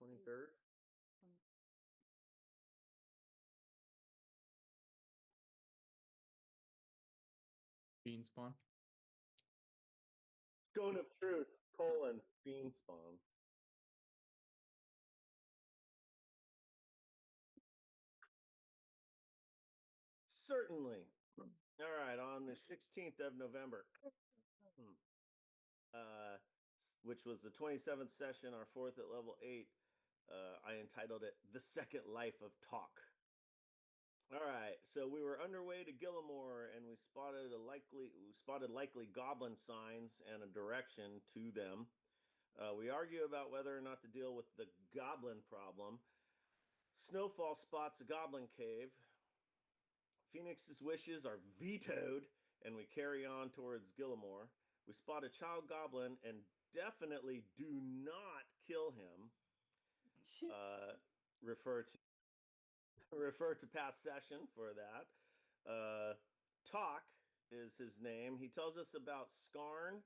23rd. Fiend spawn. Stone of Truth, Fiend spawn. Certainly. All right, on the 16th of November, which was the 27th session, our fourth at level 8, I entitled it The Second Life of Talk. All right, so we were underway to Gillimore, and we spotted likely goblin signs and a direction to them. We argue about whether or not to deal with the goblin problem. Snowfall spots a goblin cave. Phoenix's wishes are vetoed, and we carry on towards Gillimore. We spot a child goblin and definitely do not kill him. Refer to past session for that. Talk is his name. He tells us about Skarn,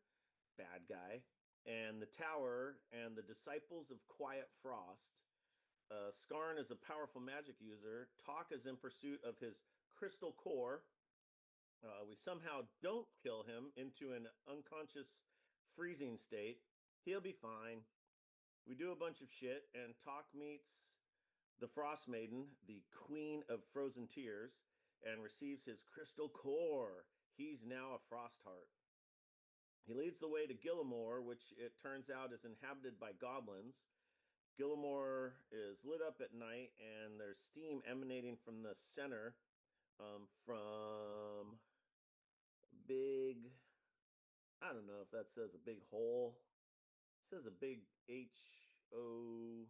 bad guy, and the Tower and the Disciples of Quiet Frost. Skarn is a powerful magic user. Talk is in pursuit of his crystal core. We somehow don't kill him into an unconscious freezing state. He'll be fine. We do a bunch of shit, and Talk meets the Frost Maiden, the Queen of Frozen Tears, and receives his crystal core. He's now a Frostheart. He leads the way to Gillimore, which it turns out is inhabited by goblins. Gillimore is lit up at night, and there's steam emanating from the center from big, I don't know if that says a big hole. It says a big H-O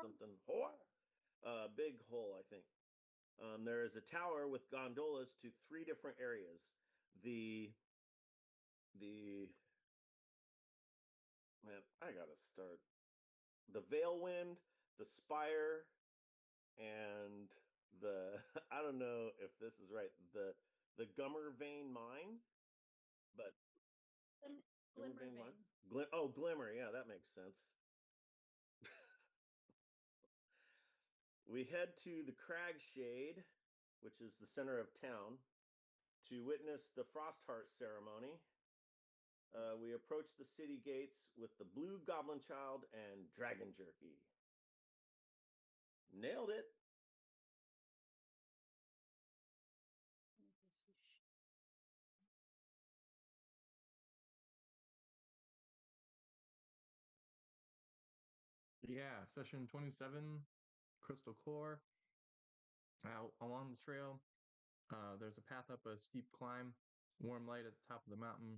something. Big hole, I think. There is a tower with gondolas to 3 different areas. The man, I gotta start. The Veilwind, the Spire, and the I don't know if this is right. The Gummer Vein Mine, but Glimmer Vein. Glimmer. Yeah, that makes sense. We head to the Crag Shade, which is the center of town, to witness the Frostheart ceremony. We approach the city gates with the Blue Goblin Child and Dragon Jerky. Nailed it. Yeah, session 27, Crystal Core. Out along the trail, there's a path up a steep climb, warm light at the top of the mountain,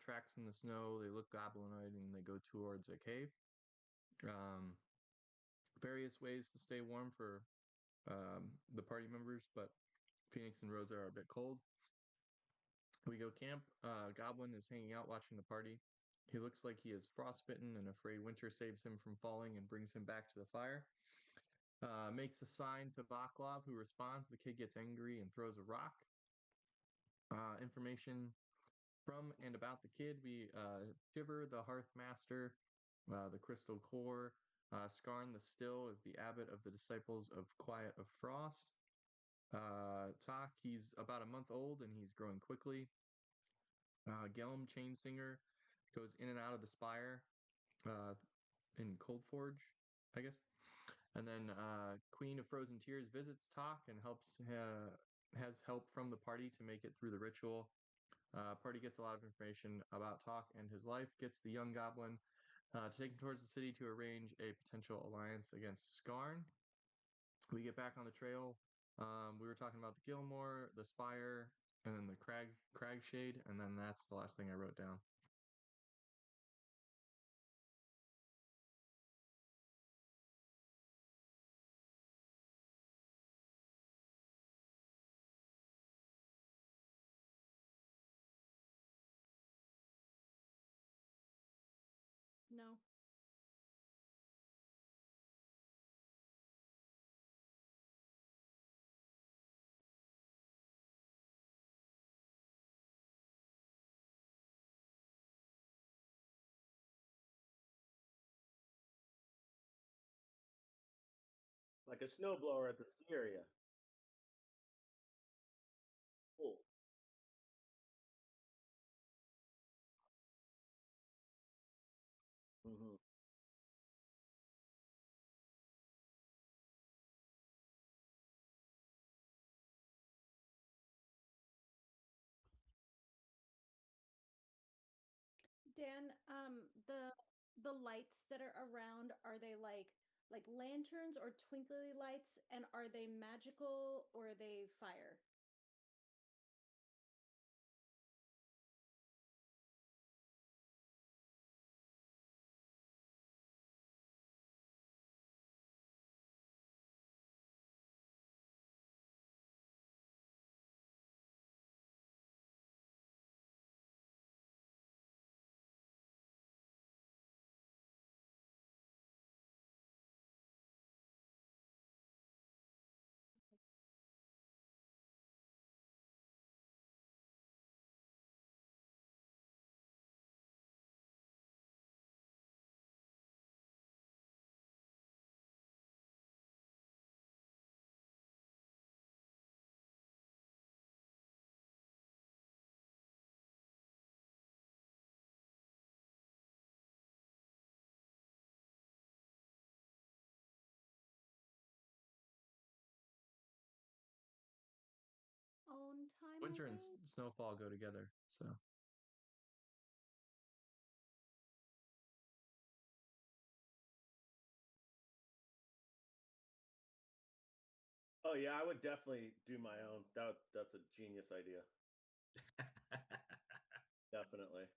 tracks in the snow. They look goblinoid and they go towards a cave. Various ways to stay warm for the party members, but Phoenix and Rosa are a bit cold. We go camp. Goblin is hanging out watching the party. He looks like he is frostbitten and afraid winter saves him from falling and brings him back to the fire. Makes a sign to Vaklov, who responds. The kid gets angry and throws a rock. Information from and about the kid. We Shiver, the Hearth Master, the Crystal Core. Skarn the Still is the abbot of the Disciples of Quiet of Frost. Talk, he's about a month old and he's growing quickly. Gelm, Chain Singer, goes in and out of the spire in Cold Forge, I guess. And then Queen of Frozen Tears visits Talk and has help from the party to make it through the ritual. Party gets a lot of information about Talk and his life, gets the young goblin to take him towards the city to arrange a potential alliance against Skarn. We get back on the trail. We were talking about the Gilmore, the Spire, and then the Crag Shade, and then that's the last thing I wrote down. No. like a snowblower at the ski area. Cool. Hmm. Dan, the lights that are around, are they like lanterns or twinkly lights? And are they magical or are they fire? Own time, I Winter and think. snowfall go together, so Oh yeah, I would definitely do my own. That's a genius idea. Definitely.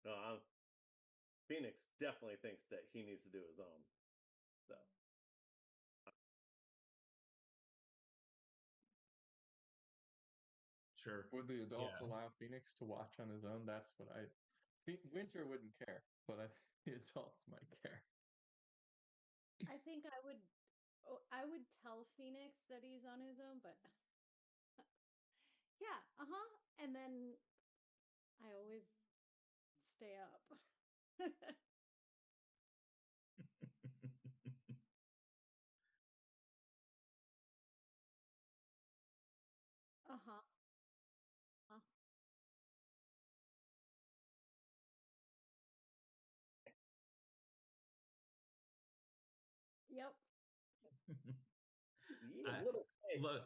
No, Phoenix definitely thinks that he needs to do his own. So Sure. would the adults Yeah. allow Phoenix to watch on his own? That's what Winter wouldn't care, but the adults might care. I think I would tell Phoenix that he's on his own, but yeah, uh-huh. And then I always stay up. Uh-huh. Uh, yep. yeah, I little hey, look,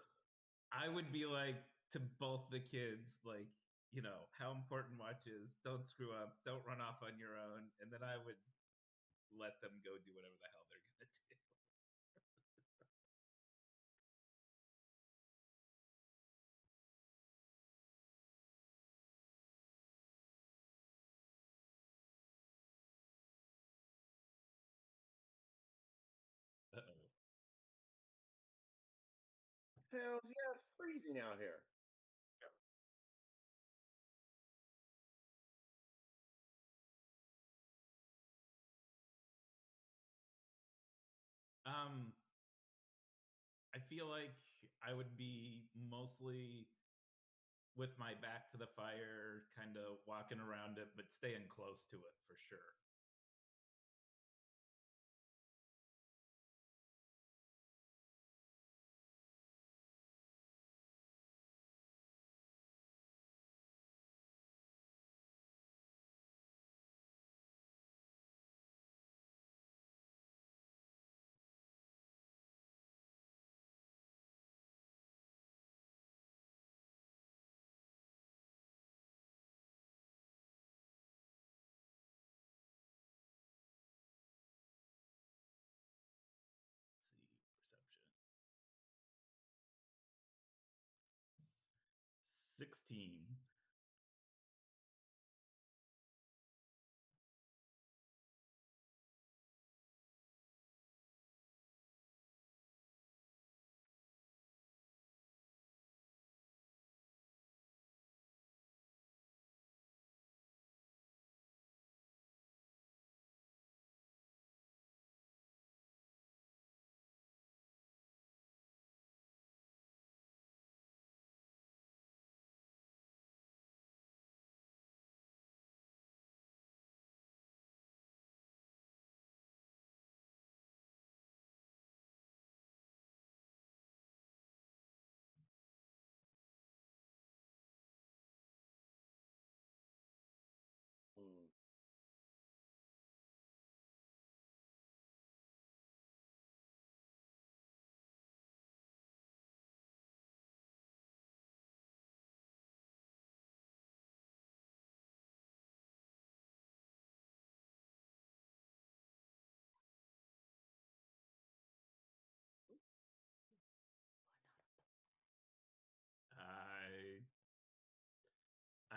I would be like to both the kids, like, how important watch is. Don't screw up. Don't run off on your own. And then I would let them go do whatever the hell they're gonna do. Uh-oh. hell yeah, it's freezing out here. Um, I feel like I would be mostly with my back to the fire, kind of walking around it, but staying close to it for sure. Let's see, perception. 16.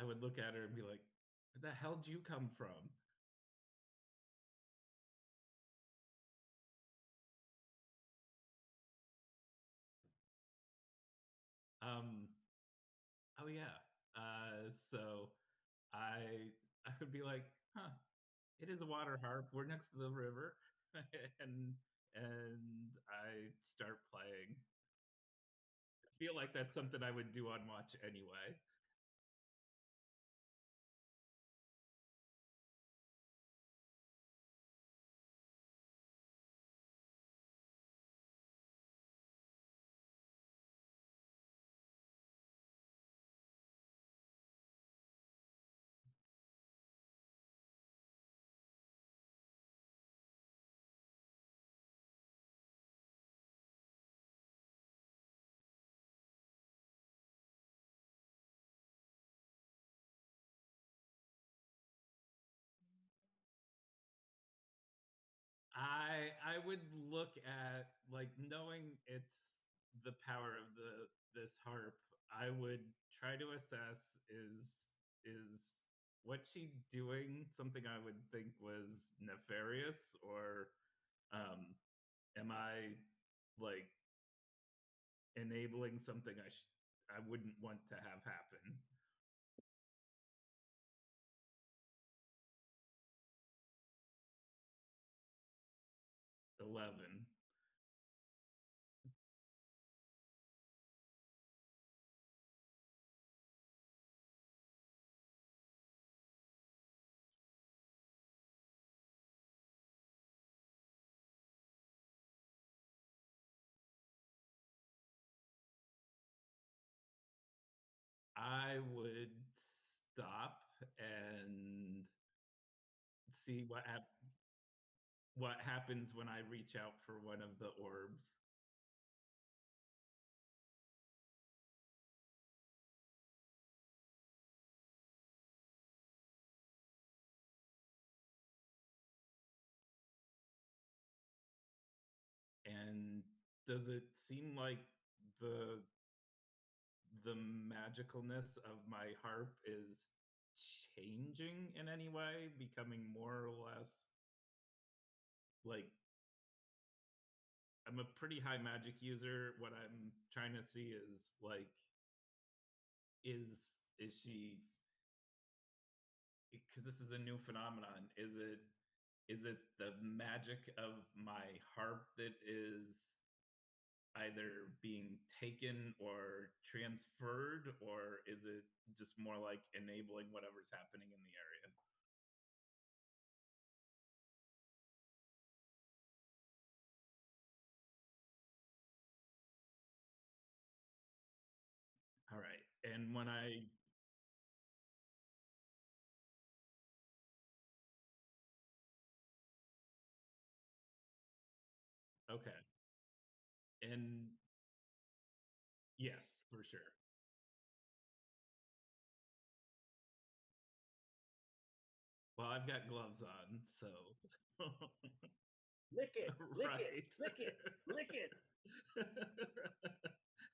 I would look at her and be like, "Where the hell did you come from?" Um, oh yeah. So I would be like, "Huh, it is a water harp. We're next to the river," and I start playing. I feel like that's something I would do on watch anyway. I would look at, like, knowing it's the power of this harp, I would try to assess, is what she doing something I would think was nefarious, or am I, like, enabling something I wouldn't want to have happen? $11. I would stop and see what happens when I reach out for one of the orbs. And does it seem like the the magicalness of my harp is changing in any way, becoming more or less like, I'm a pretty high magic user. What I'm trying to see is, like, is she, because this is a new phenomenon, is it the magic of my harp that is either being taken or transferred, or is it just more like enabling whatever's happening in the area? All right. And when I, okay. And yes, for sure. Well, I've got gloves on, so Lick it, lick it, right. lick it, lick it.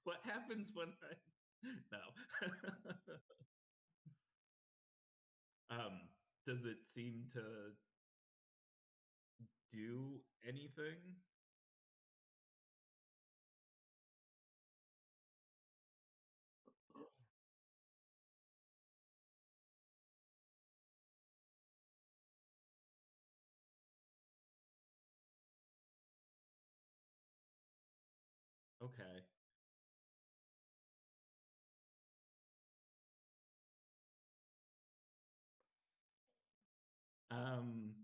What happens when I no? um, does it seem to do anything? Okay. Um,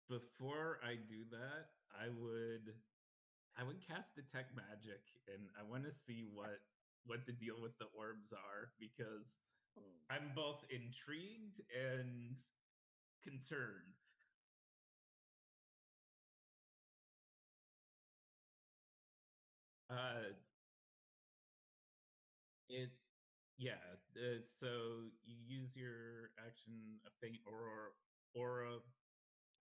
before I do that, I would cast detect magic, and I want to see what the deal with the orbs are, because I'm both intrigued and concerned. Uh, it Yeah. So you use your action, a faint aura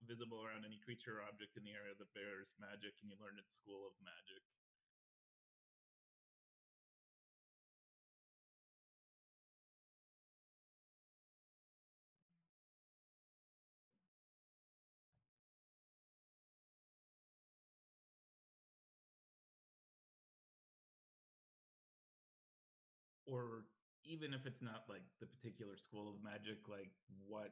visible around any creature or object in the area that bears magic, and you learn at School of Magic. or even if it's not like the particular school of magic, like what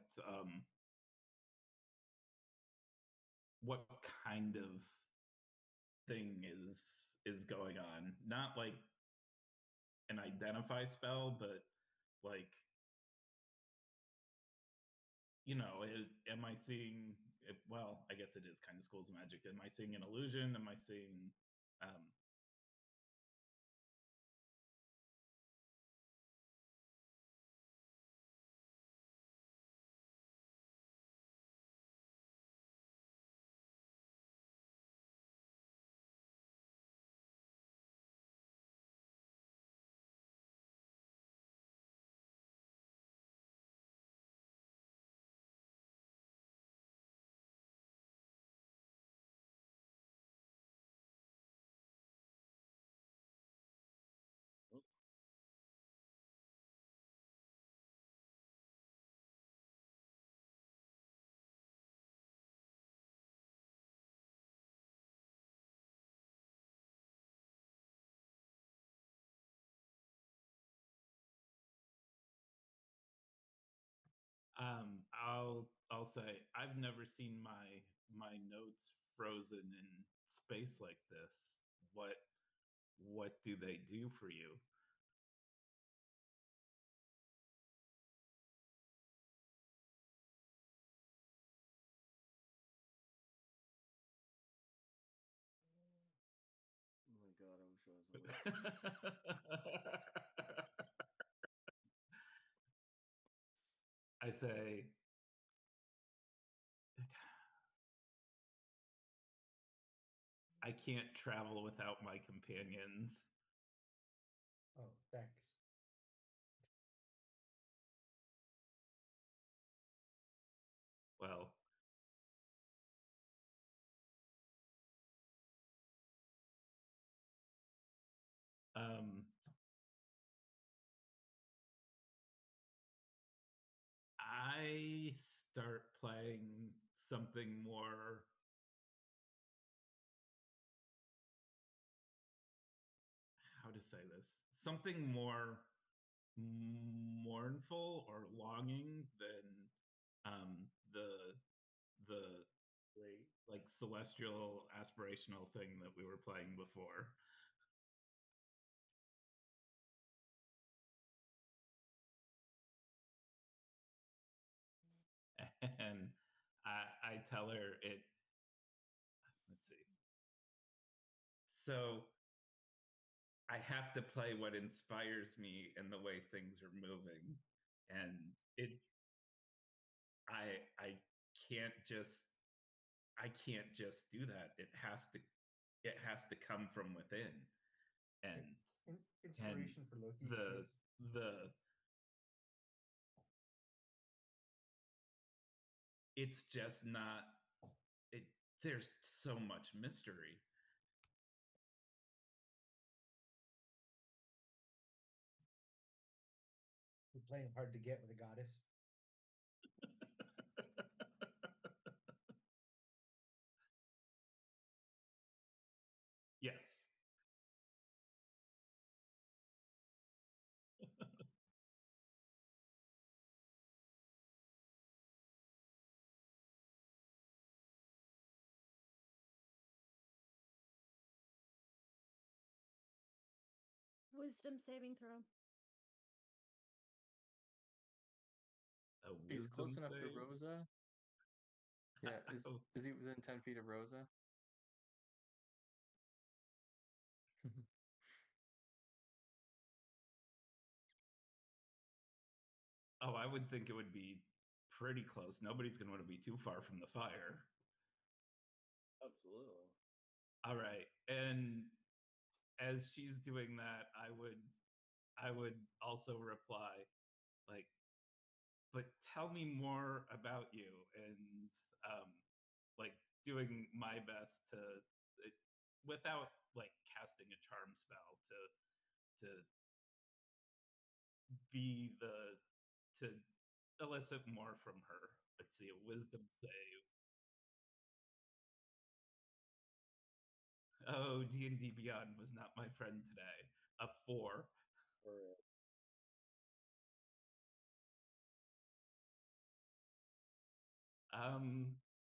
kind of thing is going on? Not like an identify spell, but like, am I seeing it? Well, I guess it is kind of schools of magic. Am I seeing an illusion? Am I seeing um I'll say I've never seen my notes frozen in space like this. What do they do for you? Oh my God, I wish I was awake. I say I can't travel without my companions. Oh, thanks. Well, I start playing something more, how to say this, something more mournful or longing than the Wait. like celestial aspirational thing that we were playing before. And I tell her it. Let's see. So I have to play what inspires me and the way things are moving, and it. I can't just I can't just do that. It has to come from within, and Inspiration for Loki, the please. the it's just not it. There's so much mystery. We're playing hard to get with a goddess. Yes. Wisdom saving throw. A He's close wisdom enough to save. Rosa. Yeah, is he within 10 feet of Rosa? Oh, I would think it would be pretty close. Nobody's going to want to be too far from the fire. Absolutely. All right. And as she's doing that, I would also reply like, but tell me more about you, and um like doing my best to without like casting a charm spell to be the to elicit more from her. Let's see, a wisdom save. Oh, D&D Beyond was not my friend today. A 4. All right.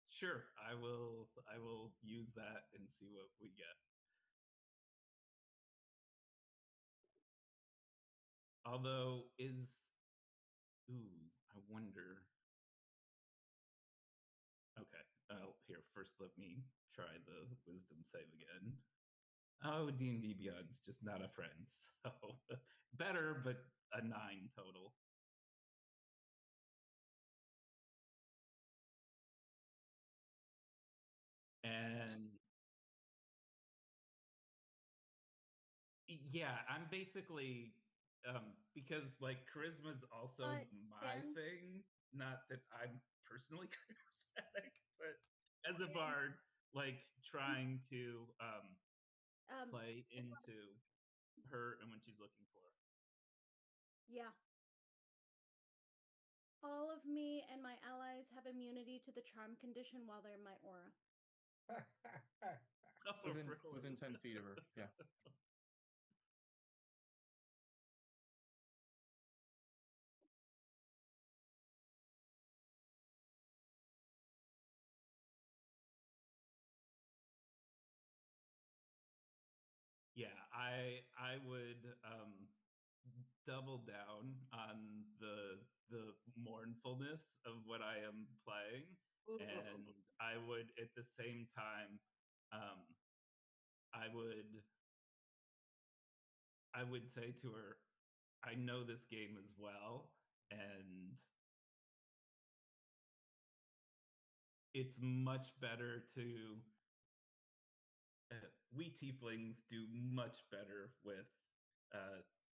Sure. I will use that and see what we get. Although I wonder. Okay. Here, first let me try the wisdom save again. Oh, D&D Beyond's just not a friend. So better, but a 9 total. And yeah, I'm basically because like charisma's also my Dan? thing. Not that I'm personally charismatic, but as a bard, like trying to play into her and when she's looking for. Yeah. All of me and my allies have immunity to the charm condition while they're in my aura. Oh, Within 10 feet of her. Yeah. Yeah, I would double down on the mournfulness of what I am playing, and I would at the same time um, I would say to her, I know this game as well, and it's much better to we tieflings do much better with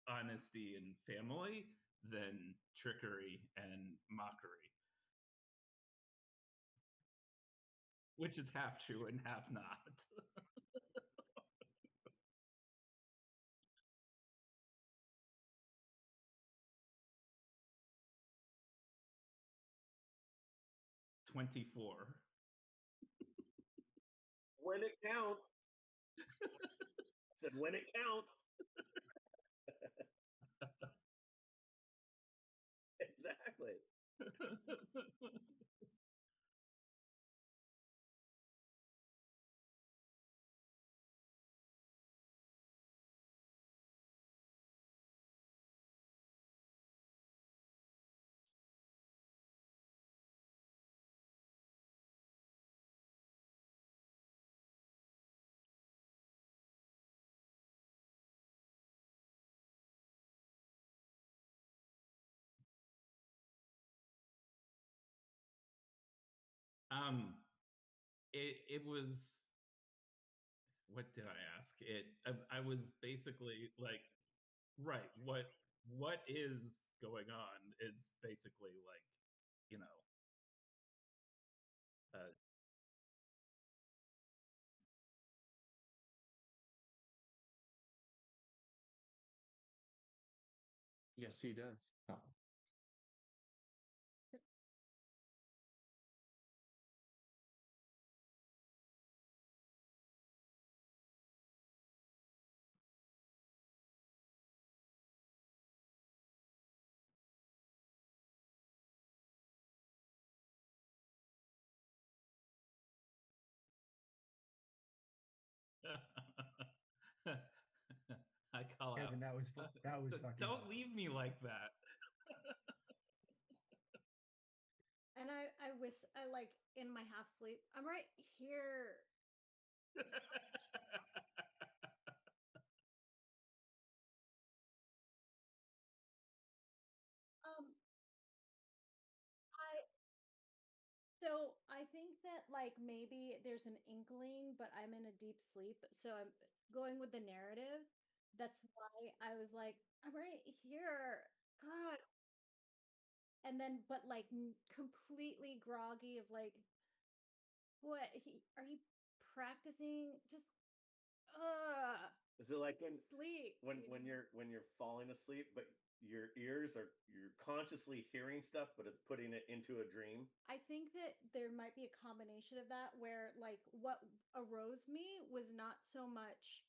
honesty and family than trickery and mockery, which is half true and half not. 24. When it counts. Said when it counts. Exactly. um, it was. What did I ask? I was basically like, right. What is going on? Is basically like, you know, uh, Yes, he does. Oh. I call Kevin, out. that was fucking Don't awesome. leave me like that. And I like in my half sleep. I'm right here. Um, I so I think that like maybe there's an inkling, but I'm in a deep sleep, so I'm going with the narrative. That's why I was like, I'm right here. God. And then, but like completely groggy of like, what are you practicing? Just Is it like when sleep. when you're falling asleep, but your ears are you're consciously hearing stuff, but it's putting it into a dream? I think that there might be a combination of that where like what arose me was not so much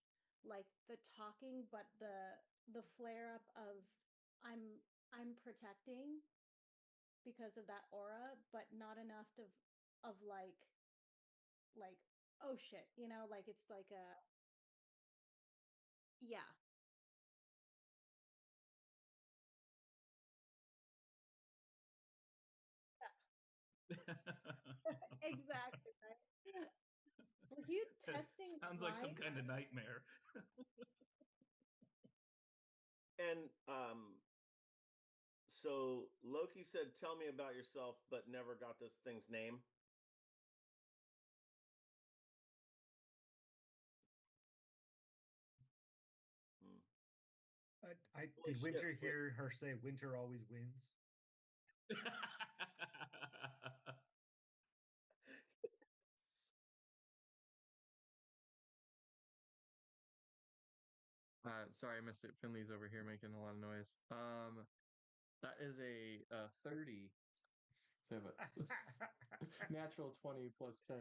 like the talking, but the flare up of I'm protecting because of that aura, but not enough of like oh shit, you know, like it's like a yeah. Exactly, right? Were you testing Sounds like some live? kind of nightmare. And so Loki said, "Tell me about yourself," but never got this thing's name. Hmm. Holy Did shit, Winter wait. hear her say "Winter always wins"? Sorry, I missed it. Finley's over here making a lot of noise. That is a 30. So I have a natural 20 plus 10.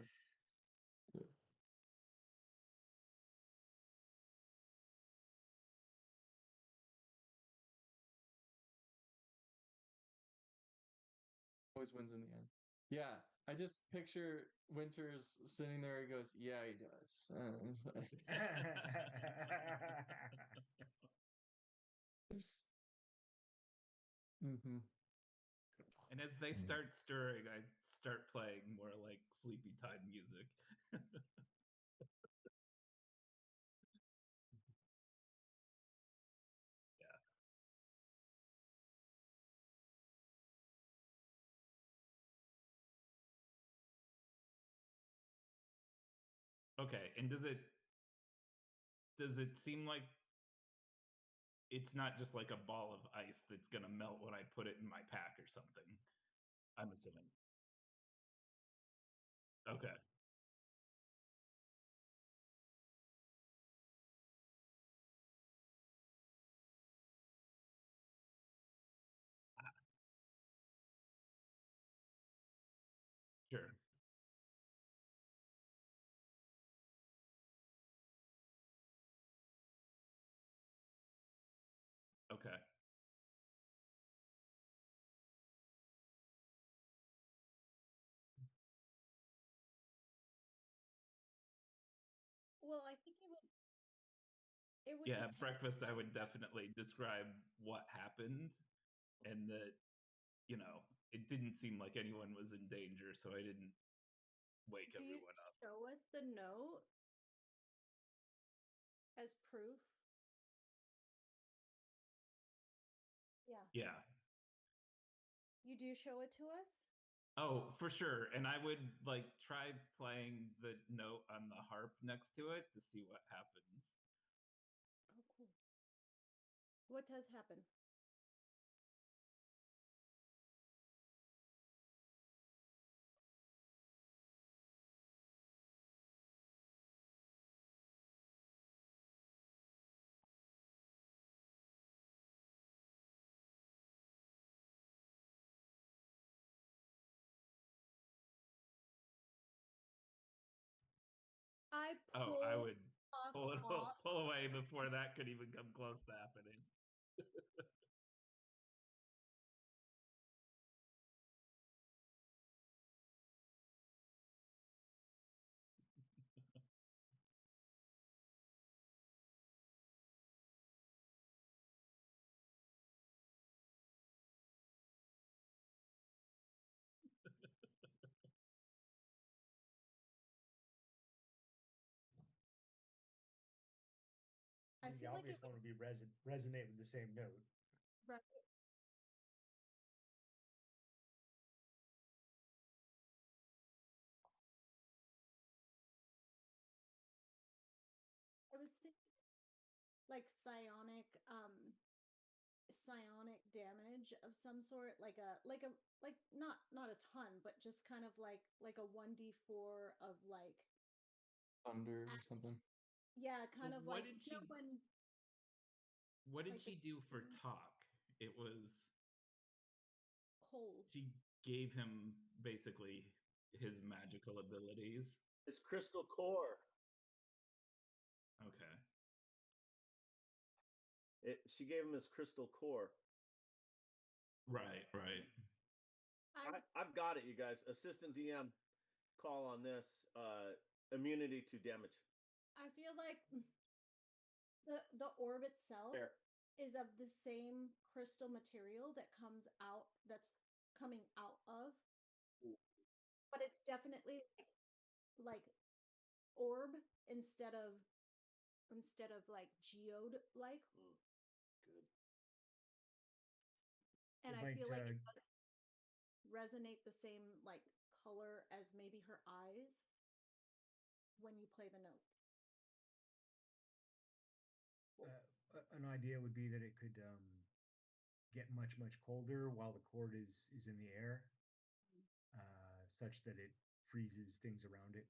Always wins in the end. Yeah, I just picture Winters sitting there. He goes, "Yeah, he does." Mm-hmm. And as they start stirring, I start playing more like sleepy time music. Yeah. Okay. And does it seem like it's not just like a ball of ice that's gonna melt when I put it in my pack or something? I'm assuming. Okay. Sure. Okay. Well, I think it would Yeah, depend. breakfast, I would definitely describe what happened and that, it didn't seem like anyone was in danger, so I didn't wake Do you everyone up. show us the note as proof? Yeah. Yeah. You do show it to us? Oh, for sure. And I would like try playing the note on the harp next to it to see what happens. Oh, cool. What does happen? I Oh, I pull would Puck pull it off. pull away before that could even come close to happening. I The feel like obvious it one would would be resonate with the same note. right. I was thinking like psionic damage of some sort, like not a ton, but just kind of like a 1d4 of like Thunder or something. yeah, kind Well, of like you know when what did like the she do for talk? It was cold. she gave him basically his magical abilities. It's crystal core. Okay. She gave him his crystal core. Right, right. I I've got it, you guys. Assistant DM. call on this. Immunity to damage. I feel like the orb itself Fair. is of the same crystal material that's coming out of, but it's definitely like orb instead of like geode like. Good. And It I might, feel like it does resonate the same like color as maybe her eyes when you play the note. an idea would be that it could get much colder while the cord is in the air, such that it freezes things around it.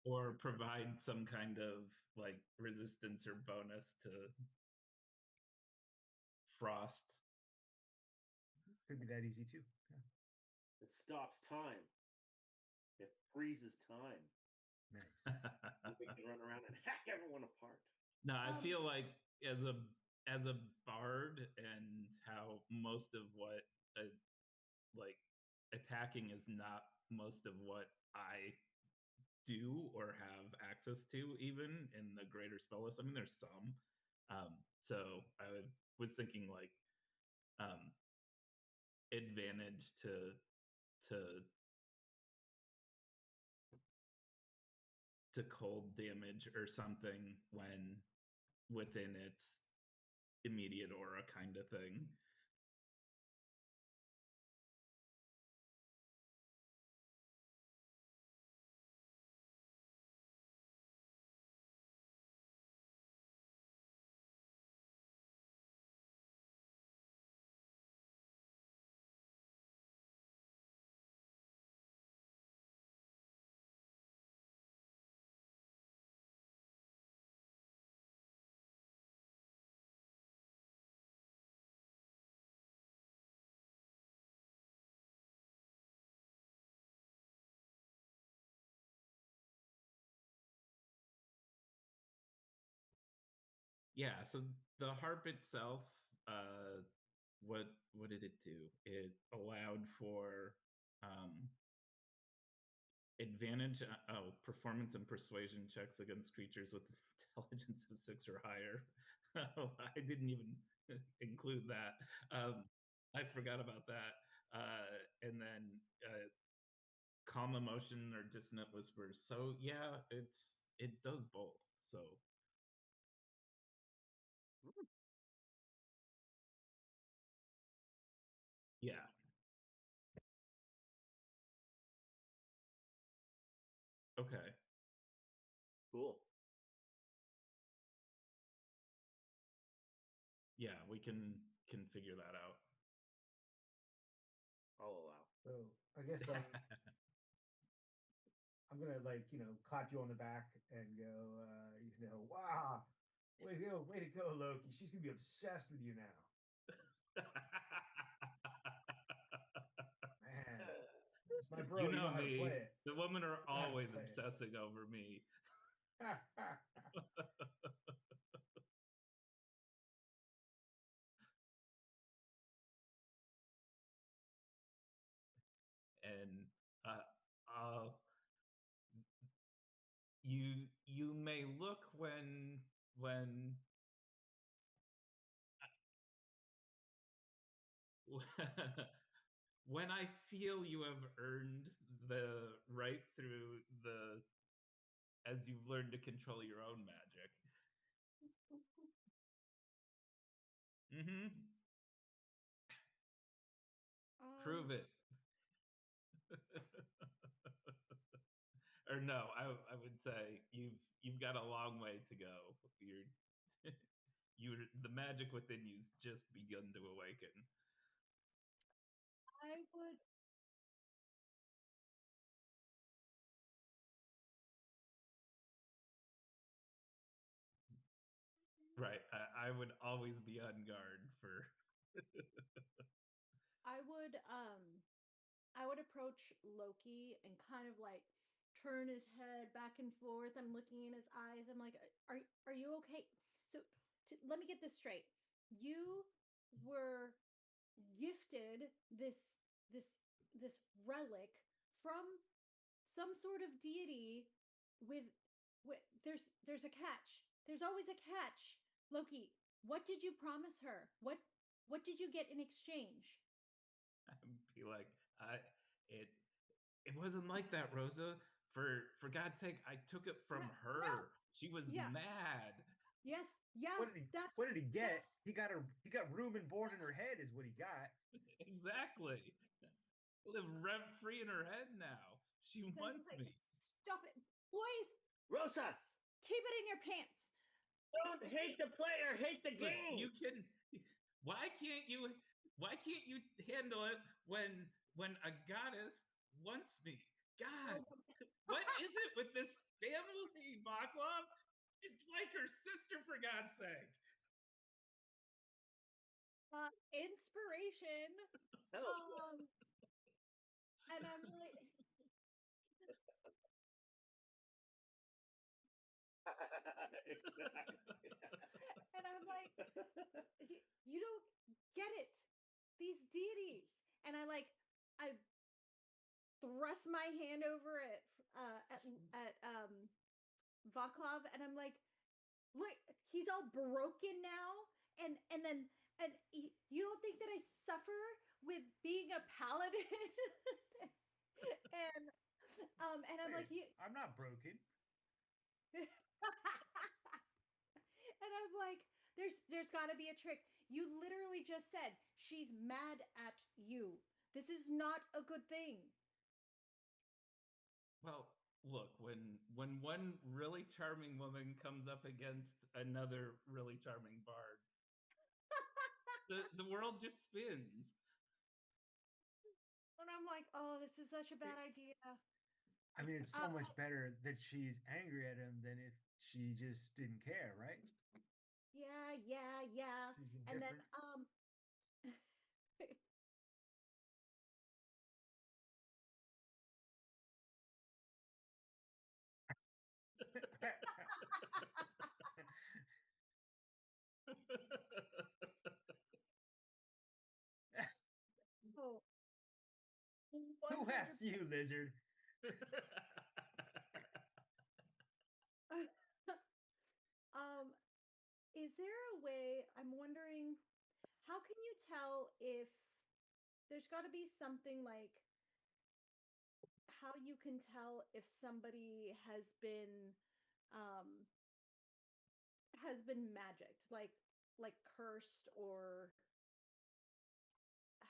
Or provide some kind of like resistance or bonus to frost. Could be that easy too. Yeah. It stops time. It freezes time. Nice. We can run around and hack everyone apart. No, I feel like as a bard and how most of what like attacking is not most of what I do or have access to even in the greater spell list. I mean, there's some. So I was thinking like advantage to cold damage or something when within its immediate aura kind of thing. Yeah, so the harp itself, what did it do? It allowed for advantage, performance and persuasion checks against creatures with intelligence of 6 or higher. Oh, I didn't even include that. I forgot about that. And then calm emotion or dissonant whispers. So yeah, it does both. So yeah. Okay. Cool. Yeah, we can figure that out. I'll allow. So I guess I'm gonna clap you on the back and go, wow, way to go, Loki. She's gonna be obsessed with you now. Man, it's my bro. You know how to me. play it. The women are You know how to always play it. obsessing over me. And you may look when when I feel you have earned the right through the as you've learned to control your own magic. Mm-hmm. Prove it. Or no, I would say you've got a long way to go. The magic within you's just begun to awaken. I would Right. I would always be on guard for I would approach Loki and kind of like turn his head back and forth. I'm looking in his eyes. I'm like, are you okay? So let me get this straight. You were gifted this relic from some sort of deity with there's a catch. There's always a catch. Loki, what did you promise her? What did you get in exchange? I'd be like, it it wasn't like that, Rosa. For God's sake, I took it from No, her. She was yeah. mad. Yes, yeah. What did he get? Yes. He got room and board in her head, is what he got. Exactly. Live rent free in her head now. She wants Like, me. stop it, boys. Rosa, Keep it in your pants. don't hate the player, hate the Look, game. you can. Why can't you? Why can't you handle it when a goddess wants me? God, what is it with this family, Baklov? She's like her sister, for God's sake. Inspiration. Hell And I'm like, and I'm like, you don't get it. These deities. And I thrust my hand over at Vaklov, and I'm like, look, he's all broken now, and you don't think that I suffer with being a paladin? and I'm Hey, like, you. I'm not broken. And I'm like, there's got to be a trick. You literally just said she's mad at you. This is not a good thing. Well, look, when one really charming woman comes up against another really charming bard, the world just spins. And I'm like, oh, this is such a bad idea. I mean, it's so much better that she's angry at him than if she just didn't care, right? Yeah. She's And then indifferent. oh, Who asked 100%. you, lizard? Is there a way? I'm wondering, how can you tell if there's got to be something like how you can tell if somebody um has been magicked, like cursed, or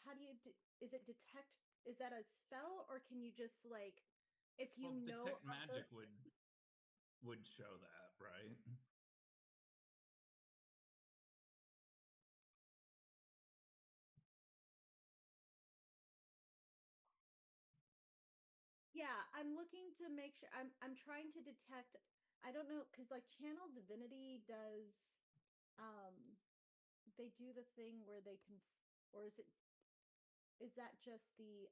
how do you is it detect? Is that a spell, or can you just like if you Well, know detect of magic those? would show that, right? Yeah, I'm looking to make sure I'm trying to detect. I don't know, because like channel divinity does um they do the thing where they can, or is that just the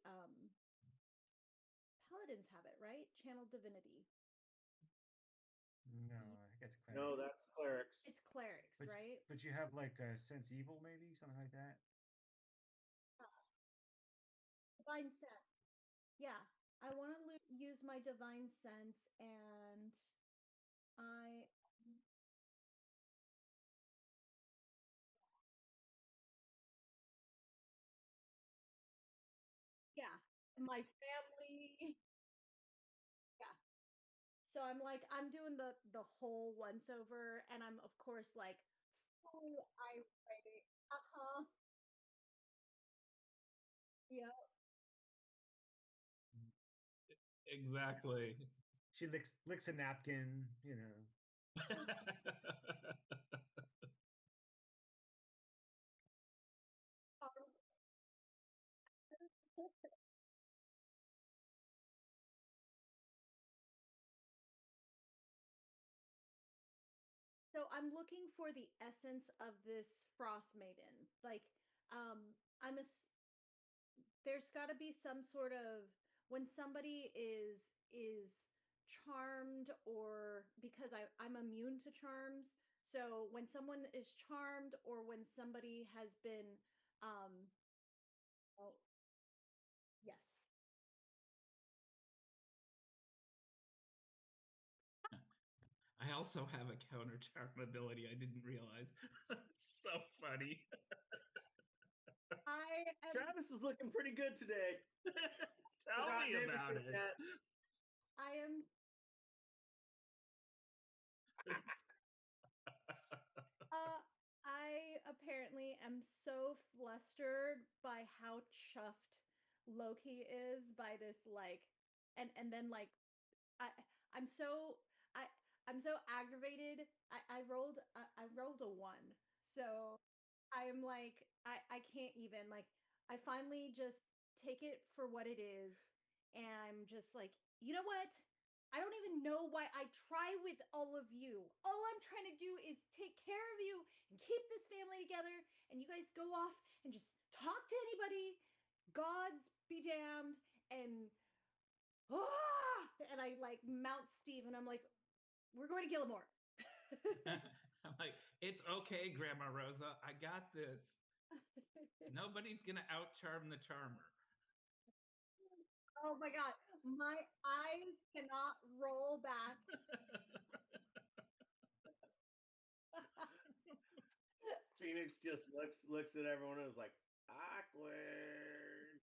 paladins have it, right? Channel divinity. No, I think that's no, clerics. that's clerics. It's clerics, But right? but you have like a sense evil, maybe something like that. Divine sense. Yeah, I want to use my divine sense, and I yeah, my family. Yeah. So I'm like, I'm doing the whole once over, and I'm of course like fully irate. Uh-huh. Yeah. Exactly. She licks a napkin, you know. So I'm looking for the essence of this frost maiden. Like, I'm a. There's got to be some sort of when somebody is charmed, or because I'm immune to charms. So when someone is charmed, or when somebody has been, um, oh, yes, I also have a counter charm ability. I didn't realize. So funny. Travis is looking pretty good today. Tell me Forgotten about anything it. yet. I am I apparently am so flustered by how chuffed Loki is by this like and then like I I'm so I I'm so aggravated. I rolled a 1. So I'm like I can't even like I finally just take it for what it is and I'm just like, "You know what? I don't even know why I try with all of you. All I'm trying to do is take care of you and keep this family together and you guys go off and just talk to anybody. Gods be damned." And and I like mount Steve and I'm like, "We're going to Gilmore." I'm like, it's okay, Grandma Rosa. I got this. Nobody's gonna outcharm the charmer. Oh my god, my eyes cannot roll back. Phoenix just looks at everyone and is like, awkward.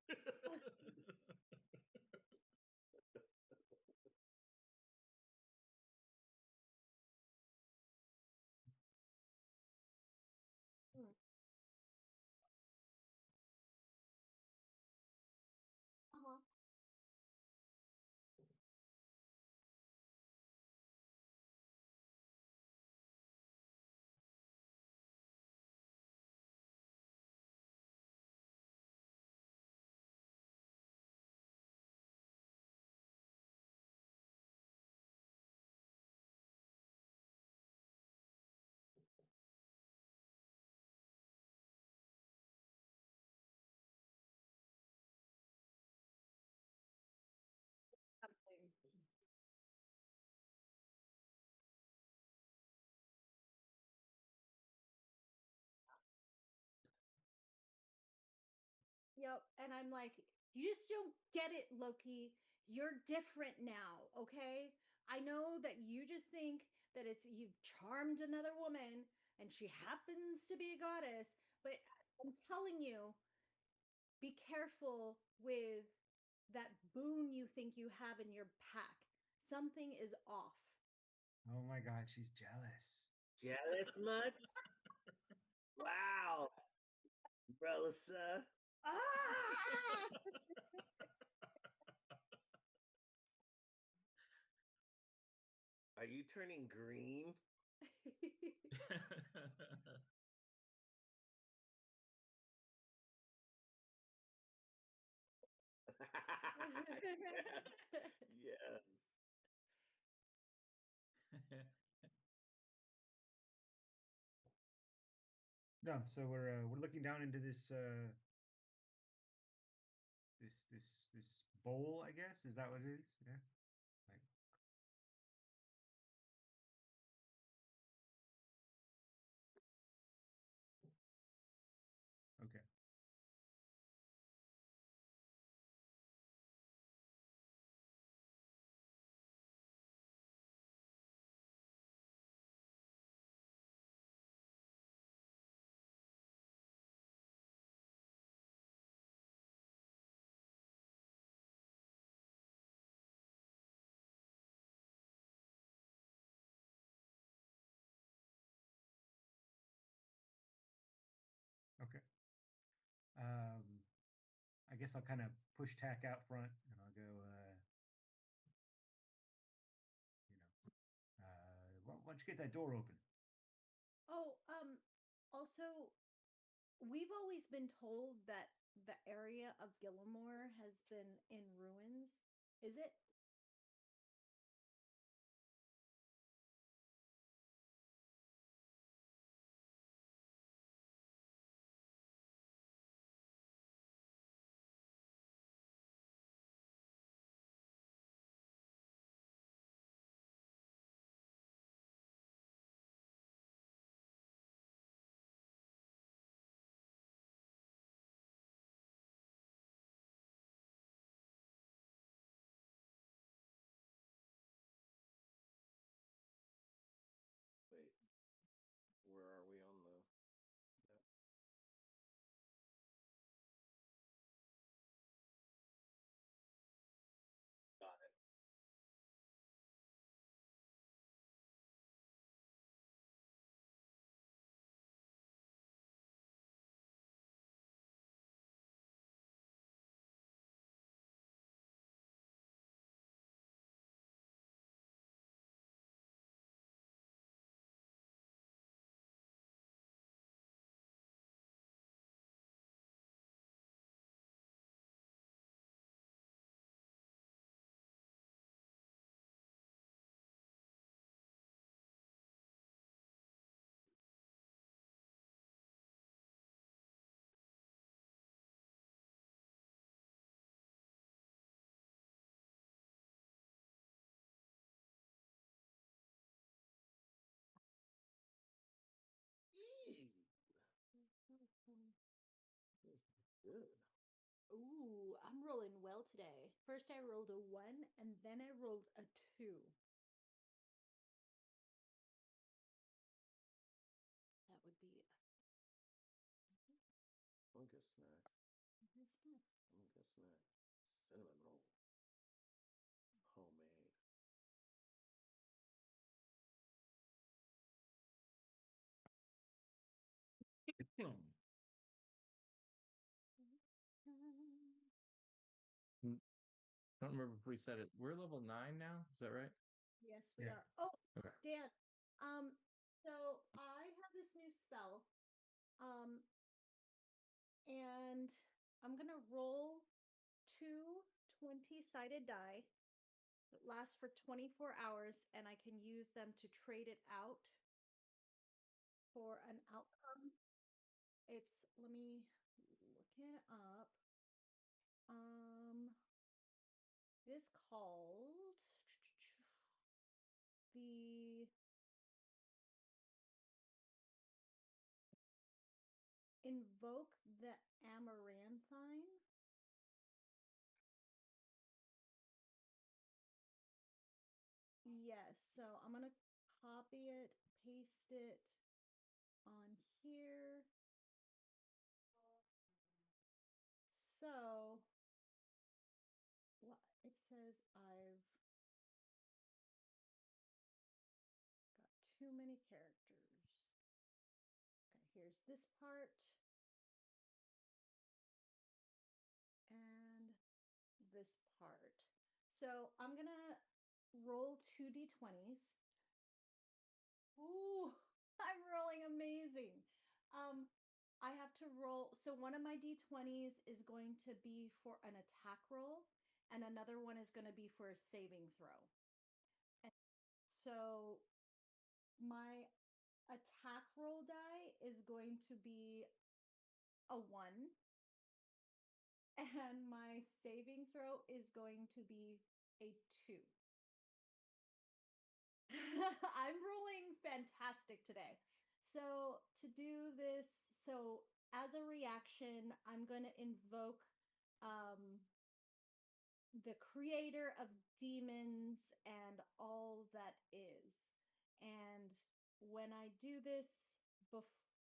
Hmm. Uh-huh. Something. Yep. And I'm like, you just don't get it, Loki. You're different now, okay? I know that you just think that it's you've charmed another woman and she happens to be a goddess, but I'm telling you, be careful with that boon you think you have in your pack. Something is off. Oh my God, she's jealous. Jealous much? Wow, Rosa. Ah! Are you turning green? Yes. No, so we're looking down into this bowl, I guess. Is that what it is? Yeah. Like, okay. Okay. I guess I'll kind of push tack out front and I'll go, why don't you get that door open? Oh, also, we've always been told that the area of Gillimore has been in ruins. Is it? Ooh, I'm rolling well today. First, I rolled a 1 and then I rolled a 2. That would be Fungus snack. a good snack. Fungus snack. Cinnamon roll. Homemade. I don't remember if we said it. We're level 9 now. Is that right? Yes, we Yeah. are. Oh, Okay. Dan. So I have this new spell. And I'm gonna roll two 20-sided die that last for 24 hours, and I can use them to trade it out for an outcome. It's let me look it up. It is called the Invoke the Amaranthine. Yes, so I'm gonna copy it, paste it on here. So what it says, I've got too many characters. Okay, here's this part and this part. So I'm gonna roll 2d20s. Ooh, I'm rolling amazing. I have to roll. So one of my d20s is going to be for an attack roll, and another one is going to be for a saving throw. And so my attack roll die is going to be a 1, and my saving throw is going to be a 2. I'm rolling fantastic today. So to do this, so as a reaction, I'm going to invoke um, the creator of demons and all that is. And when I do this,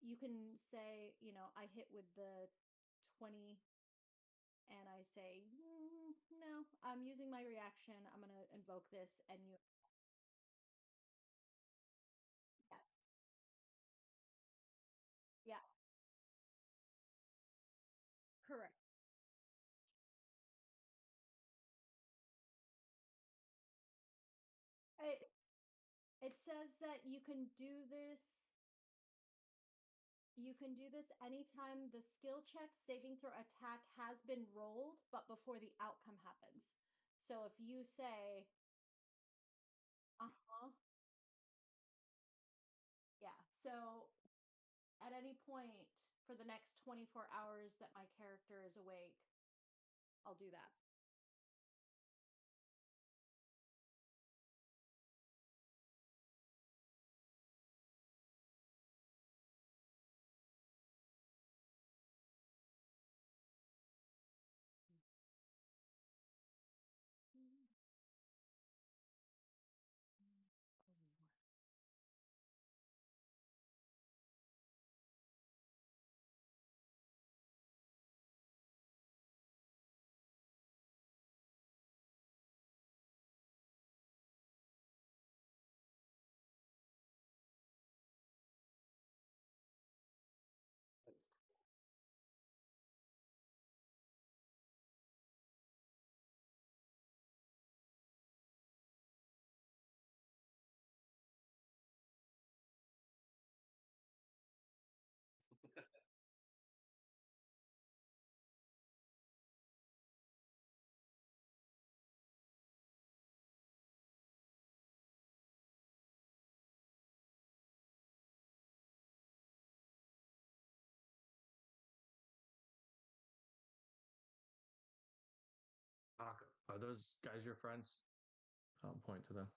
you can say, I hit with the 20 and I say, no, I'm using my reaction. I'm going to invoke this and you. Yes. Yeah, correct. It, it says that you can do this anytime the skill check, saving throw, attack has been rolled, but before the outcome happens. So if you say, uh-huh, yeah. So at any point for the next 24 hours that my character is awake, I'll do that. Are those guys your friends? I'll point to them.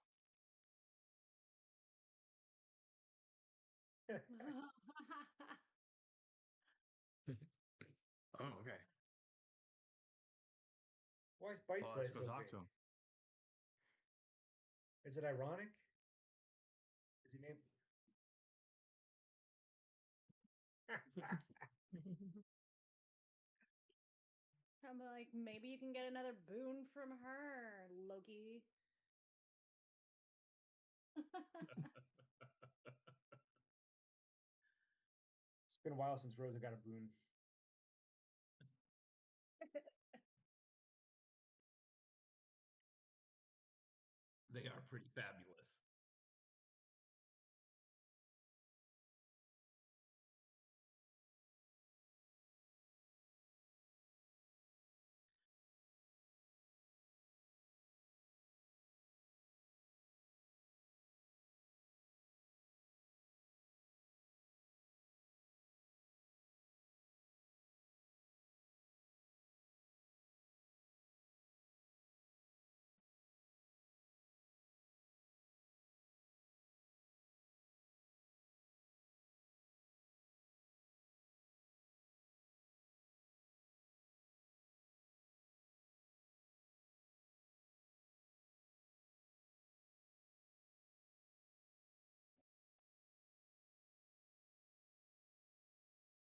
Oh, okay. Why is Bite Well, Size let's go so talk big? to him. Is it ironic? Is he named? I'm like, maybe you can get another boon from her, Loki. It's been a while since Rosa got a boon. They are pretty fabulous.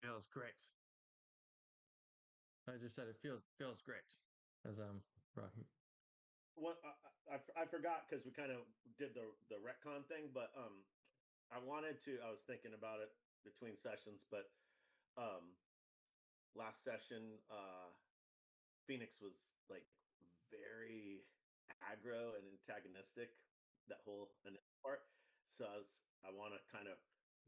Feels great. I just said it feels great as I'm rocking. What I forgot because we kind of did the retcon thing, but I wanted to. I was thinking about it between sessions, but um, last session, Phoenix was like very aggro and antagonistic. That whole initial part. So I want to kind of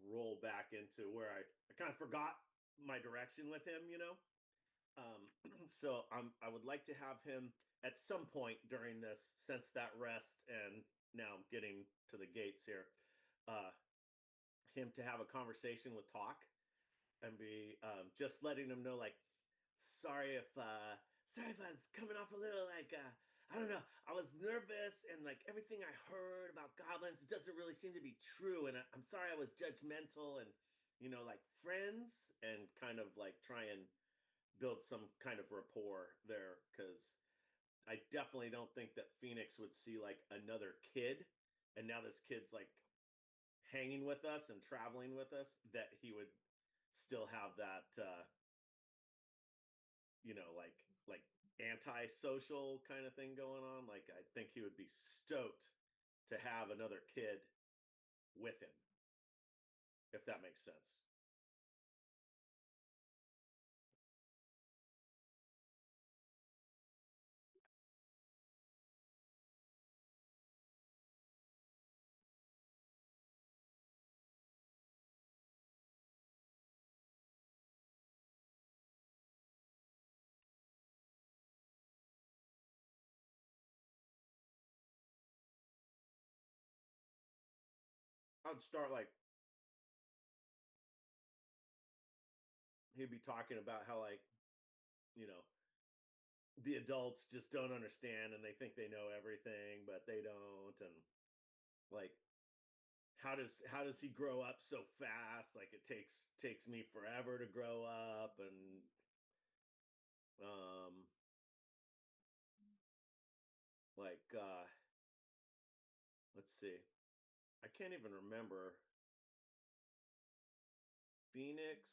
roll back into where I kind of forgot my direction with him, you know. Um, so I would like to have him at some point during this, since that rest, and now I'm getting to the gates here, uh, him to have a conversation with Talk and be just letting him know, like, sorry if I was coming off a little like I don't know. I was nervous, and like everything I heard about goblins, it doesn't really seem to be true. And I'm sorry I was judgmental, and like friends, and kind of like try and build some kind of rapport there, because I definitely don't think that Phoenix would see like another kid, and now this kid's like hanging with us and traveling with us, that he would still have that like anti-social kind of thing going on. Like I think he would be stoked to have another kid with him, if that makes sense. I'd start like he'd be talking about how, like, you know the adults just don't understand, and they think they know everything but they don't, and like how does he grow up so fast, like it takes me forever to grow up, and um like let's see, I can't even remember. Phoenix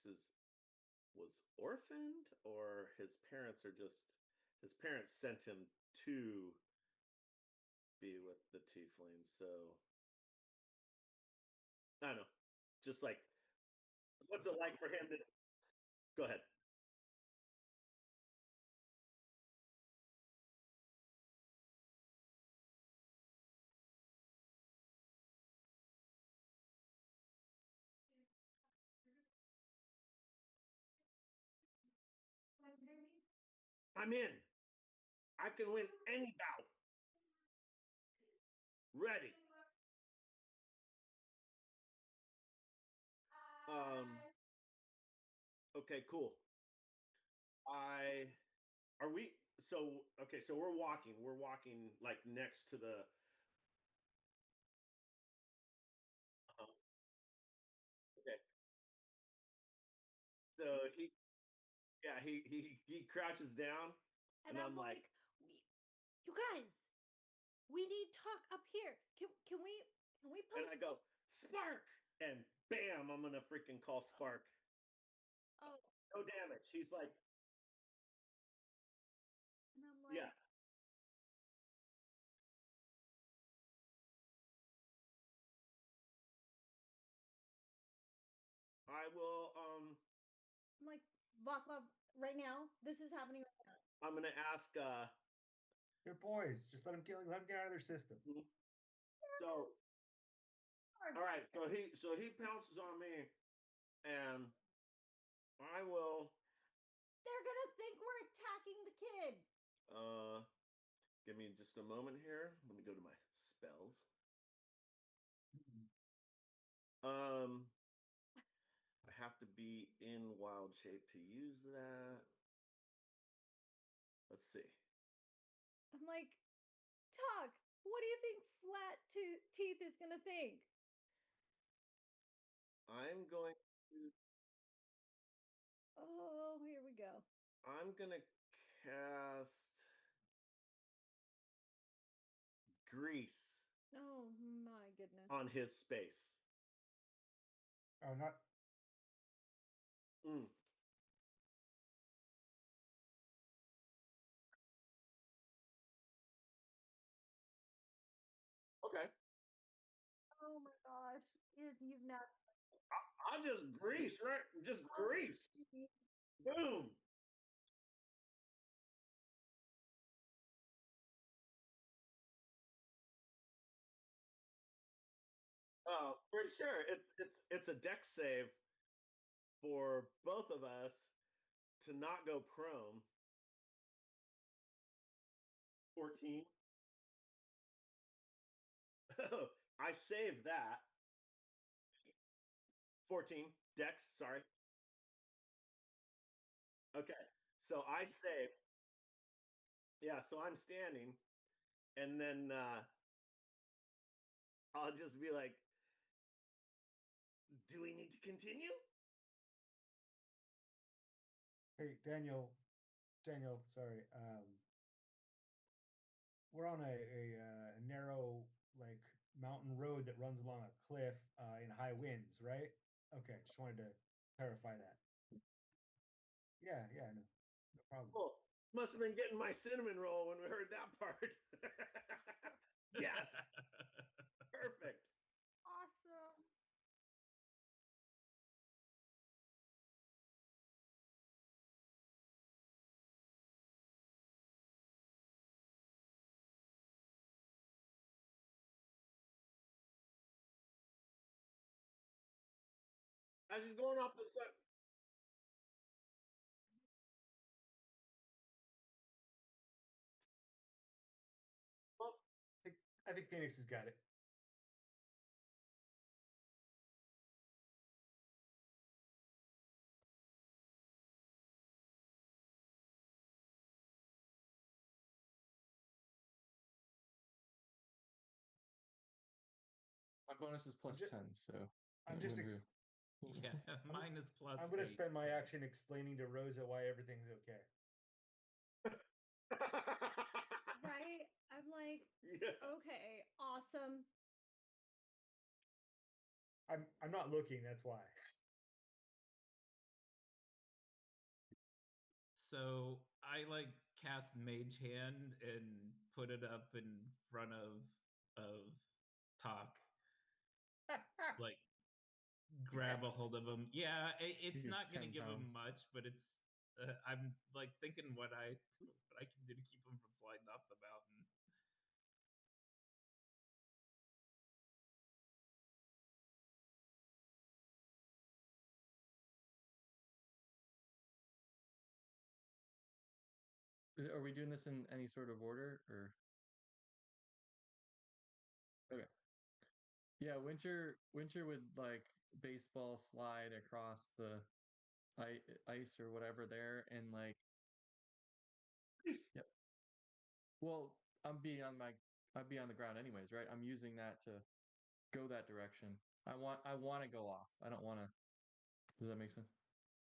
was orphaned, or his parents sent him to be with the tieflings. So I don't know, just like, what's it like for him to go ahead. I'm in. I can win any bout. Ready. Um. Okay. Cool. I are we? So okay. So we're walking. We're walking like next to the. Okay. So Yeah, he crouches down, And and I'm I'm like, you guys, we need talk up here. Can we and post? I go, Spark, and bam, I'm gonna freaking call Spark. Oh, No damage. She's like, and I'm like, yeah. I will. I'm like, Vaclav, right now, this is happening right now. I'm gonna ask. They're boys. Just let them get out of their system. So, all right. So he pounces on me, and I will. They're gonna think we're attacking the kid. Give me just a moment here. Let me go to my spells. I have to be in wild shape to use that. Let's see. I'm like, talk. What do you think flat teeth is gonna think? I'm going to. Oh, here we go. I'm gonna cast grease Oh my goodness. on his space. Oh, not. Mm. Okay. Oh my gosh. You've now. I'll just grease, right? Just grease. Boom. For sure. It's a deck save for both of us to not go prone. 14. I saved that. 14. Dex, sorry. Okay. So I saved. Yeah, so I'm standing. And then I'll just be like, do we need to continue? Hey, Daniel. Sorry. We're on a narrow like mountain road that runs along a cliff in high winds, right? Okay, just wanted to clarify that. Yeah, no problem. Cool. Must have been getting my cinnamon roll when we heard that part. Yes. Perfect. Awesome. As he's going off the set. Well, I think Phoenix has got it. My bonus is plus ju- 10, so I'm just Yeah, mine is plus I'm going to 8. spend my so- action explaining to Rosa why everything's okay. Right? I'm like, Yeah. okay, awesome. I'm not looking. That's why. So I like cast Mage Hand and put it up in front of Talk. Like grab a Yes. hold of him. Yeah, it's He not gets gonna 10 give him pounds. much, but it's. I'm like thinking what I can do to keep him from sliding off the mountain. Are we doing this in any sort of order or? Okay. Yeah, Winter would like baseball slide across the ice or whatever there and like yep. Well, I'd be on the ground anyways, right? I'm using that to go that direction. I want to go off. I don't want to. Does that make sense?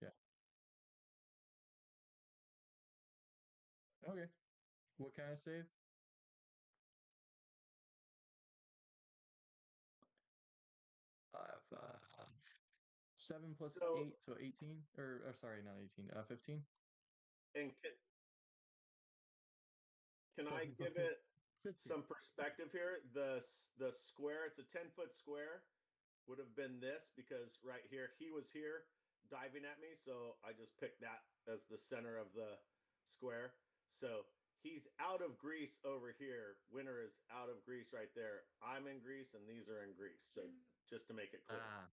Yeah. Okay. What kind of save? I've 7 plus So 8, so 18. Or sorry, not 18. 15. and can I 7 plus give it 15. some perspective here? The square, it's a 10-foot square, would have been this because right here he was here diving at me, so I just picked that as the center of the square. So he's out of grease over here. Winter is out of grease right there. I'm in grease and these are in grease. So just to make it clear. Ah.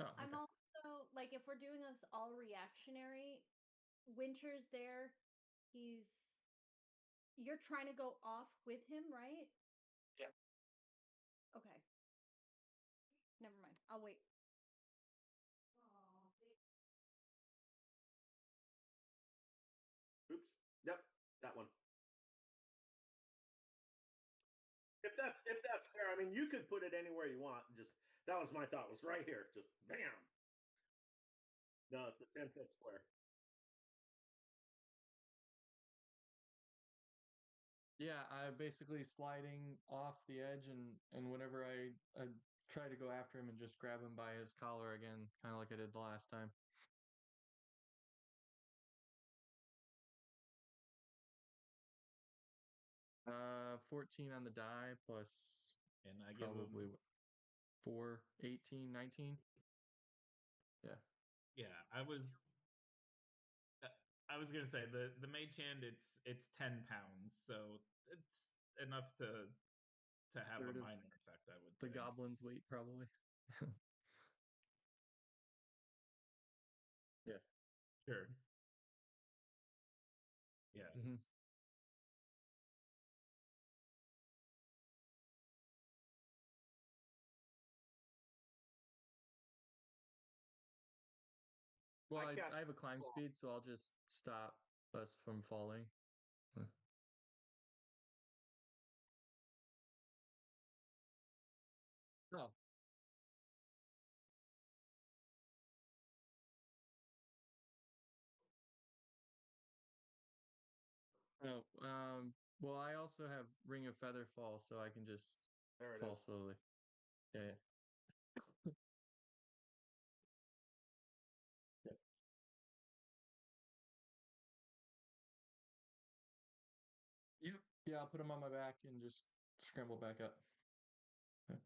Oh, I'm okay. also like, if we're doing this all reactionary, Winter's there. You're trying to go off with him, right? Yeah. Okay. Never mind. I'll wait. Oops. Yep, that one. If that's fair, I mean you could put it anywhere you want. Just that was my thought, was right here. Just bam. No, it's a 10-foot square. Yeah, I basically sliding off the edge, and whenever I try to go after him and just grab him by his collar again, kind of like I did the last time. 14 on the die plus And I give probably him 4, 18, 19. Yeah. yeah, I was gonna say the mage hand it's 10 pounds, so it's enough to have a Third of minor effect, I would the think. goblin's weight, probably. Yeah. Sure. Yeah. Hmm. Well, I cast I have a climb speed, so I'll just stop us from falling. Huh. Oh, oh. Well, I also have Ring of Feather Fall, so I can just there it fall is. slowly. Yeah. Yeah. Yep. Yeah, I'll put him on my back and just scramble back up. Yeah.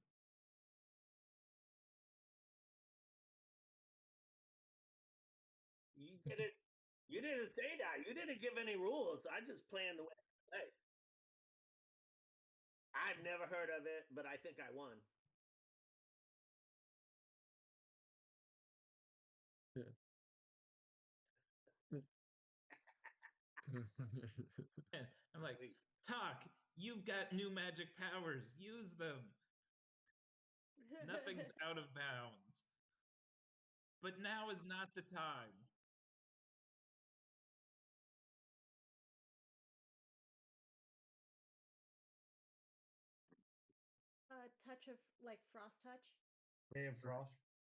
You didn't say that. You didn't give any rules. I just planned the way I play. I've never heard of it, but I think I won. Yeah. And I'm like, Wait. Talk, you've got new magic powers. Use them. Nothing's out of bounds. But now is not the time. Touch of like frost touch. Ray of Frost.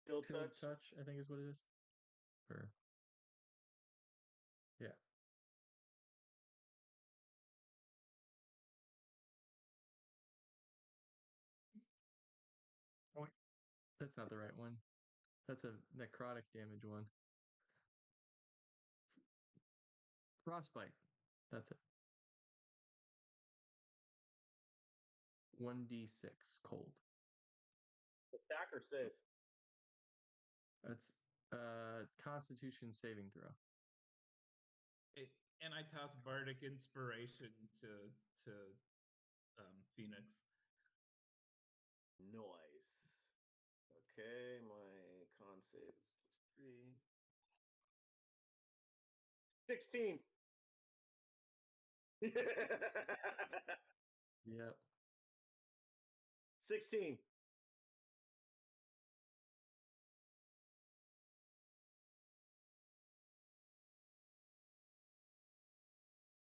Chill Chill touch. touch, I think is what it is. Or yeah. Oh, wait. That's not the right one. That's a necrotic damage one. Frostbite. That's it. 1d6 cold. Attack or save? That's Constitution saving throw. It, and I toss bardic inspiration to Phoenix. Noise. Okay, my con save is +3. 16. Yep. 16.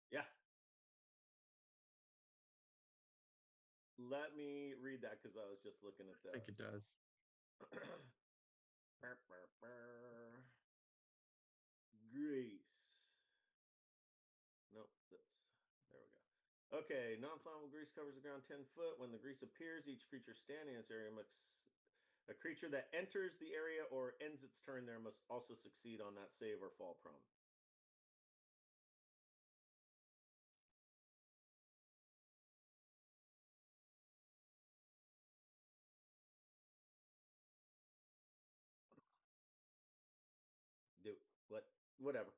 Yeah. Let me read that because I was just looking at I that. think it does. Grace. No, there we go. Okay, non-flammable grease covers the ground 10 foot. When the grease appears, each creature standing in its area must. A creature that enters the area or ends its turn there must also succeed on that save or fall prone. Whatever.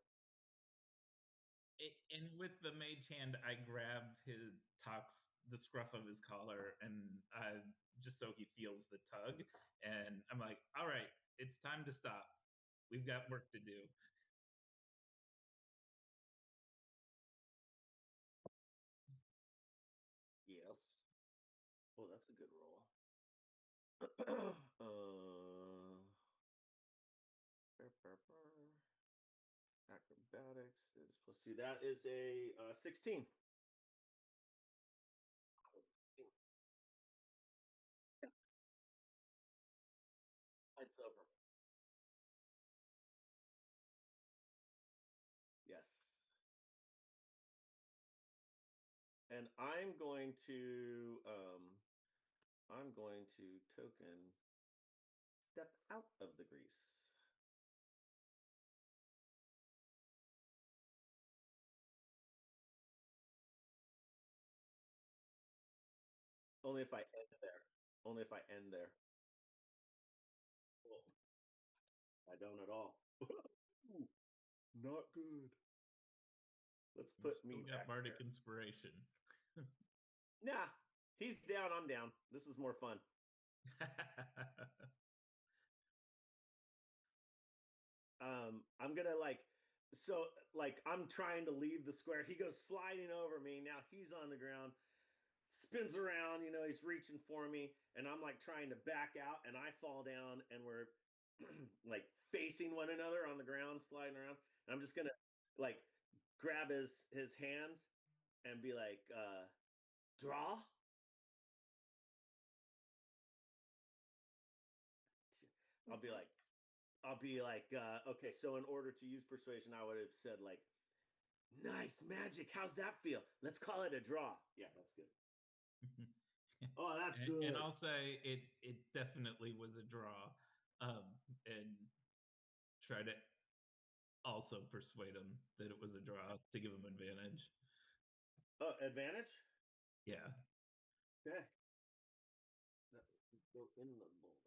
And with the mage hand, I grab the scruff of his collar, and just so he feels the tug. And I'm like, all right, it's time to stop. We've got work to do. Yes. Oh, that's a good roll. Acrobatics is +2. That is a 16. It's over. Yes. And I'm going to token step out of the grease. Only if I end there. Only if I end there. Cool. I don't at all. Not good. Let's put me Still got back bardic there. inspiration. Nah, he's down. I'm down. This is more fun. I'm gonna I'm trying to leave the square. He goes sliding over me. Now he's on the ground, spins around. He's reaching for me, and I'm like trying to back out, and I fall down, and we're like facing one another on the ground, sliding around. And I'm just gonna like grab his hands and be like, draw. I'll be like, okay, so in order to use persuasion, I would have said like, nice magic. How's that feel? Let's call it a draw. Yeah, that's good. Oh, that's good. And I'll say it definitely was a draw, and try to also persuade him that it was a draw to give him advantage. Oh, advantage? Yeah. Okay. Go in the boulder.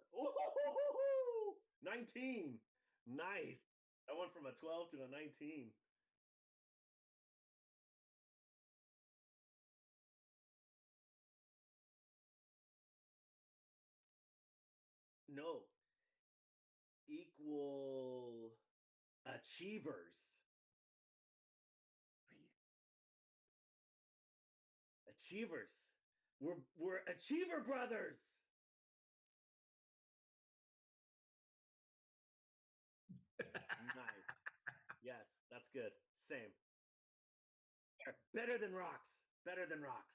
19. Nice. I went from a 12 to a 19. No. Equal achievers. Achievers. We're Achiever Brothers. Nice. Yes, that's good. Same. Better than rocks. Better than rocks.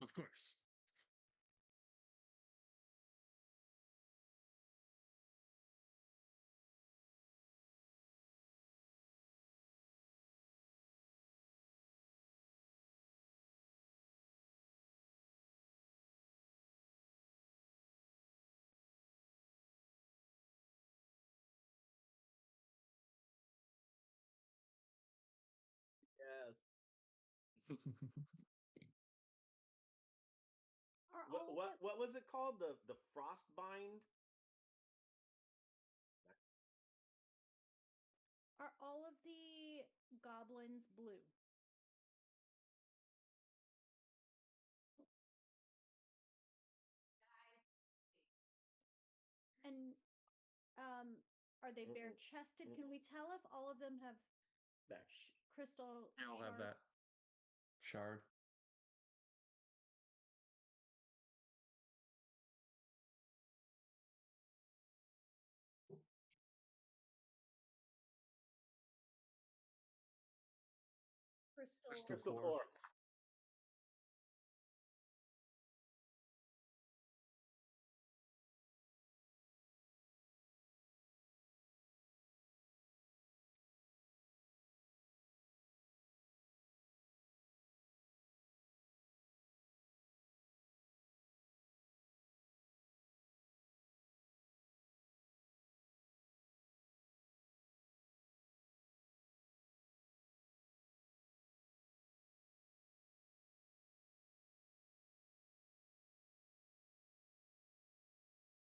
Of course. Yes. What was it called? The frostbind? Are all of the goblins blue? And are they bare chested? Can we tell if all of them have crystal They all have that shard. crystal core.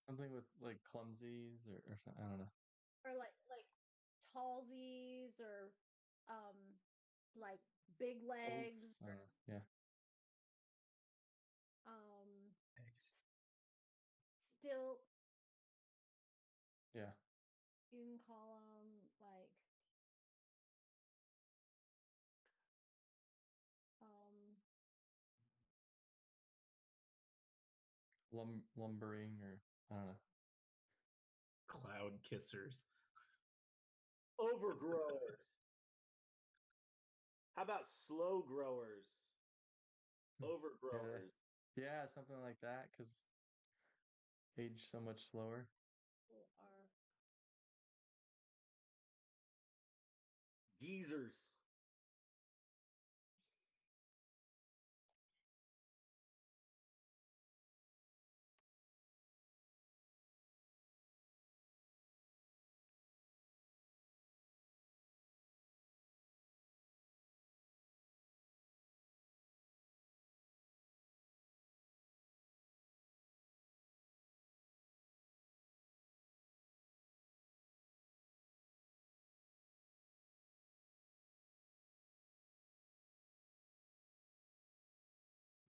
Something with like clumsies or I don't know. Or like tallsies or like big legs. Oops. I don't know. Yeah. Um Eggs. still Yeah. you can call them like um Lumbering or I don't know. Cloud kissers. Overgrowers. How about slow growers? Yeah. Overgrowers. Yeah, something like that because age so much slower. who are Geezers.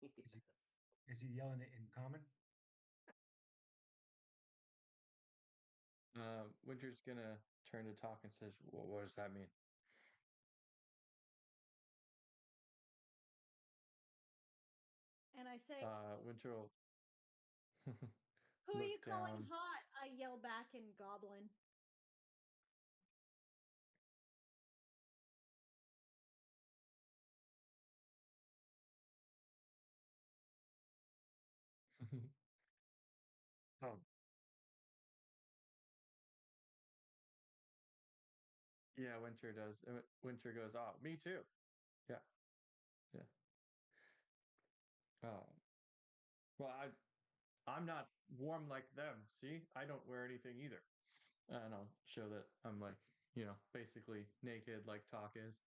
Yes. Is he yelling it in common? Winter's gonna turn to talk and says, What does that mean?" and I say, Winter will "Who are you look calling down. hot?" I yell back in Goblin. Oh, yeah, Winter does. Winter goes, "Oh, me too." Yeah, yeah. Oh, well, I'm not warm like them. See, I don't wear anything either, and I'll show that I'm like, basically naked, like talk is.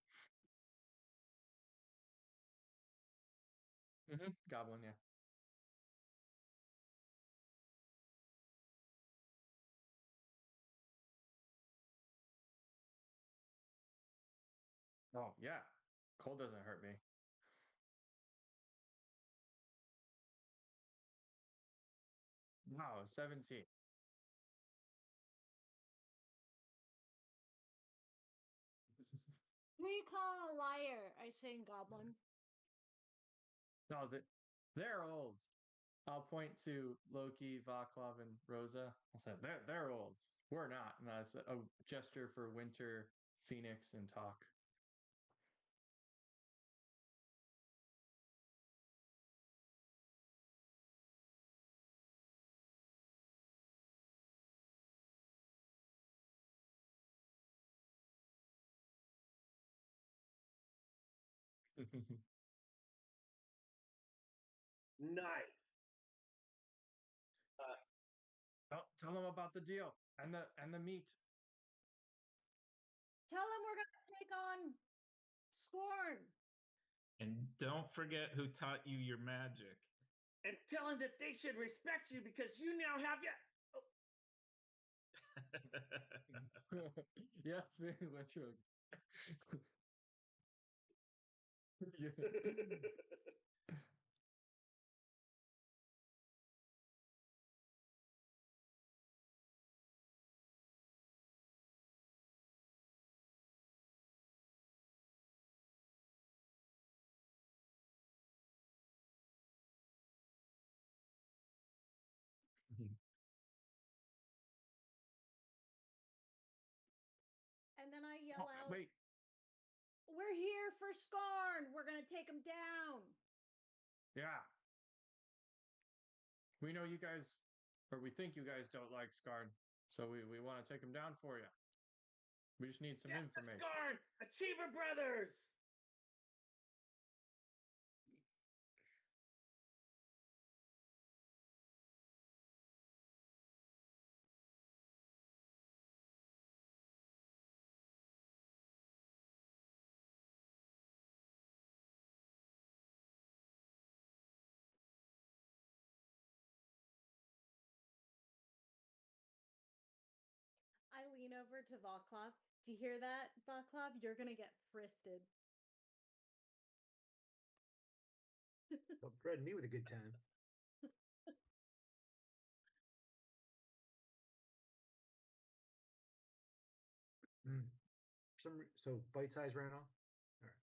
Goblin, yeah. Oh, yeah. Cold doesn't hurt me. Wow, 17. Who are you calling a liar? I say in Goblin. No, they're old. I'll point to Loki, Vaclav, and Rosa. I'll say they're old. We're not. And that's a gesture for Winter, Phoenix, and Talk. Nice. Tell them about the deal and the meat. Tell him we're gonna take on Scorn. And don't forget who taught you your magic. And tell him that they should respect you because you now have your. Yeah, Winter. Yeah. And then I yell Oh, out, wait. "We're here for Scorn. We're gonna take him down." Yeah. We know you guys, or we think you guys don't like Scarn, so we want to take him down for you. We just need some Death to information. Scarn! Achiever Brothers! swinging over to Volklov. Do you hear that, Volklov? You're gonna get fristed. Don't threaten me with a good time. So bite size ran off. All right.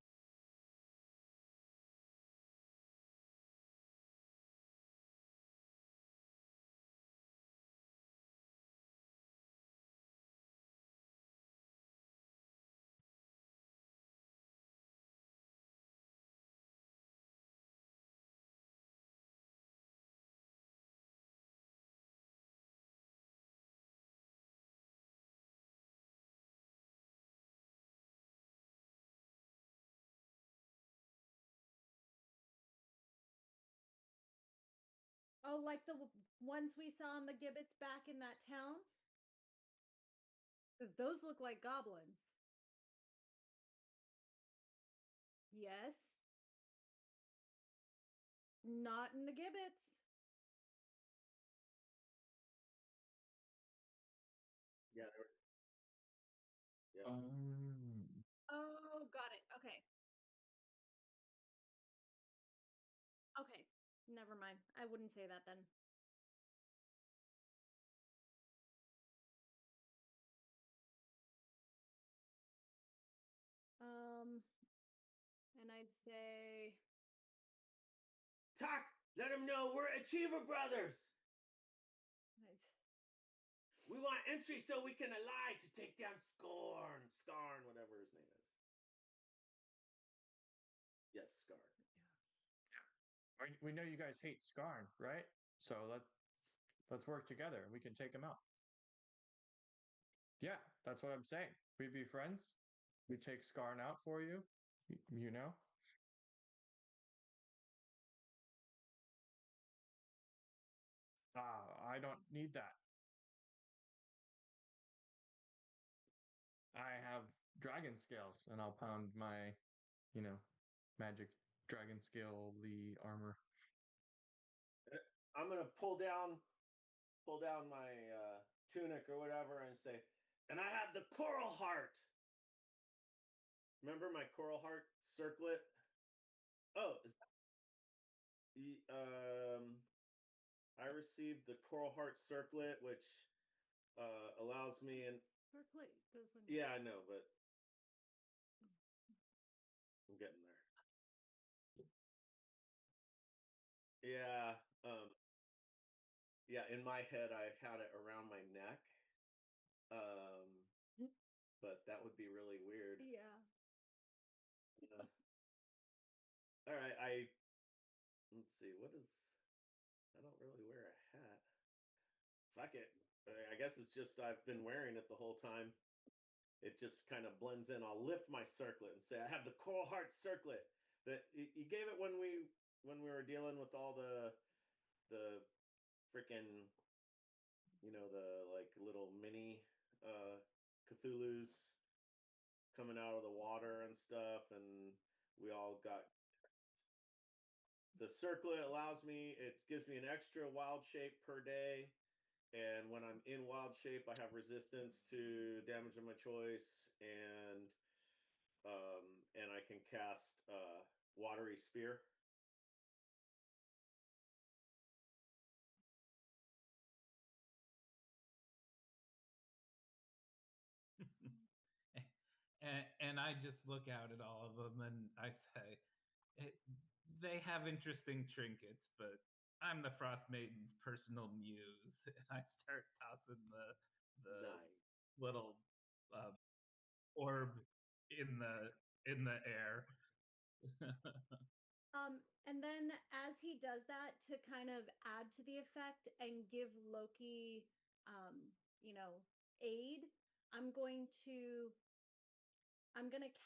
Oh, like the ones we saw in the gibbets back in that town? Because those look like goblins. Yes. Not in the gibbets. Yeah. Yeah. Oh, got it. Okay. Okay. Never mind. I wouldn't say that then. And I'd say Talk. Let them know we're Achiever Brothers. We want entry so we can ally to take down Scorn, whatever his name is. Yes, Scarn. We know you guys hate Skarn, right? So let's work together. We can take him out. Yeah, that's what I'm saying. We'd be friends. We take Skarn out for you. You know. I don't need that. I have dragon scales, and I'll pound my, magic dragon scale armor. I'm gonna pull down my tunic or whatever and say, and I have the coral heart. Remember my coral heart circlet? Oh, is that I received the coral heart circlet, which allows me and circlet goes in. yeah, I know, but I'm getting there. Yeah, yeah. In my head, I had it around my neck, but that would be really weird. Yeah. All right, let's see. What is? I don't really wear a hat. Fuck it. I guess it's just I've been wearing it the whole time. It just kind of blends in. I'll lift my circlet and say, I have the coral heart circlet. That you gave it when we were dealing with all the freaking, the like little mini Cthulhu's coming out of the water and stuff, and we all got the circlet allows me. It gives me an extra wild shape per day. And when I'm in wild shape, I have resistance to damage of my choice, and I can cast watery sphere. And I just look out at all of them and I say, they have interesting trinkets, but I'm the Frost Maiden's personal muse, and I start tossing the Nice. little orb in the air. And then as he does that, to kind of add to the effect and give Loki, aid, I'm gonna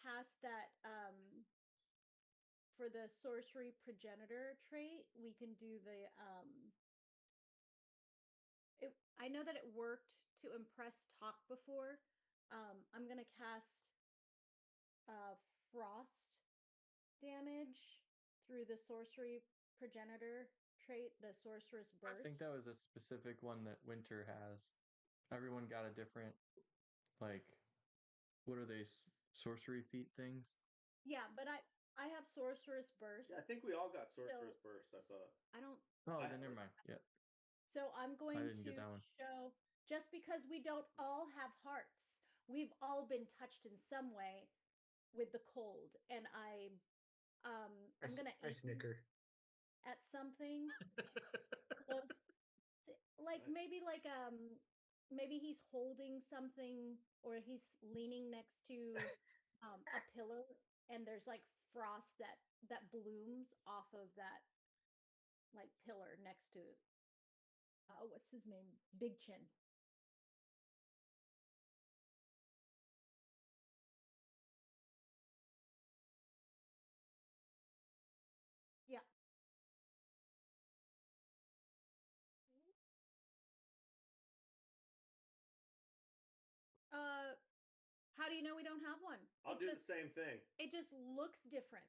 cast that for the sorcery progenitor trait. We can do the I know that it worked to impress talk before. I'm gonna cast frost damage through the sorcery progenitor trait, the sorceress burst. I think that was a specific one that Winter has. Everyone got a different like, what are they? Sorcery feat things? Yeah, but I have sorceress burst. Yeah, I think we all got sorcerer's burst. I thought. I don't. Oh, I then never haven't. mind. Yeah, So I'm going I didn't to get that one. show just because we don't all have hearts, we've all been touched in some way with the cold, and I'm gonna I aim snicker. at something close, like Nice. maybe he's holding something or he's leaning next to a pillar, and there's like frost that blooms off of that like pillar next to what's his name? Big Chin. Yeah. Uh, how do you know we don't have one? I'll do the same thing. It just looks different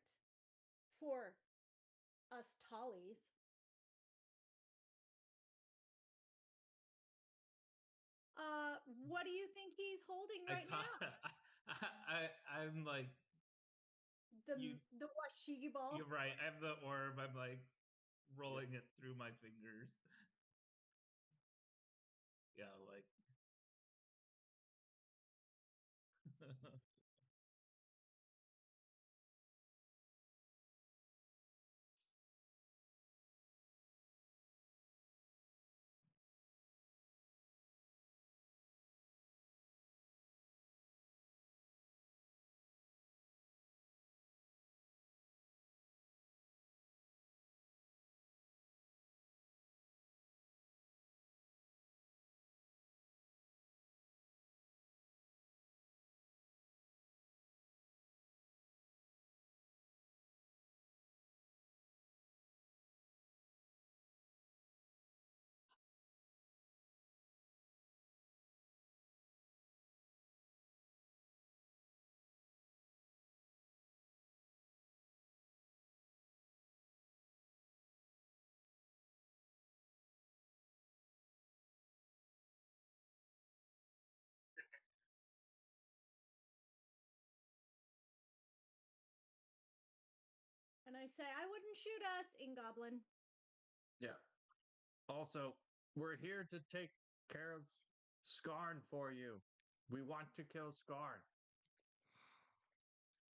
for us tallies. What do you think he's holding right now? I'm like, The washigi ball. you're right. I have the orb. I'm like rolling it through my fingers. Yeah, like. And I say, I wouldn't shoot us in Goblin. Yeah. Also, we're here to take care of Skarn for you. We want to kill Skarn.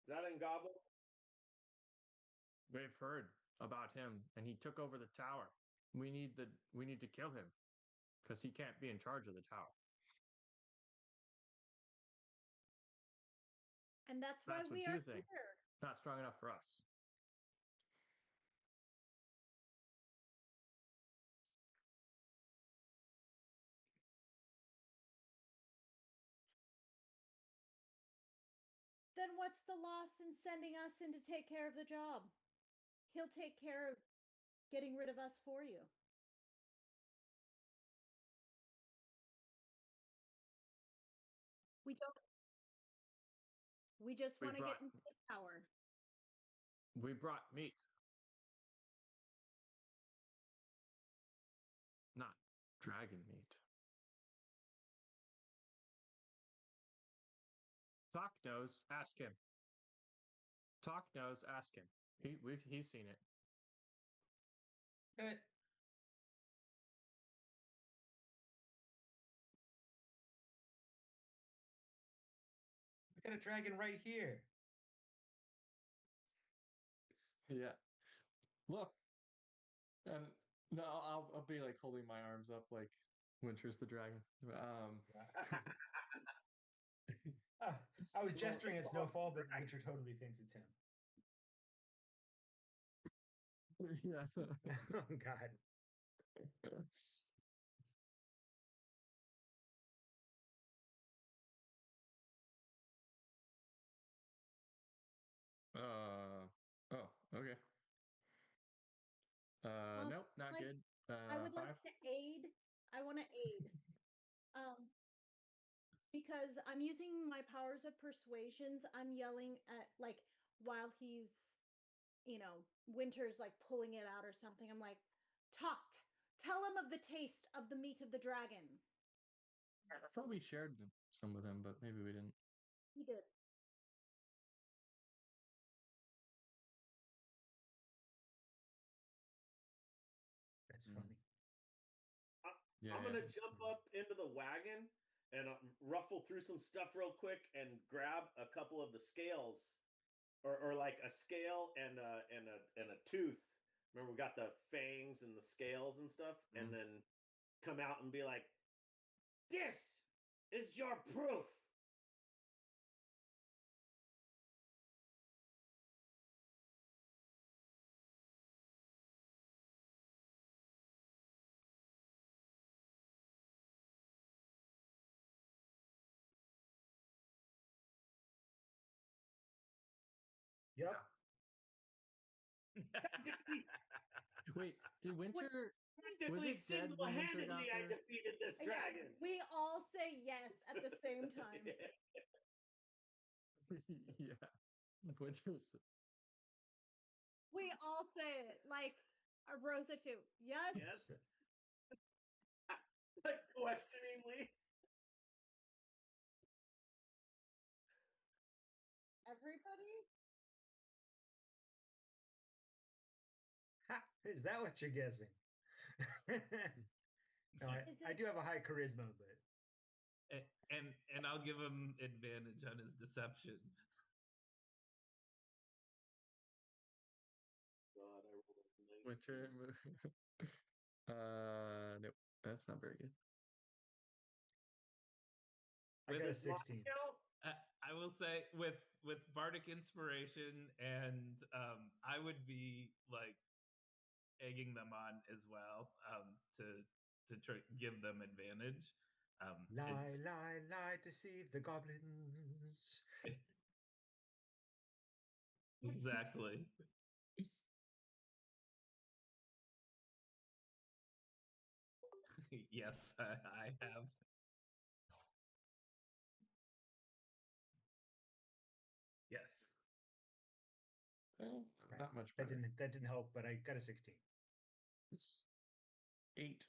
Is that in Goblin? We've heard about him, and he took over the tower. We need to kill him because he can't be in charge of the tower. And that's why That's what we you are think. here. Not strong enough for us. Then what's the loss in sending us in to take care of the job? He'll take care of getting rid of us for you. We don't. We just want to get into the tower. We brought meat. Not dragon meat. Talk knows, ask him. Talk knows, ask him. He's seen it. What? We got a dragon right here. Yeah. Look. And no, I'll be like holding my arms up like Winter's the dragon. I was gesturing at Snowfall, but Winter totally thinks it's him. Yeah. Oh God. Oh, okay. Well, Nope, not like, good. I would 5. like to aid. I want to aid. Because I'm using my powers of persuasions. I'm yelling at, like, while he's, Winter's like pulling it out or something. I'm like, talked. Tell him of the taste of the meat of the dragon. I thought we shared some with him, but maybe we didn't. He did. That's Mm. funny. Yeah, I'm yeah. gonna jump up into the wagon and ruffle through some stuff real quick and grab a couple of the scales, or like a scale and a tooth. Remember, we got the fangs and the scales and stuff, and Mhm. then come out and be like, "This is your proof." Yep. Wait, did Winter? Was Practically it dead when Winter got single-handedly, I there? defeated this I know. dragon. We all say yes at the same time. Yeah, Winter's. We all say it. Like Rosa too. Yes. Yes. Like questioningly. Everybody? Ha, is that what you're guessing? No, I do have a high charisma, but and I'll give him advantage on his deception. God, I rolled a 19. Winter. Nope, that's not very good. I With got a his mind 16. count, I will say with bardic inspiration, and I would be like egging them on as well, to try give them advantage. Lie, It's lie, lie, deceive the goblins. exactly. Yes, I have. Yes. Well, Right. not much That better. didn't help, but I got a 16. It's 8.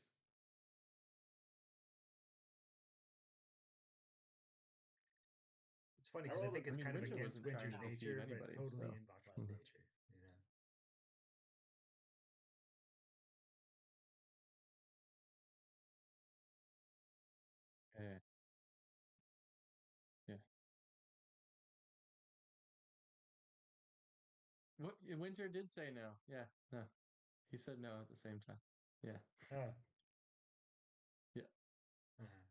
It's funny I because I rolled a think I it's mean, kind of Winter against wasn't trying Winter's to deceive nature, but anybody, totally so. in Vaklav's nature. You know. Yeah. Yeah. What Winter did say no. Yeah. No. He said no at the same time. Yeah. Uh, Yeah. uh-huh,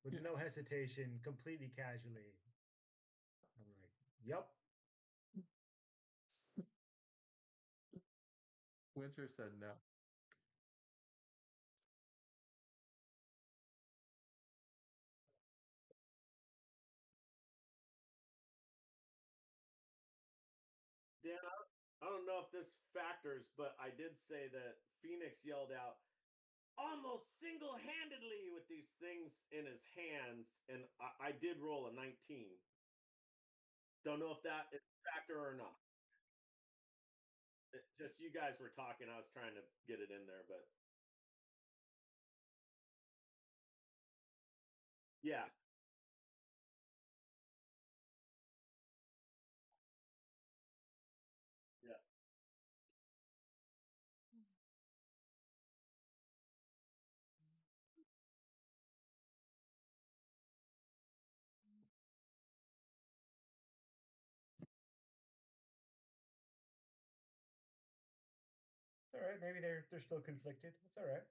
with Yeah. no hesitation, completely casually. I'm like, "Yep." Winter said no. Dan, I don't know if this factors, but I did say that Phoenix yelled out almost single-handedly with these things in his hands, and I did roll a 19. Don't know if that is a factor or not. Just you guys were talking, I was trying to get it in there, but yeah. Yeah. It's all right. Maybe they're still conflicted. It's all right.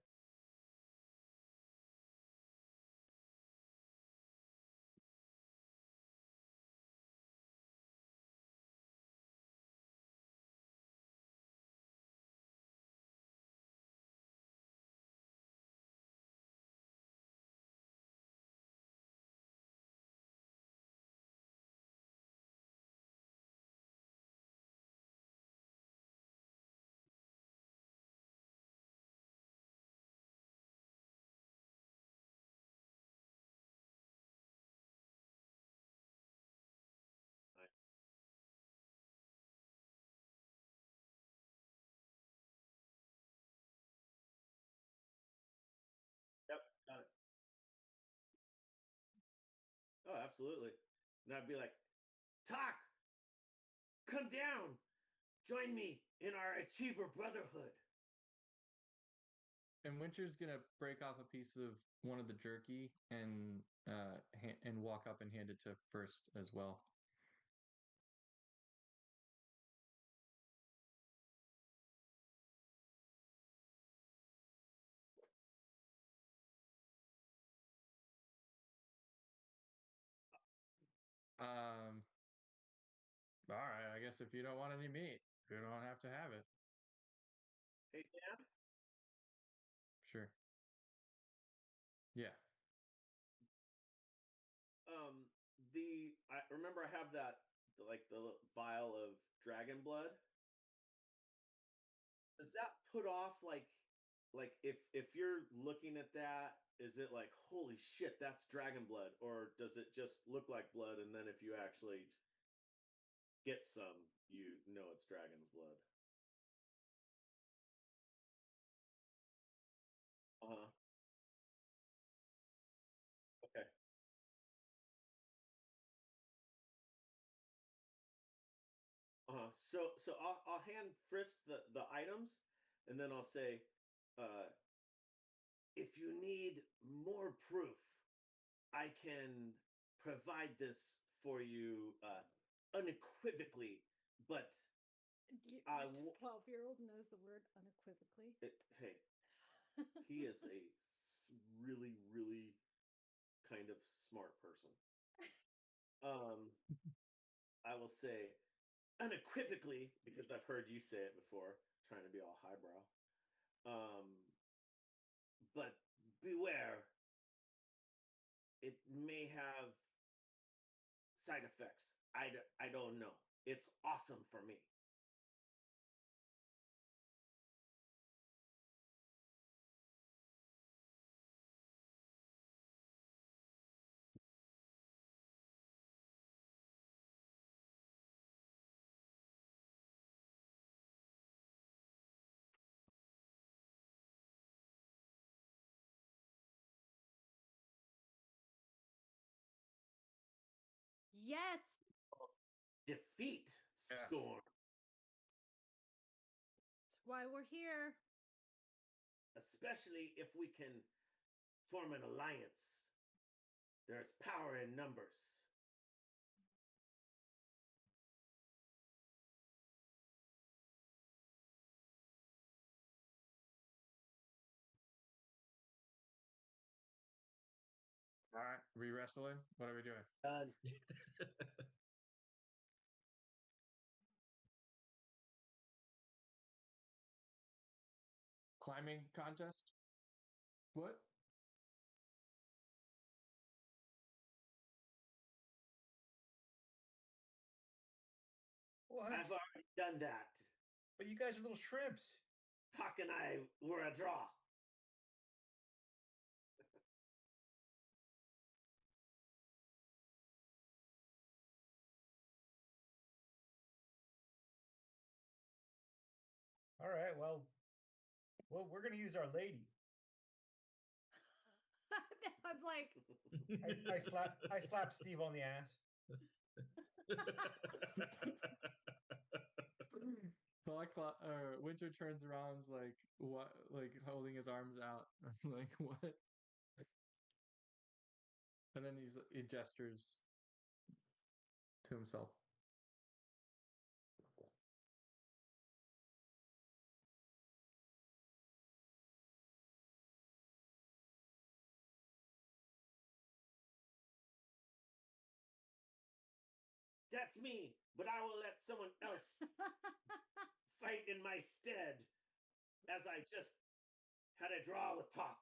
absolutely. And I'd be like, Talk, come down, join me in our Achiever Brotherhood. And Winter's gonna break off a piece of one of the jerky and walk up and hand it to First as well. All right. I guess if you don't want any meat, you don't have to have it. Hey, Dan. Sure. Yeah. I remember I have that like the vial of dragon blood. Does that put off like if you're looking at that, is it like holy shit, that's dragon blood, or does it just look like blood and then if you actually get some, you know it's dragon's blood? Uh-huh. Okay. So I'll hand Frisk the items, and then I'll say, uh, if you need more proof, I can provide this for you unequivocally. But I 12-year-old knows the word unequivocally. hey, he is a really really kind of smart person. I will say unequivocally because I've heard you say it before, trying to be all highbrow. Um, but beware, it may have side effects. I don't know. It's awesome for me. Yes. Defeat Yes. Scorn. That's why we're here. Especially if we can form an alliance. There's power in numbers. All right. Re-wrestling? What are we doing? Done. Climbing contest? What? What? I've already done that. But you guys are little shrimps. Talk and I were a draw. All right, well, we're gonna use our lady. I'm like, I slap Steve on the ass. Winter turns around, is like what, like holding his arms out, like what? And then he gestures to himself. That's me, but I will let someone else fight in my stead as I just had a draw with Talk.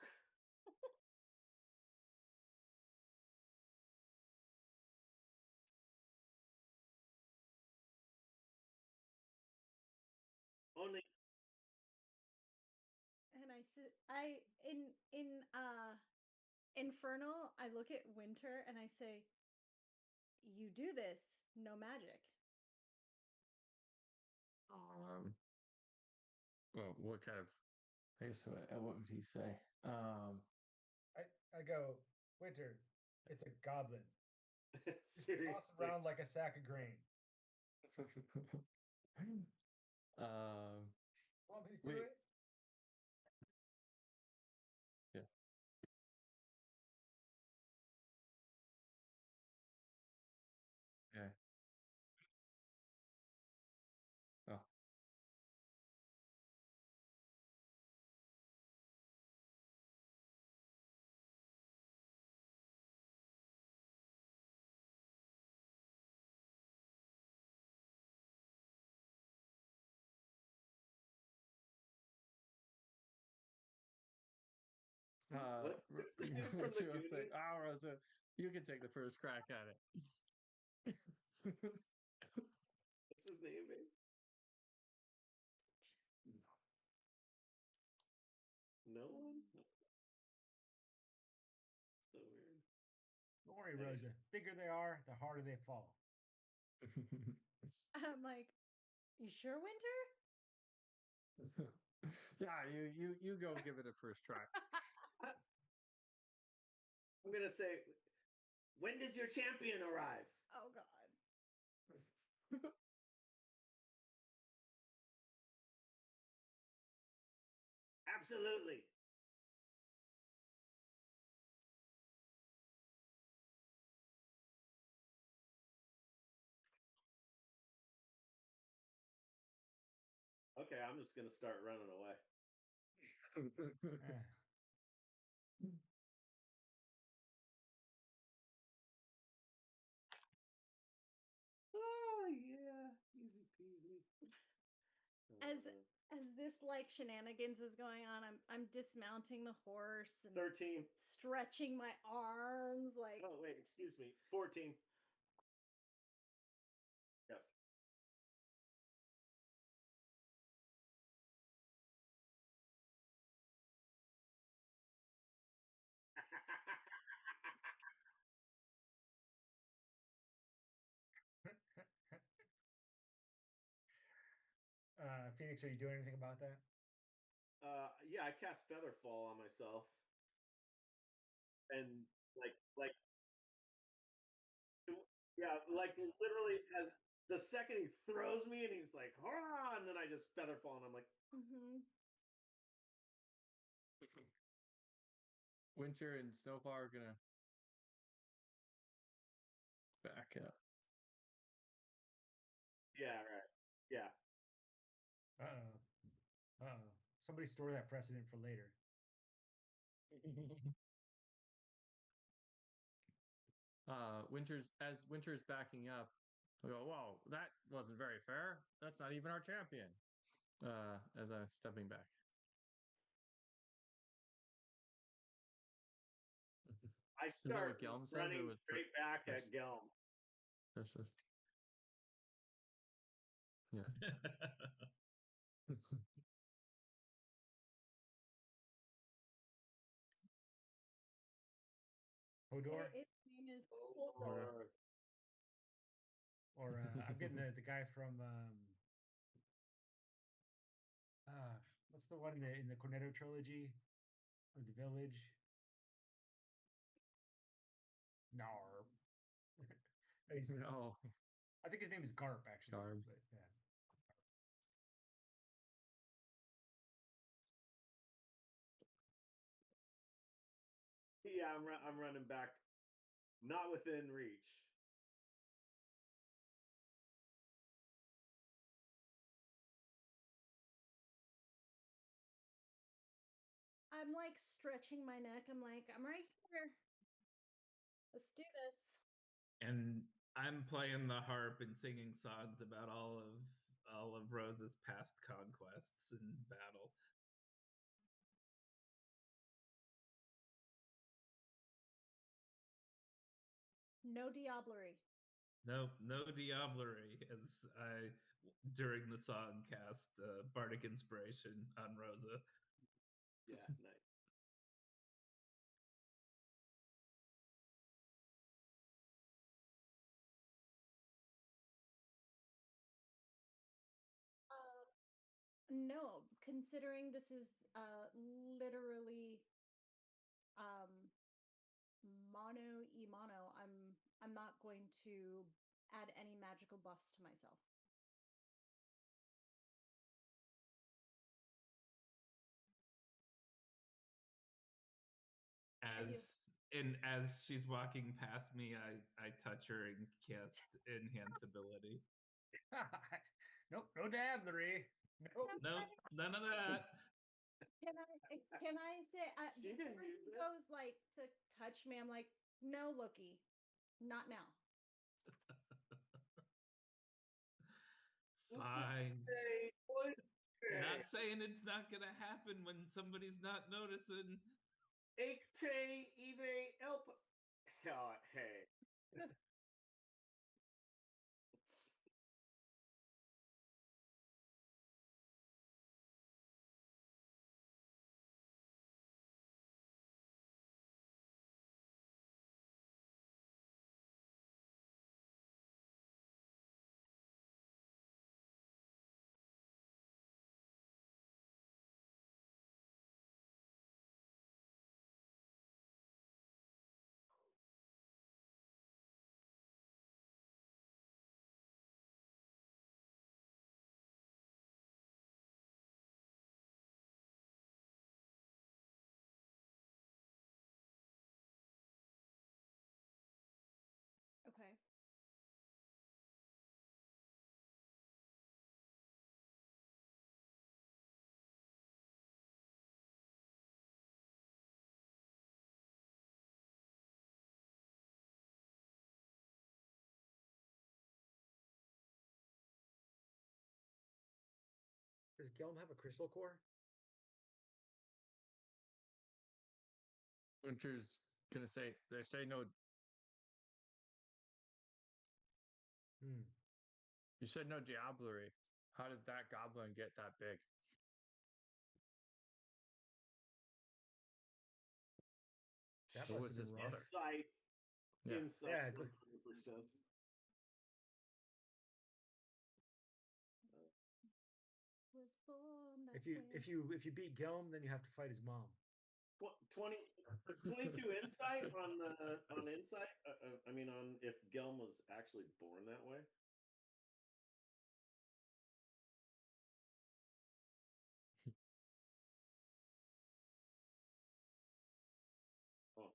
Only and in Infernal, I look at Winter and I say, "You do this, no magic." Well, what kind of? I guess what would he say? I go, Winter, it's a goblin. Seriously. Toss around like a sack of grain. Want me to do Wait. it? Yeah. Yeah. Oh. What's the dude from the She was like, Goonies? Rosa, you can take the first crack at it. What's his name, babe? No one? So weird. Don't worry, Rosa. Bigger they are, the harder they fall. I'm like, you sure, Winter? Yeah, you go give it a first try. I'm gonna say, when does your champion arrive? Oh God. Absolutely. Okay, I'm just gonna start running away. Eh. Oh yeah, easy peasy. As this like shenanigans is going on, I'm dismounting the horse and 13. stretching my arms like Oh wait, excuse me. 14. Yes. Phoenix, are you doing anything about that? Yeah, I cast Featherfall on myself, and like yeah, like literally as the second he throws me and he's like, hurrah, and then I just Featherfall and I'm like, mhm. Winter and Snowfall are gonna back up. yeah, right, yeah. Uh-oh. Uh-oh. Somebody store that precedent for later. Winter's backing up. I go, whoa, that wasn't very fair. That's not even our champion. As I'm stepping back. I Is that start what Gelm says, running or with straight back Chris? at Gelm. Chris says? Yeah. Hodor? Its name is Hodor. Or I'm getting the guy from what's the one in the Cornetto trilogy? Or the Village? Narb. No. I think his name is Garp, actually. Garb. But, yeah. Yeah, I'm running back, not within reach. I'm like stretching my neck. I'm like, I'm right here. Let's do this. And I'm playing the harp and singing songs about all of Rose's past conquests and battle. No diablerie. No diablerie, as I during the song cast bardic inspiration on Rosa. Yeah, nice. No, considering this is literally um mono e mono, I'm not going to add any magical buffs to myself. I do. As she's walking past me, I touch her and cast enhance ability. Nope, no dabblery. Nope. Nope, none of that. Can I say She didn't before he use it. goes like to touch me? I'm like, no, looky, not now. Fine. Say, what Not saying it's not gonna happen when somebody's not noticing. Ekte ide elp. Hey. Okay. Does Gelm have a crystal core? Winter's gonna say they say no. Hmm. You said no diablerie. How did that goblin get that big? That Who must was have been his rough. mother? Insight. Yeah. Insight. Yeah, 100%. Was born that If you way. if you beat Gelm, then you have to fight his mom. 20, 22 insight on insight. I mean, on if Gelm was actually born that way. Oh,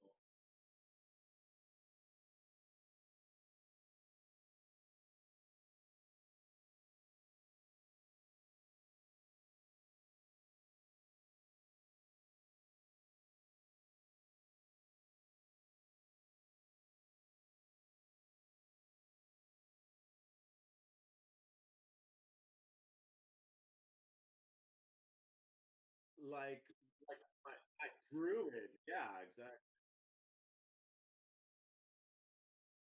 like I drew it. Yeah, exactly.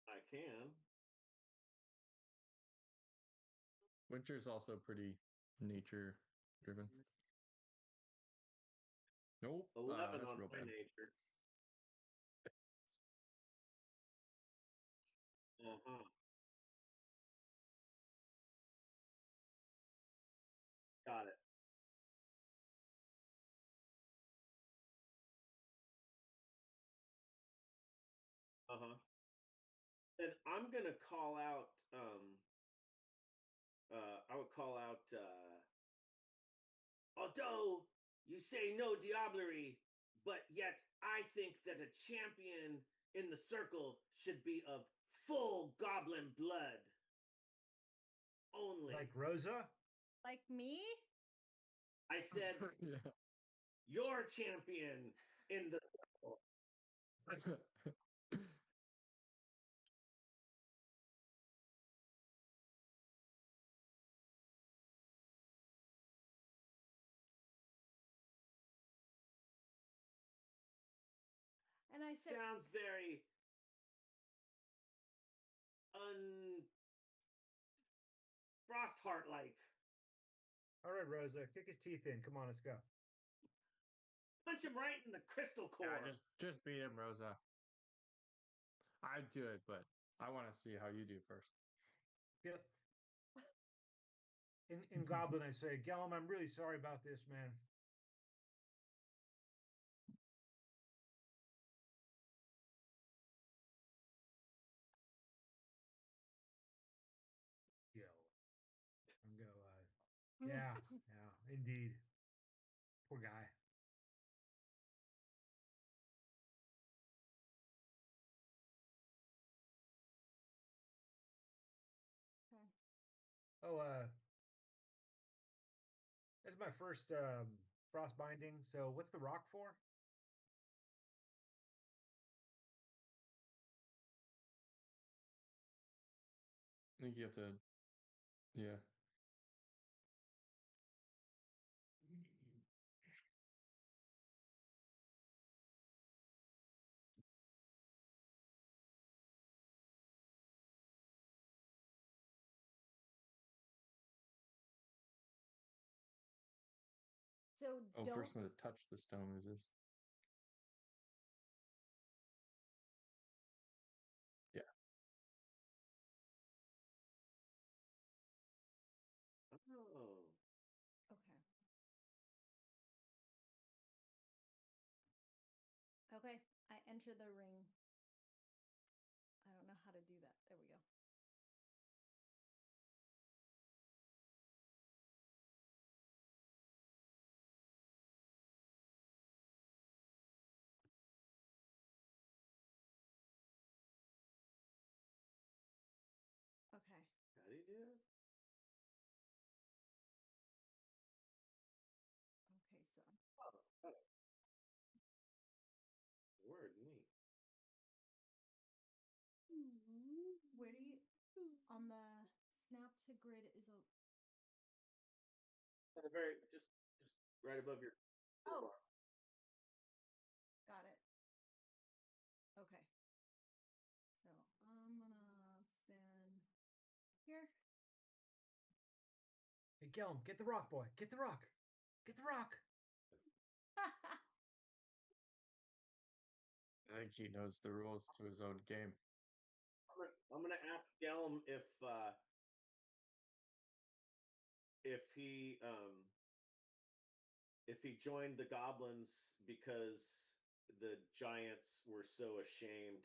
I can. Winter's also pretty nature driven. Nope. 11 That's on real my bad. nature. Uh-huh. Got it. Uh-huh. And I'm gonna call out I would call out although you say no diablerie, but yet I think that a champion in the circle should be of full goblin blood only. Like Rosa? Like me? I said Yeah. your champion in the circle. And I said, Sounds very Frostheart like. All right, Rosa, kick his teeth in. Come on, let's go. Punch him right in the crystal core. Yeah, just beat him, Rosa. I'd do it, but I want to see how you do first. Yeah. In Goblin, I say, Gelm, I'm really sorry about this, man. Yeah, yeah, indeed. Poor guy. Okay. Oh, that's my first frost binding. So what's the rock for? I think you have to, yeah. So Oh, don't. first one to touch the stone is this. Yeah. Oh. Okay. Okay. I enter the ring. I don't know how to do that. There we go. Okay. How do you do it? Okay. So Oh, word me. where do you on the snap to grid is a At the very just right above your oh bar. got it. Okay. So I'm gonna stand here. Hey, Gilm, get the rock, boy. Get the rock. Get the rock. I think he knows the rules to his own game. I'm gonna ask Gelm if he joined the goblins because the giants were so ashamed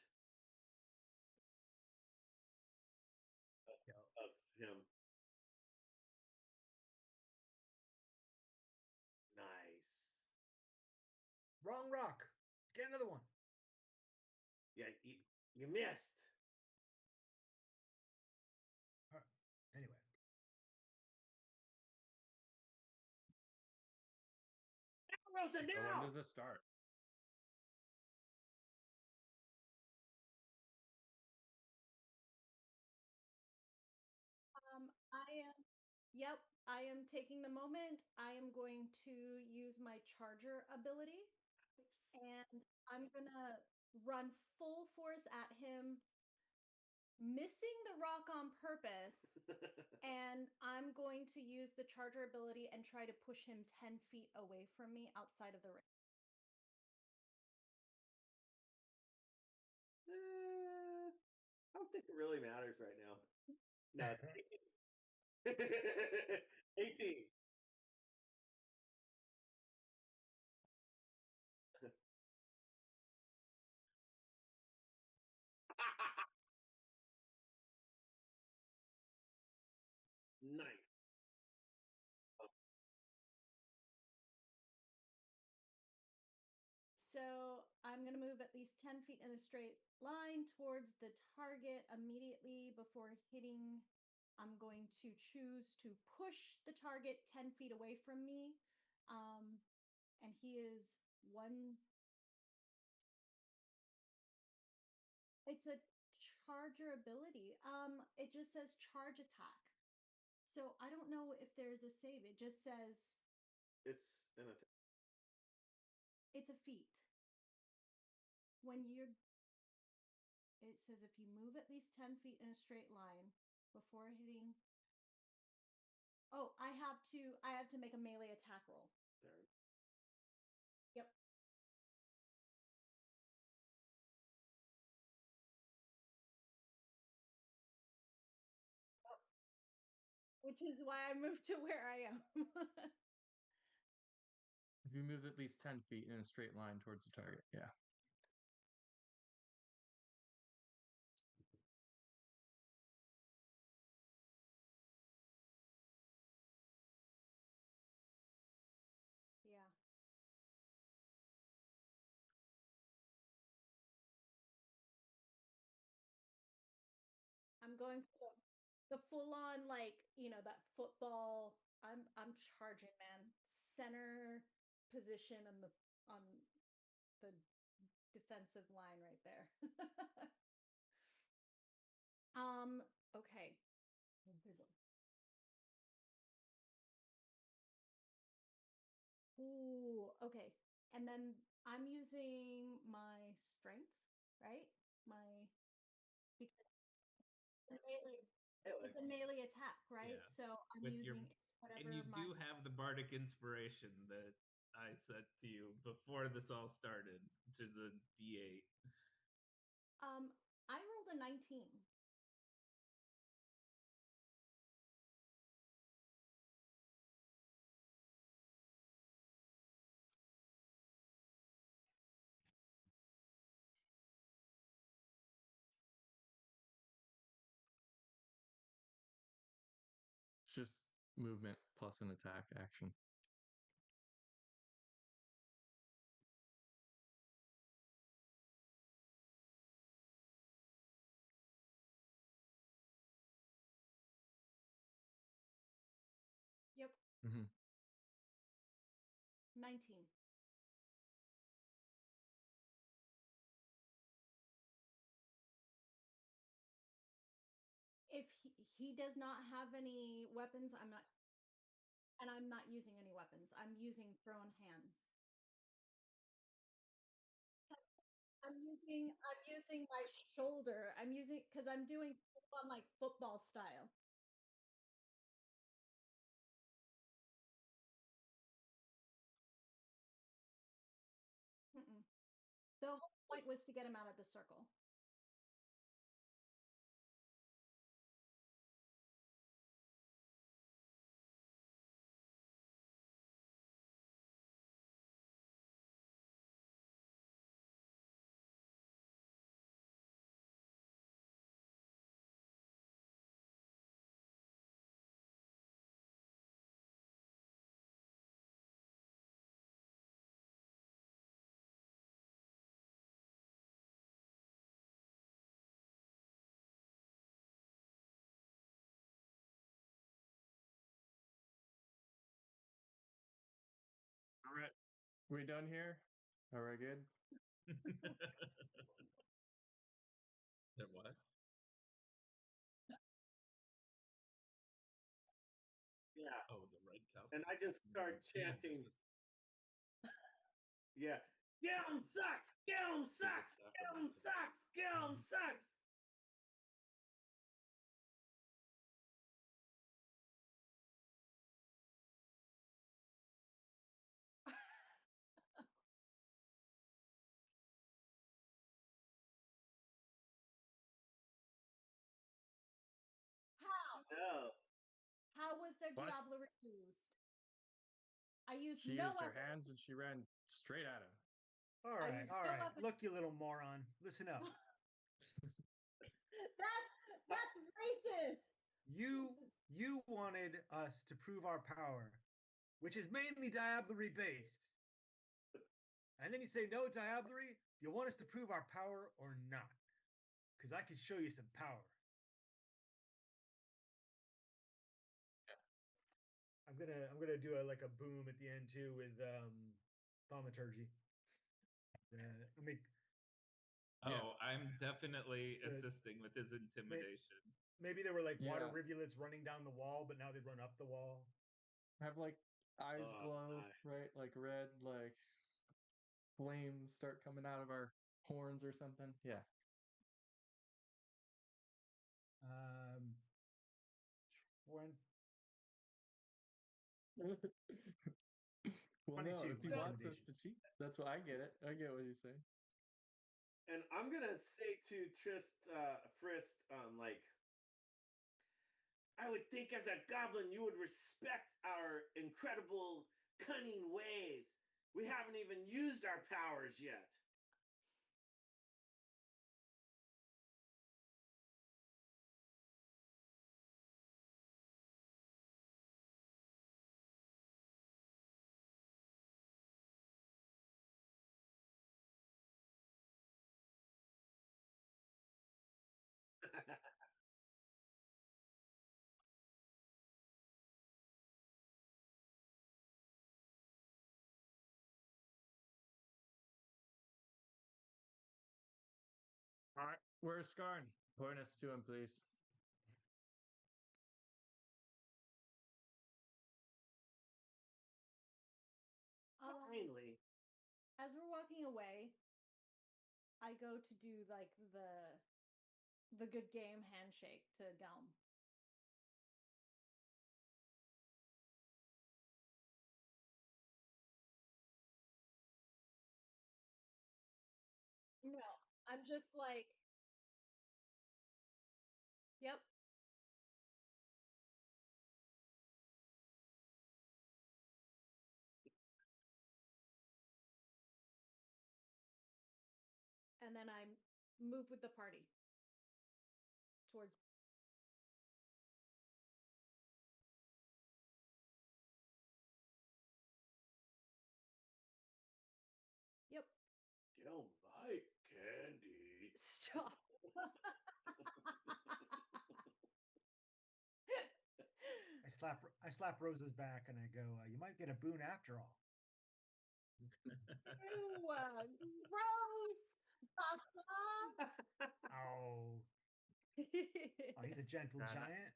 of him. Nice. Wrong rock. Get another one. Yeah, you missed. Anyway. Rosa, So when now! does this start? Yep, I am taking the moment. I am going to use my charger ability and I'm gonna run full force at him, missing the rock on purpose. And I'm going to use the charger ability and try to push him 10 feet away from me outside of the ring. I don't think it really matters right now. No, 18. Nice. So I'm going to move at least 10 feet in a straight line towards the target immediately before hitting. I'm going to choose to push the target 10 feet away from me. And he is one. It's a charger ability. It just says charge attack. So I don't know if there's a save. It just says It's an attack. it's a feat. When you're it says if you move at least 10 feet in a straight line before hitting. Oh, I have to make a melee attack roll. There. Yep. Which is why I moved to where I am. If you move at least 10 feet in a straight line towards the target, yeah. going for the full on like, that football. I'm charging, man. Center position on the defensive line right there. Okay. Ooh, okay. And then I'm using my strength, right? My because it's a melee attack, right? Yeah. So I'm With your using and whatever you my do have the bardic inspiration that I said to you before this all started, which is a D8. I rolled a 19. It's just movement plus an attack action. Yep, Mm-hmm. 19. If he does not have any weapons, I'm not using any weapons. I'm using thrown hands. I'm using my shoulder. I'm using because I'm doing on like football style. Mm-mm. The whole point was to get him out of the circle. All right. We done here? All right, good. Then what? Yeah. Oh, the red cup. And I just start chanting, yeah, get 'em sucks, get 'em sucks, get 'em sucks, get 'em sucks. How? No. How was their What? Diablo refused? I used She no used her weapons. hands and she ran straight at him. All I right, used all no right. weapons. Look, you little moron. Listen up. That's racist. You wanted us to prove our power, which is mainly diablerie based. And then you say no diablerie. Do you want us to prove our power or not? Because I can show you some power. I'm gonna do like a boom at the end too with thaumaturgy. I mean, Oh, I'm definitely The- assisting with his intimidation. maybe there were like water Yeah. rivulets running down the wall, but now they run up the wall. Have like eyes Oh, glow, my. right? Like red, like flames start coming out of our horns or something. Yeah. When Well, no, 22 if he No. wants us intimidation. to cheat, that's what I get it. I get what he's saying. And I'm gonna say to Frist, like, I would think as a goblin you would respect our incredible cunning ways. We haven't even used our powers yet. Where's Skarn? Point us to him, please. Finally. As we're walking away, I go to do like the good game handshake to Gelm. No, I'm just like, yep. And then I move with the party towards. Yep. You don't like candy. Stop. I slap Rosa's back and I go, "You might get a boon after all." Ew, gross. Baka. Oh, oh, he's a gentle Got it. giant.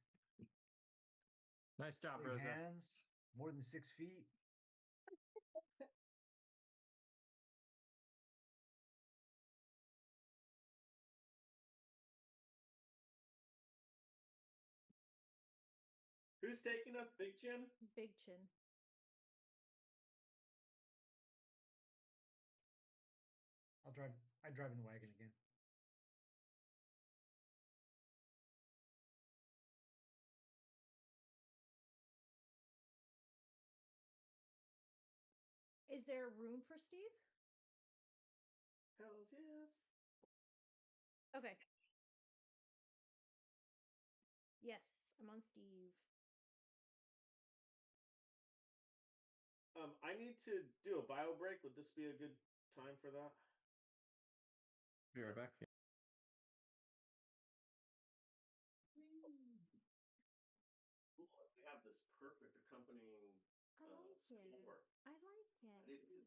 Nice job, Big Rosa. hands, more than 6 feet. Who's taking us, Big Chin? Big chin. I drive in the wagon again. Is there room for Steve? Hells yes. Okay. Yes, I'm on Steve. I need to do a bio break. Would this be a good time for that? Be right back. Cool. We have this perfect accompanying I like score. it. I like I it. did too.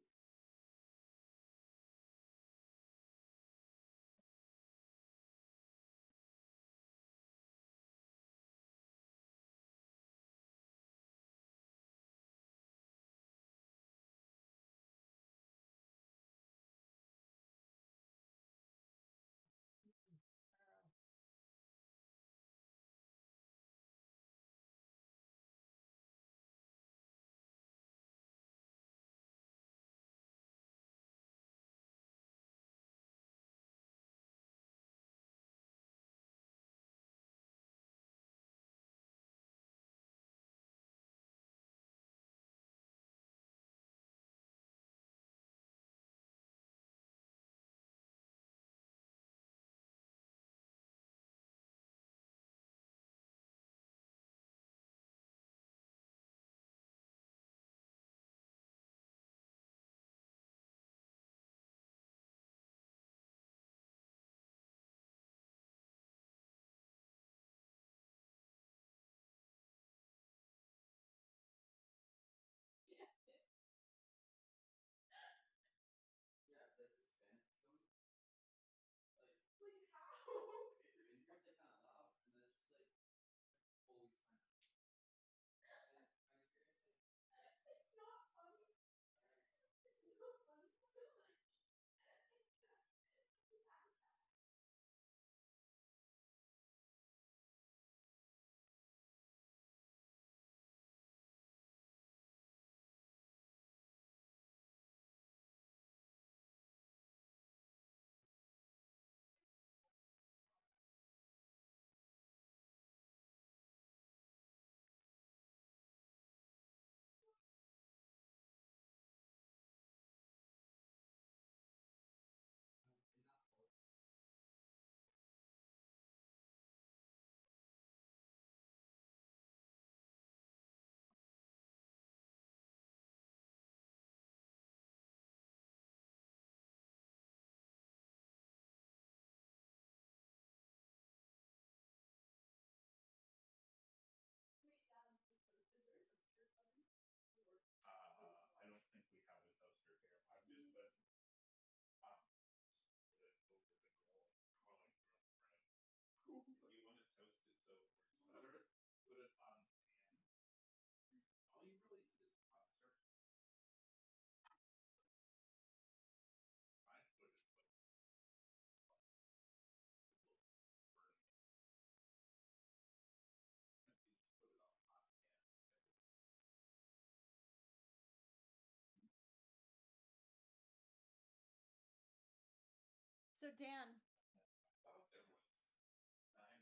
So Dan,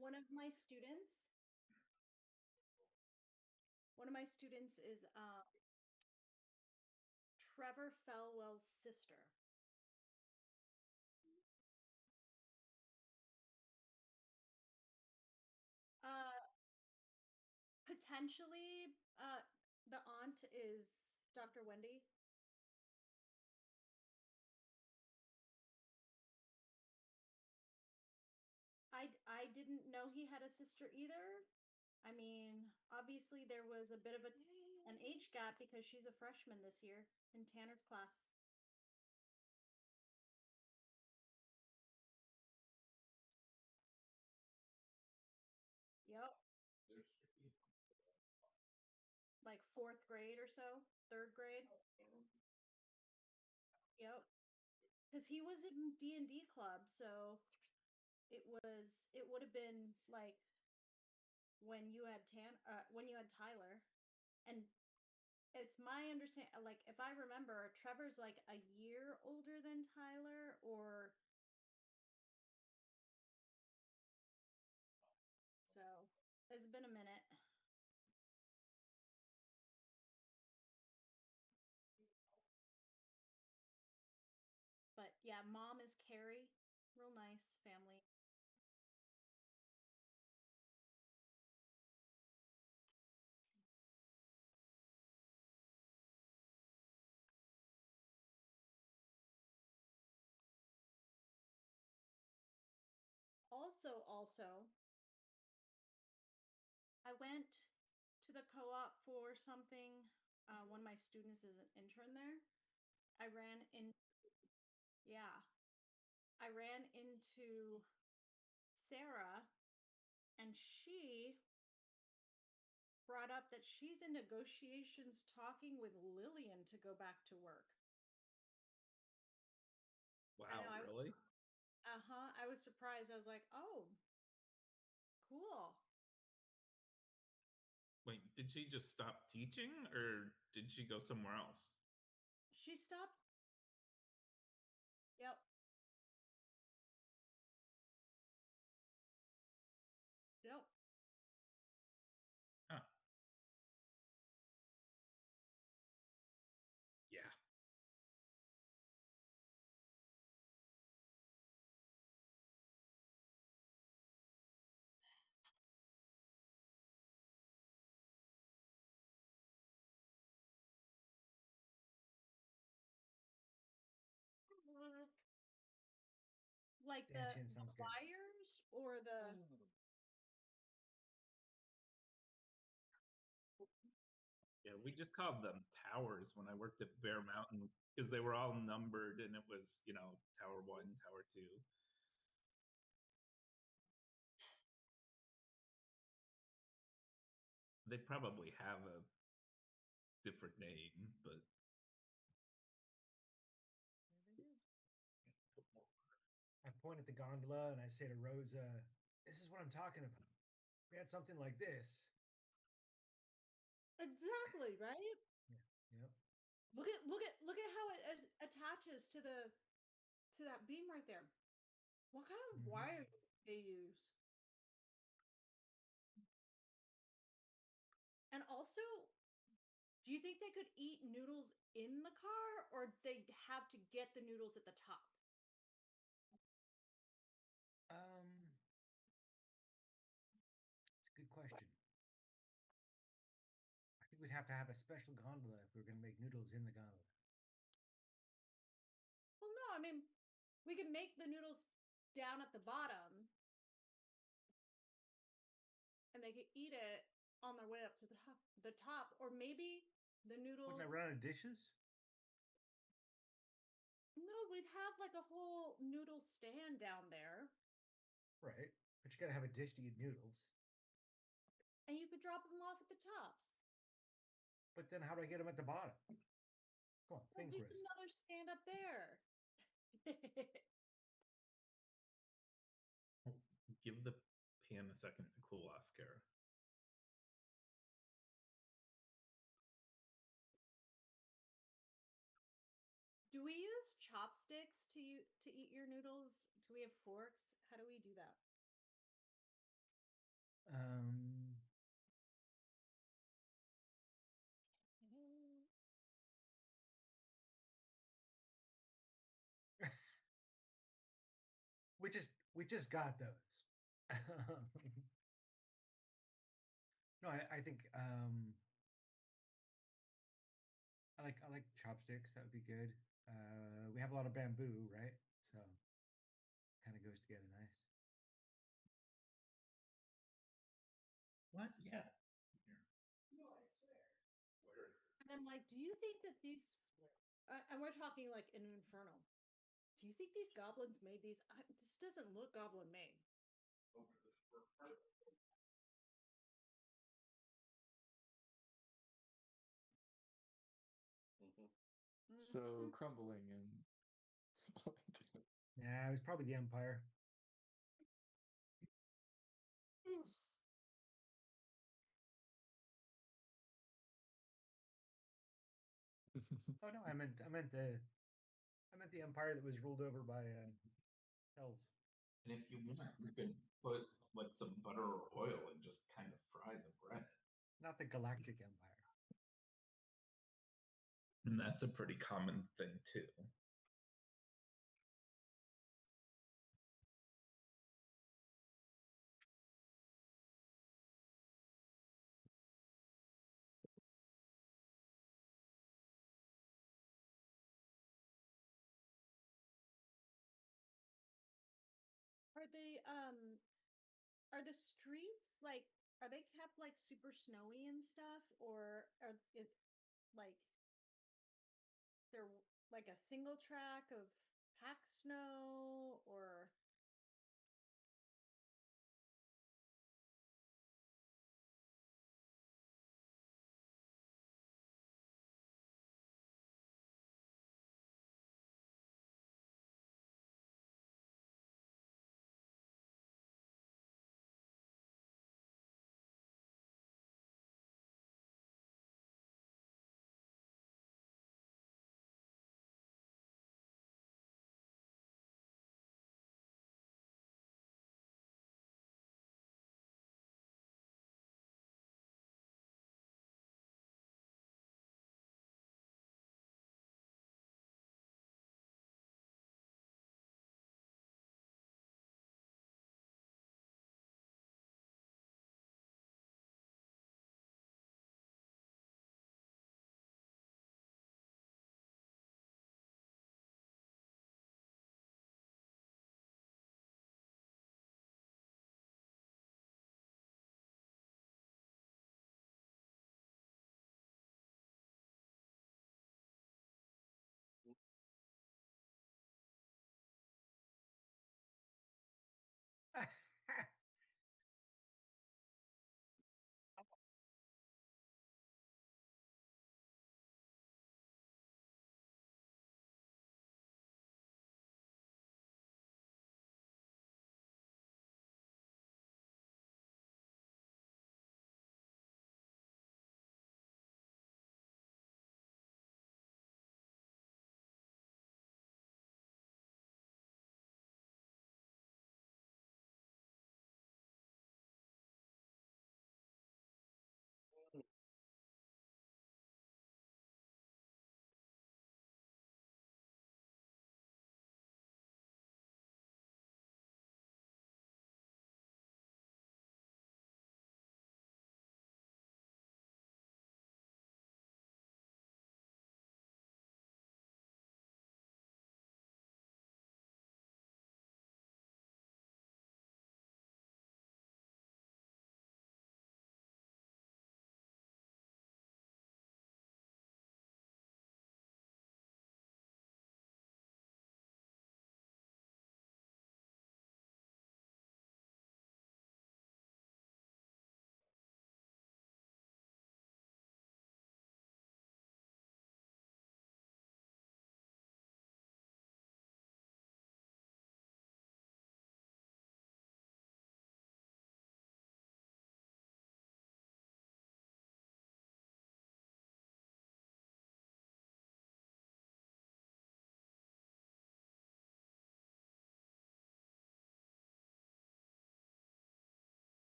one of my students, is Trevor Felwell's sister. Potentially, the aunt is Dr. Wendy. I didn't know he had a sister either. I mean, obviously there was a bit of an age gap because she's a freshman this year in Tanner's class. Yep. Like fourth grade or so, third grade. Yep. Because he was in D&D club, so it would have been like when you had Tyler, and it's my understanding, like if I remember, Trevor's like a year older than Tyler, or so. It's been a minute. But yeah, mom is Carrie. Real nice family. Also, I went to the co-op for something. One of my students is an intern there. I ran in, yeah, I ran into Sarah, and she brought up that she's in negotiations talking with Lillian to go back to work. Wow, I know, really? I was surprised. I was like, oh, cool. Wait, did she just stop teaching or did she go somewhere else? She stopped. Yep. Yep. Huh. Yeah. Like Stanchion the sounds good. wires or the. Yeah, we just called them towers when I worked at Bear Mountain because they were all numbered and it was, Tower 1, Tower 2. They probably have a different name, but I point at the gondola and I say to Rosa, "This is what I'm talking about. We had something like this." Exactly, right? Yeah. Yep. Look at how it attaches to that beam right there. What kind of wire do they use? And also, do you think they could eat noodles in the car, or they'd have to get the noodles at the top? It's a good question. I think we'd have to have a special gondola if we were going to make noodles in the gondola. Well, no, I mean, we could make the noodles down at the bottom, and they could eat it on their way up to the top, or maybe the noodles. Wouldn't I run out of dishes? No, we'd have like a whole noodle stand down there. Right. But you got to have a dish to eat noodles. And you could drop them off at the top. But then how do I get them at the bottom? Come on, Well, think, do Chris. another stand up there. give the pan a second to cool off, Kara. Do we use chopsticks to eat your noodles? So we have forks. How do we do that? Um, we just got those. No, I think I like chopsticks. That would be good. We have a lot of bamboo, right? So kind of goes together nice. What? Yeah. No, I swear. Where is it? And I'm like, do you think that these? And we're talking like in Inferno. Do you think these goblins made these? This doesn't look goblin made. So crumbling and Yeah, it was probably the Empire. Oh no, I meant the Empire that was ruled over by elves. And if you want, you could put like some butter or oil and just kind of fry the bread. Not the Galactic Empire. And that's a pretty common thing too. Are the streets like are they kept like super snowy and stuff, or are it like they're like a single track of packed snow, or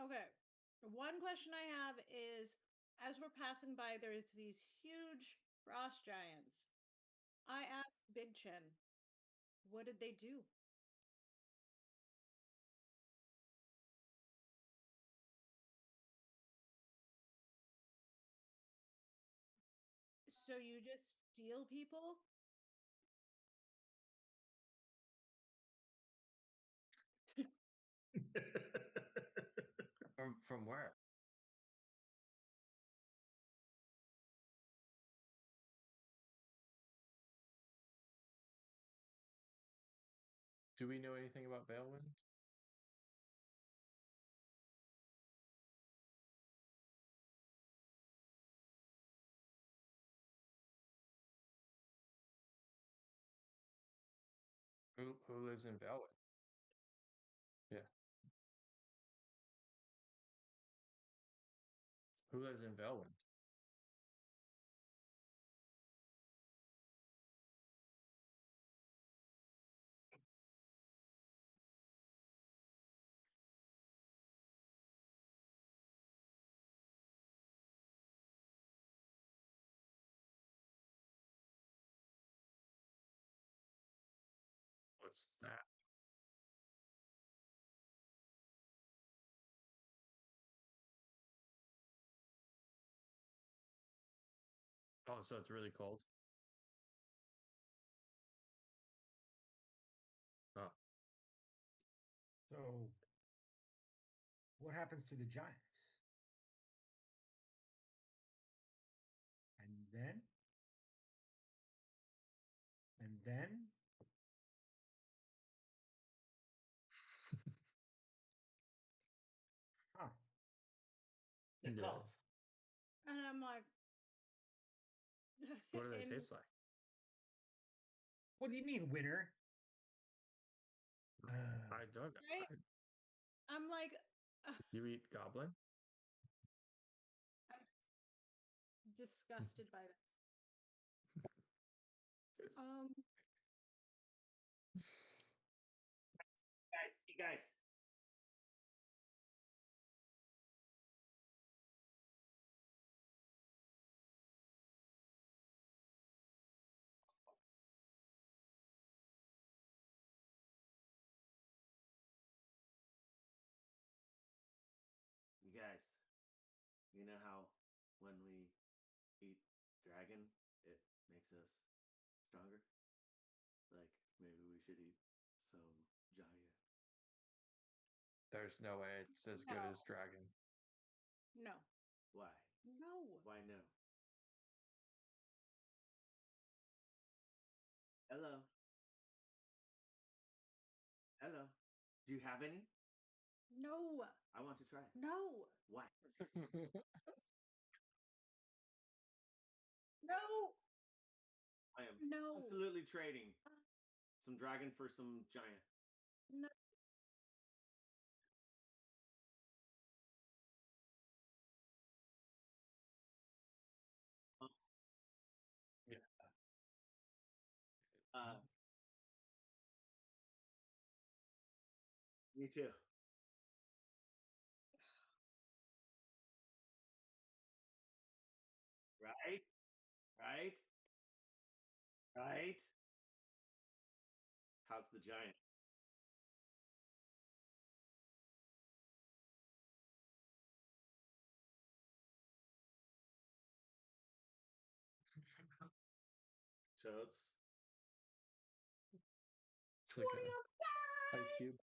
Okay. One question I have is as we're passing by, there's these huge frost giants. I asked Big Chin, what did they do? So you just steal people? From where? Do we know anything about Balewind? Who lives in Balewind? Yeah. Who lives in Balewind? What's that? Oh, so it's really cold. Oh, So, what happens to the giants? And then, and then, huh? They're yeah. called. And I'm like, What do they and taste like? What do you mean, winner? I don't know. Right? I'm like, You eat goblin? I'm disgusted by this. Um, You guys. You guys, you know how when we eat dragon, it makes us stronger? Like, maybe we should eat some giant. There's no way it's as good as dragon. no, Why? no. Why no? Hello? Hello? Do you have any? No, I want to try it. no, Why? no, I am no, absolutely trading some dragon for some giant. no. Yeah. Uh, me too. Right? Right? Right? How's the giant? Toads? It's like a ice cube.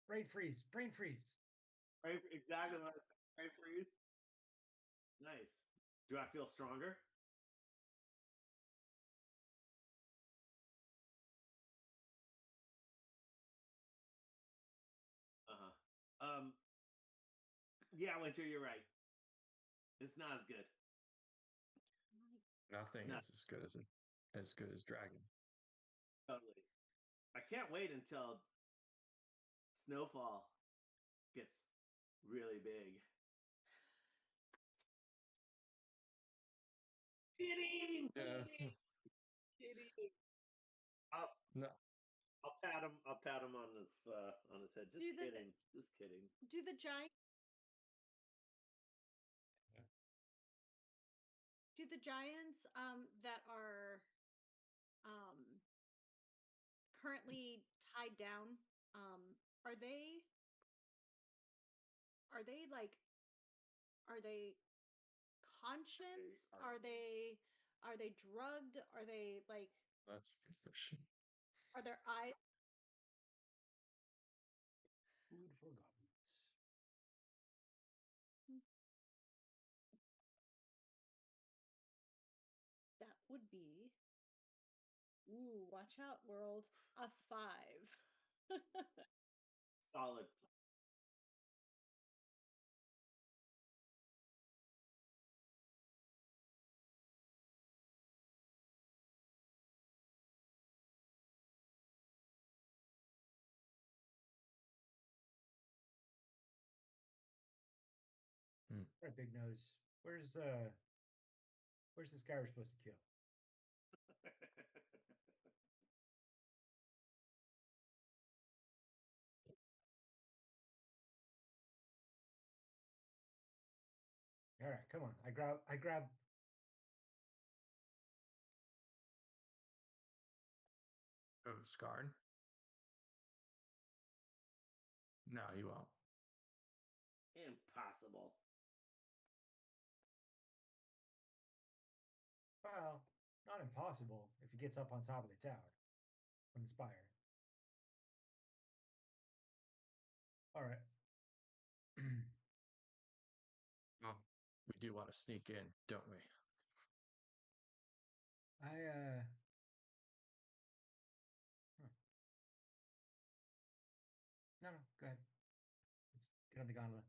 Brain freeze! Brain freeze! Right? Exactly. Right for you. Nice. Do I feel stronger? Uh-huh. Yeah, Winter, you're right. It's not as good. Nothing It's not is as good as dragon. totally. I can't wait until Snowfall gets really big. Kidding! Kidding. I'll, No. I'll pat him. I'll pat him on his head. Just kidding. Just kidding. Do the giant? Do the giants that are currently tied down are they like are they conscious? Are they drugged? Are they like That's a good question. are their eyes Food for goblins. that would be ooh, watch out world, a 5. Solid. All right, Big Nose. Where's this guy we're supposed to kill? All right, come on. I grab. Go to Scarn? No, you won't. Impossible. Well, not impossible if he gets up on top of the tower from the spire. All right. Oh, we do want to sneak in, don't we? I No, go ahead. Let's get on the gondola.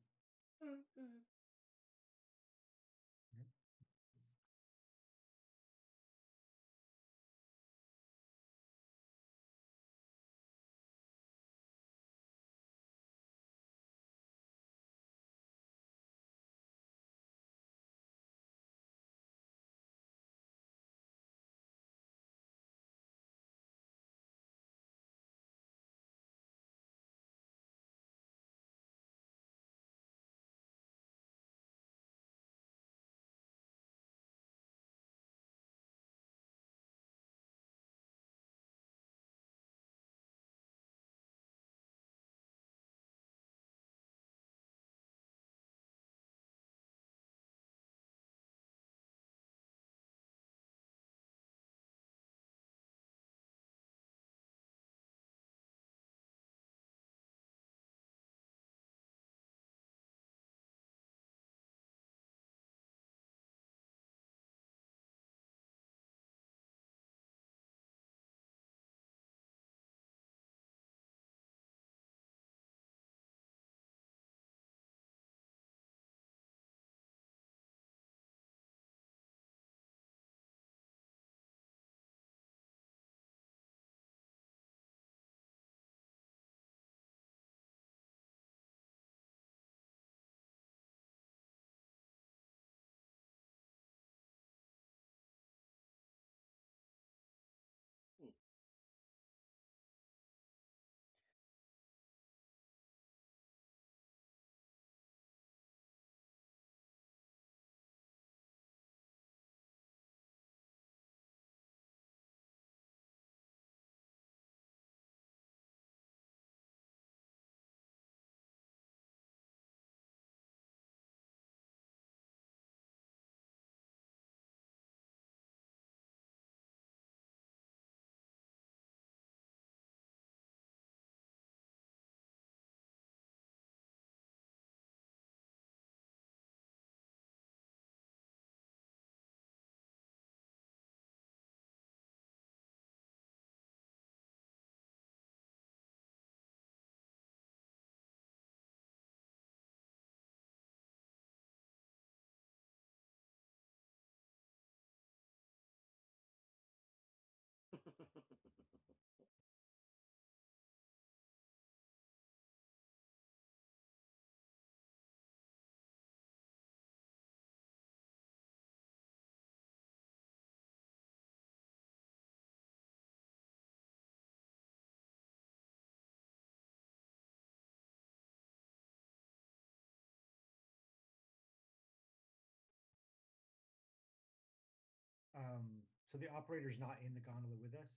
So the operator's not in the gondola with us?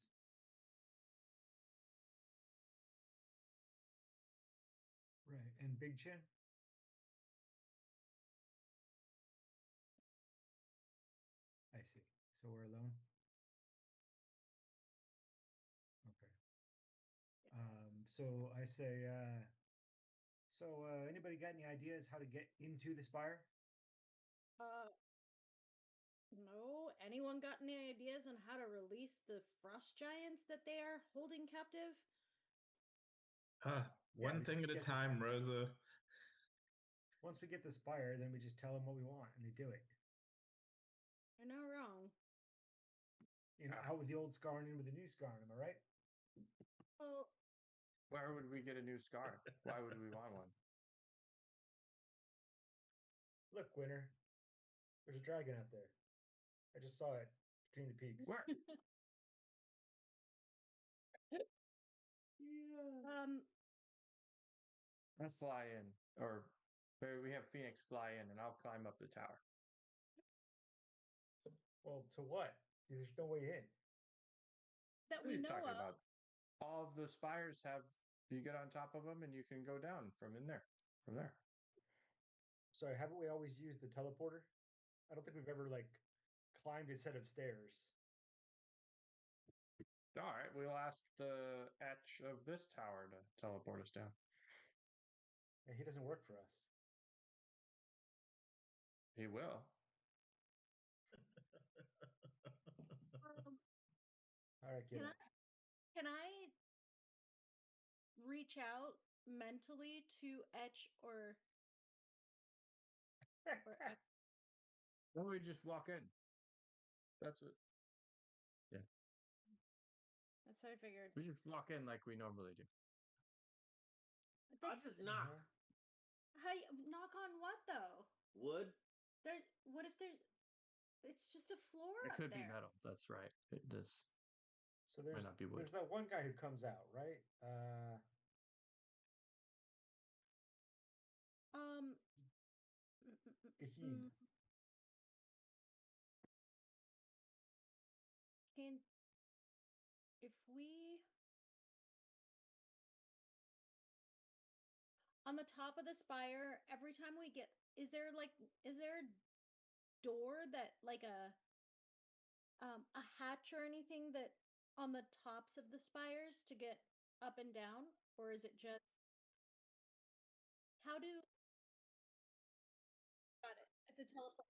Right. And Big Chin? I see. So we're alone? Okay. So I say, anybody got any ideas how to get into the spire? No. Anyone got any ideas on how to release the frost giants that they are holding captive? One we thing at a get this- time, Rosa. Once we get the spire, then we just tell them what we want and they do it. You're not wrong. You know, out with the old scar and in with the new scar, am I right? Well, Where would we get a new scar? Why would we want one? Look, Winter, there's a dragon out there. I just saw it between the peaks. Where? Let's fly in, or maybe we have Phoenix fly in, and I'll climb up the tower. Well, to what? There's no way in. that What are we you know talking of. about? All of the spires have. You get on top of them, and you can go down from in there. From there. Sorry, haven't we always used the teleporter? I don't think we've ever like climbed a set of stairs. All right, we'll ask the etch of this tower to teleport us down. And he doesn't work for us. He will. All right, get Can it. Can I reach out mentally to etch or Then we just walk in. That's what. That's what I figured. We just walk in like we normally do. I'll That's, just knock. Hey, knock on what though? Wood? There. What if there's? It's just a floor It up could be there. metal. That's right. It does. So Might not be wood. there's that one guy who comes out, right? Um. Fiend. Can if we on the top of the spire every time we get is there a door that like a hatch or anything that on the tops of the spires to get up and down, or is it just how do got it? It's a teleport,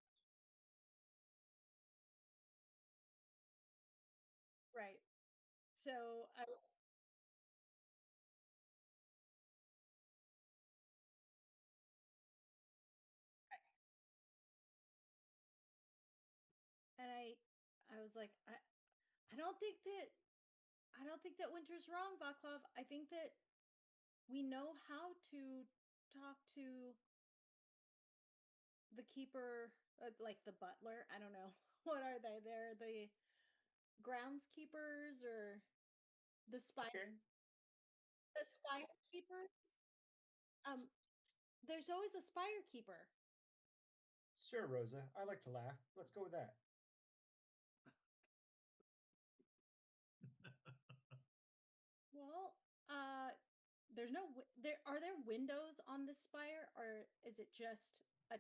right? So I and I was like I don't think that I don't think that Winter's wrong, Vaclav. I think that we know how to talk to the keeper, like the butler. I don't know. What are they? They're the groundskeepers or the spire, Okay. the spire keepers. Um, there's always a spire keeper. Sure, Rosa. I like to laugh. Let's go with that. Well, there's no there. Are there windows on this spire, or is it just a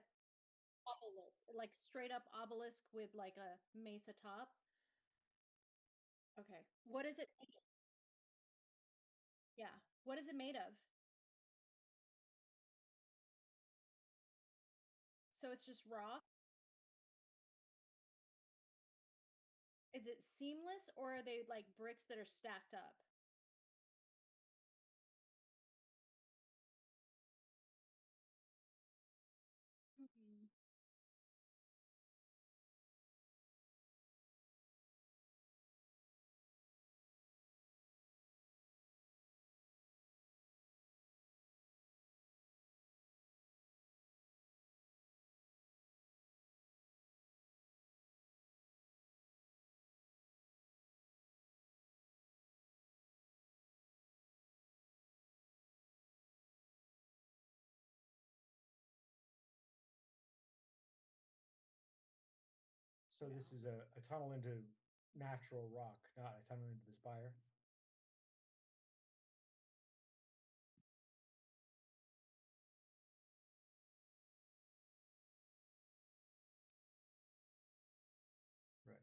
obelisk, like straight up obelisk with like a mesa top? Okay. What is it? Yeah. What is it made of? So it's just rock? Is it seamless or are they like bricks that are stacked up? Mhm. So this is a tunnel into natural rock, not a tunnel into the spire. Right.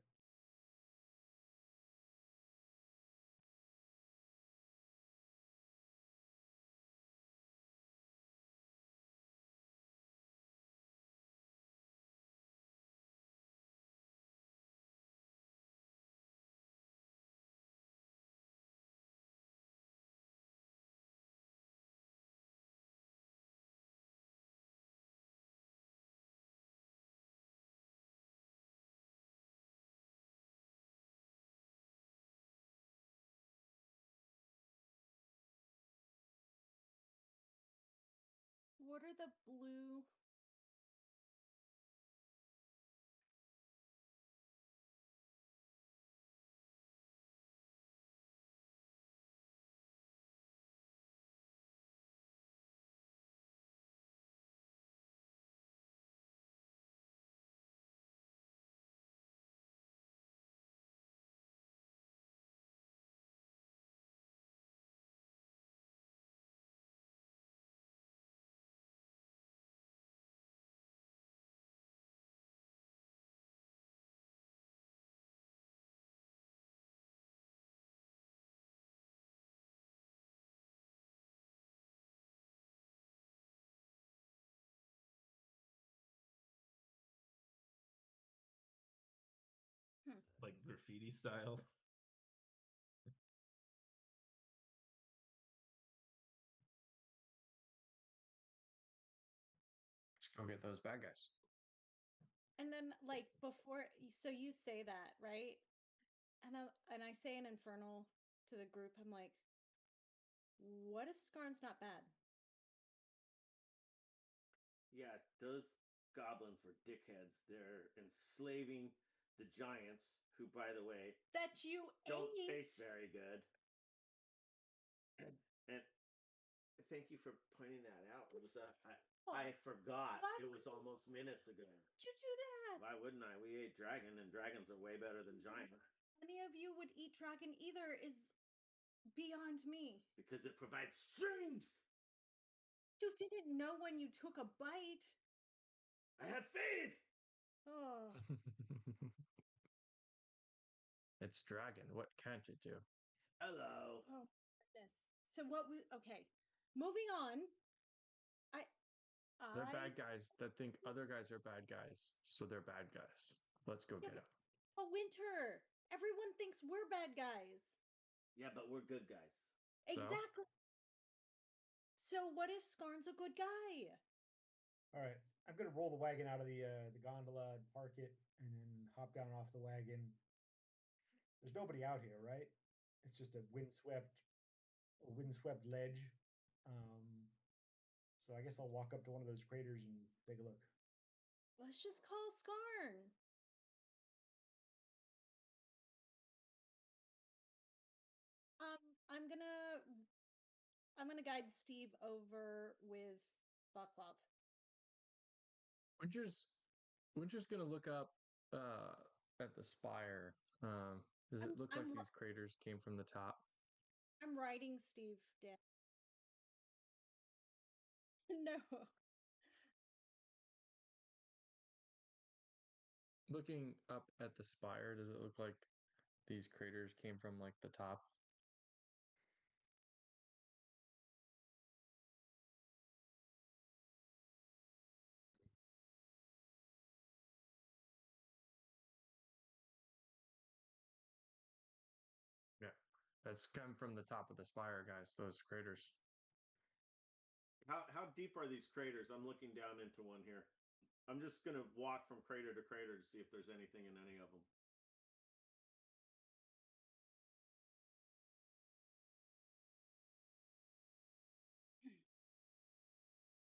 What are the blue? Like graffiti style. Let's go get those bad guys. And then like before, so you say that, right? And I say an infernal to the group. I'm like, what if Skarn's not bad? Yeah, those goblins were dickheads. They're enslaving the giants, who, by the way, That you don't ate. taste very good. And thank you for pointing that out, Lisa. I forgot. Why It was almost minutes ago. would you do that? Why wouldn't I? We ate dragon, and dragons are way better than giant Any of you would eat dragon either is beyond me. because it provides strength. You didn't know when you took a bite. I had faith. Oh, It's dragon. What can't it do? Hello. oh goodness. So what was okay? Moving on. They're I bad guys that think other guys are bad guys, so they're bad guys. Let's go get them. a winter. Everyone thinks we're bad guys. Yeah, but we're good guys. So? Exactly. So what if Skarn's a good guy? All right, I'm gonna roll the wagon out of the gondola, park it, and then hop down off the wagon. There's nobody out here, right? It's just a windswept ledge. So I guess I'll walk up to one of those craters and take a look. Let's just call Skarn. I'm gonna guide Steve over with Bucklov. Winter's gonna look up at the spire. Does it look like these craters came from the top? I'm writing Steve down. No. Looking up at the spire, does it look like these craters came from like the top? Yeah. That's come from the top of the spire, guys, those craters. How deep are these craters? I'm looking down into one here. I'm just gonna walk from crater to crater to see if there's anything in any of them.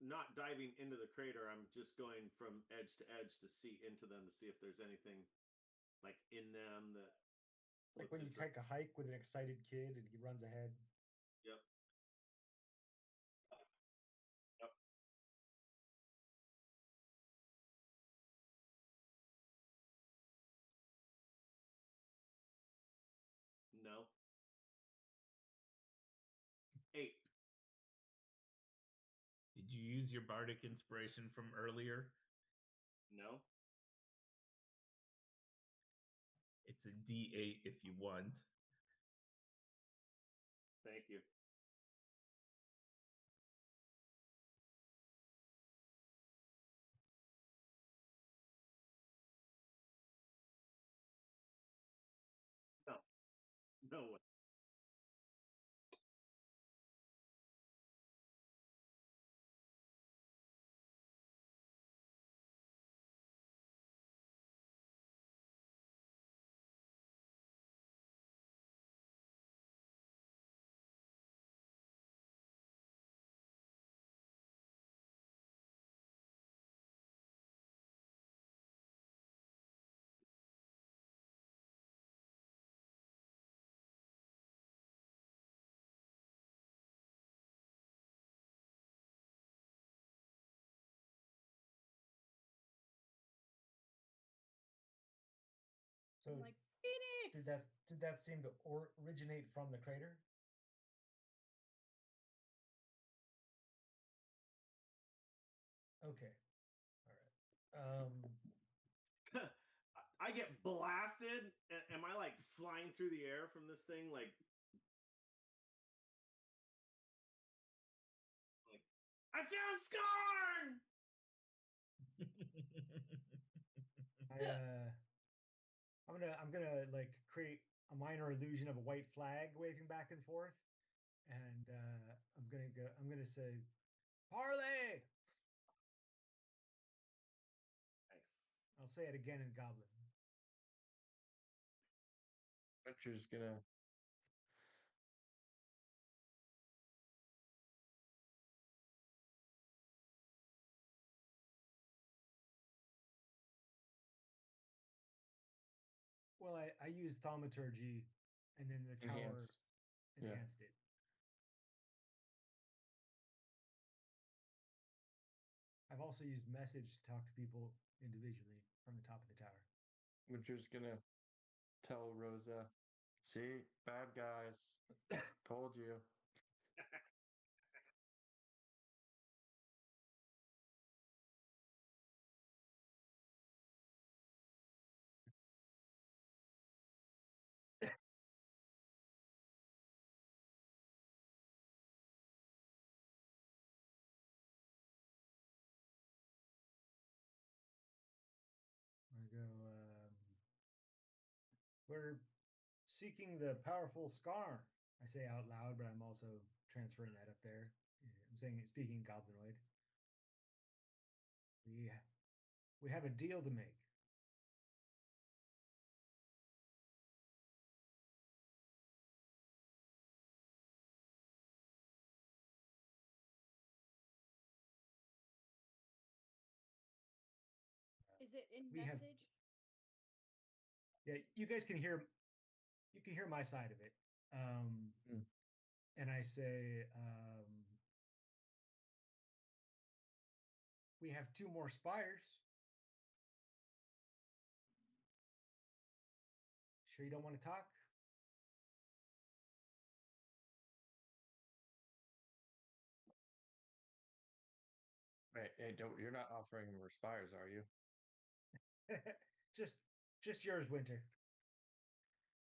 Not diving into the crater. I'm just going from edge to edge to see into them to see if there's anything like in them that. It's like when you take a hike with an excited kid and he runs ahead. Yep. Yep. 8. Did you use your bardic inspiration from earlier? No. It's a D8 if you want. Thank you. No. No way. So I'm like, Phoenix! did that seem to originate from the crater? Okay. All right. I get blasted. Am I like flying through the air from this thing? Like I found Scarn! I'm gonna like create a minor illusion of a white flag waving back and forth, and I'm gonna say, "Parley!" Nice. I'll say it again in Goblin. Butcher's gonna Well, I used thaumaturgy, and then the tower enhance. Yeah. enhanced it. I've also used message to talk to people individually from the top of the tower. Butcher's gonna tell Rosa, "See, bad guys. Told you." I go, we're seeking the powerful Scar. I say out loud, but I'm also transferring that up there. I'm saying it speaking Goblinoid. We have a deal to make. Is it in We have- message? Yeah, you guys can hear my side of it. Mm. And I say, we have 2 more spires. Sure you don't want to talk? Right. Hey, don't you're not offering him respires, are you? just yours, Winter.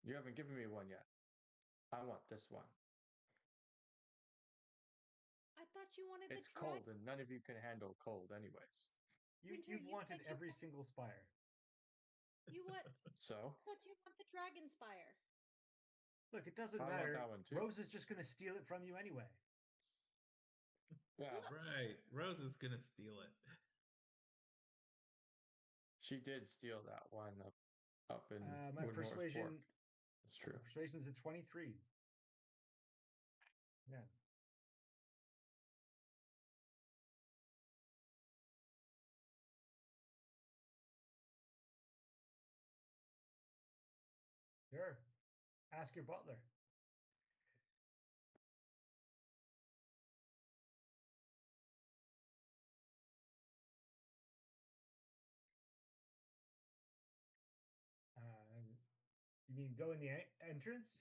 You haven't given me one yet. I want this one. I thought you wanted It's the cold, and none of you can handle cold, anyways. Winter, You've you wanted said you every want- single spire. You what? So I thought you want the Dragon Spire. Look, it doesn't I want matter. that one too. Rose is just going to steal it from you anyway. Yeah, Right. Rose is gonna steal it. she did steal that one up in My Woodnorth Fork. persuasion That's true. persuasion's at 23. Yeah. Sure. Ask your butler. You mean go in the entrance?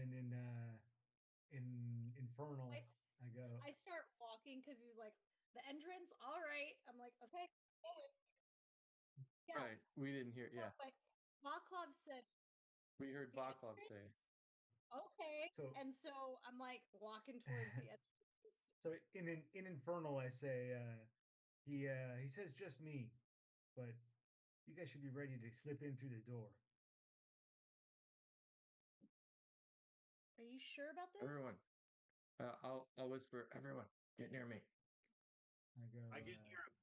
then in Infernal, I go. I start walking because he's like, the entrance, all right. I'm like, okay. Yeah. Right. We didn't hear. No, Yeah. but Vaklov said, We heard "The Vaklov say. entrance?" Okay. So- and so I'm like walking towards the entrance. So in Infernal, I say he says just me, but you guys should be ready to slip in through the door. Are you sure about this? Everyone. I'll whisper. Everyone, get near me. I go. I get near him.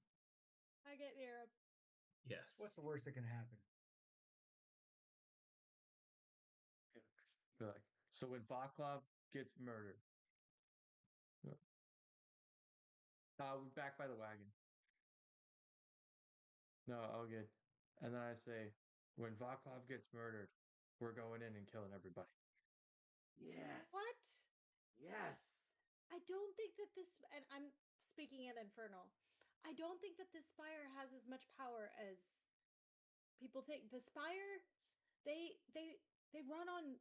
I get near him. Yes. What's the worst that can happen? Be like, so when Vaklov gets murdered, back by the wagon. No, all good. And then I say, when Vaklov gets murdered, we're going in and killing everybody. Yes. What? Yes. I don't think that this, and I'm speaking in Infernal, I don't think that this spire has as much power as people think. The spires, they run on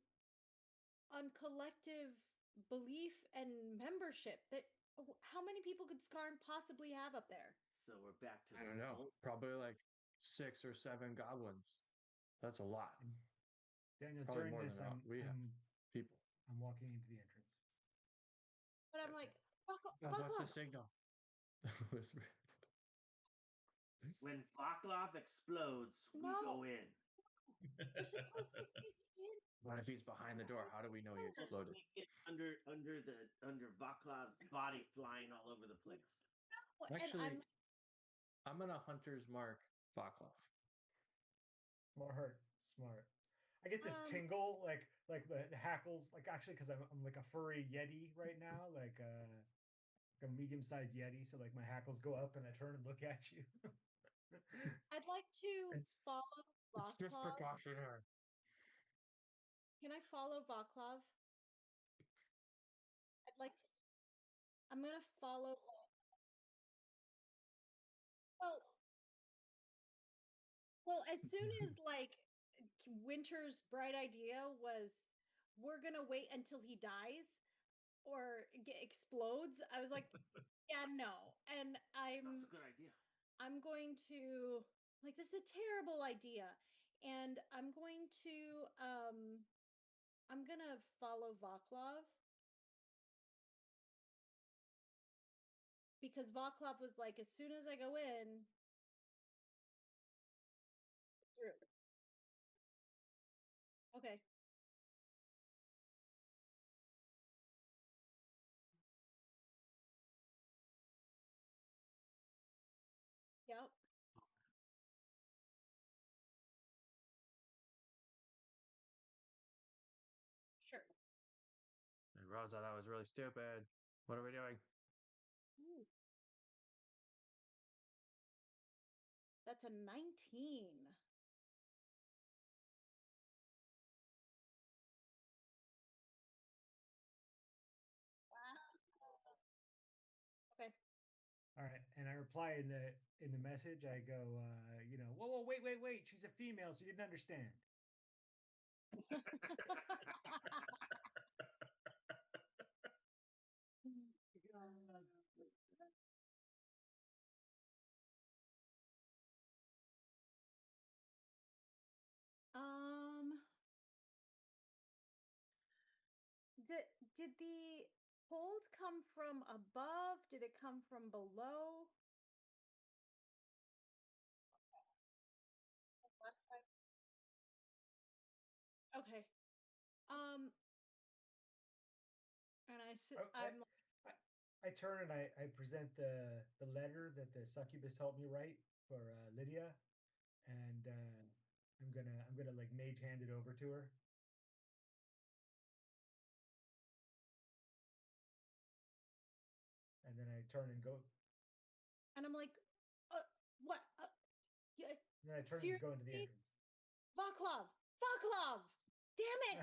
collective belief and membership. That how many people could Skarn possibly have up there? So we're back to I the don't know. soul. Probably like 6 or 7 goblins. That's a lot. And Daniel, Probably during more this, than we have people. I'm walking into the entrance. But I'm like, What's the Vaklov, signal? Whisper. When Vaklov explodes, we No. go in. we're supposed to sneak in. What if he's behind the door? How do we know he Just Just exploded? sneak in under Vaklov's body flying all over the place. And Actually, I'm I'm gonna hunter's mark Vaklov. Smart, smart. I get this tingle, like the hackles, like actually because I'm like a furry yeti right now, like a medium sized yeti. So like my hackles go up and I turn and look at you. I'd like to It's- follow It's just Vaklov. precautionary. Can I follow Vaklov? I'd like. I'm gonna follow. Well, well, as soon as like Winter's bright idea was, we're gonna wait until he dies or explodes. I was like, yeah, no, and That's a good idea. I'm going to like this is a terrible idea, and I'm gonna follow Vaklov because Vaklov was like, as soon as I go in, through. Okay. Yep. Sure. Hey, Rosa, that was really stupid. What are we doing? Ooh. That's a 19. Okay. All right, and I reply in the message. I go, whoa, wait, she's a female. She didn't understand. um, did the hold come from above? Did it come from below? Okay. And Oh, I'm I turn and I present the letter that the succubus helped me write for Lydia, and I'm gonna like mage hand it over to her. And then I turn and go. and I'm like, what? Yeah, And then I turn and go into the seriously? entrance. Vaklov! Vaklov! Damn it!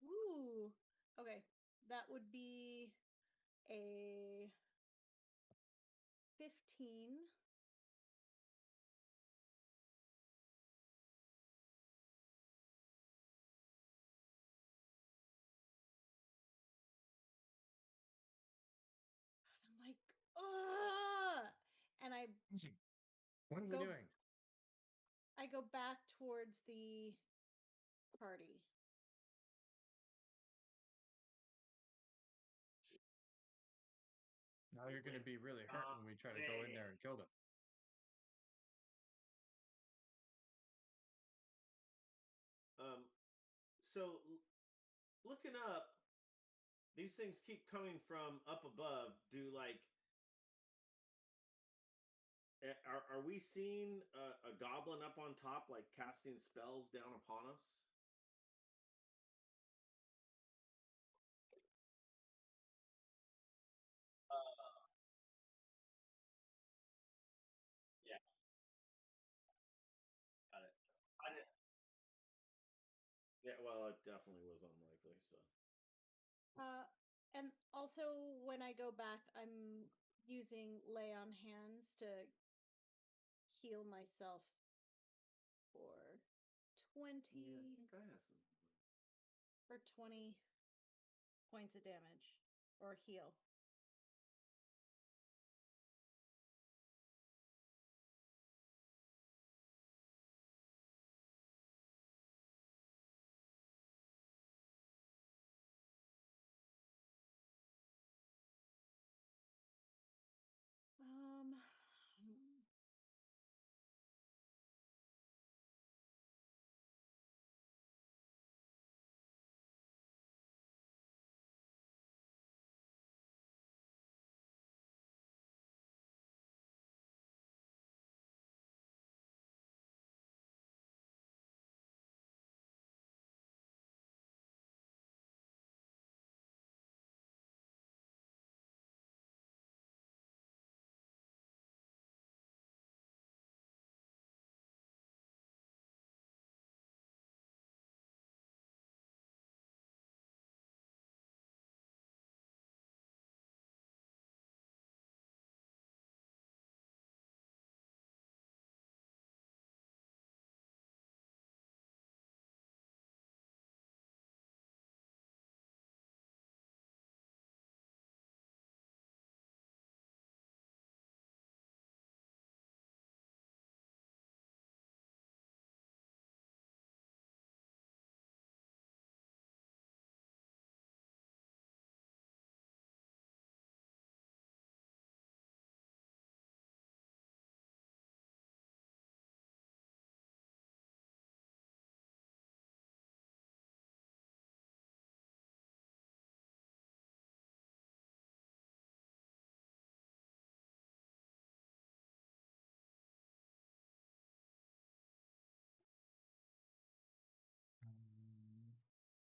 Ooh. Okay. That would be a 15. and What are we Go- doing? I go back towards the party. Now you're going to be really hurt when we try to go in there and kill them. So looking up, these things keep coming from up above. Are we seeing a goblin up on top, like casting spells down upon us? Yeah, got it. Yeah, well, it definitely was unlikely. So. And also when I go back, I'm using lay on hands to heal myself for 20 Yeah, I think I have some. for 20 points of damage or heal.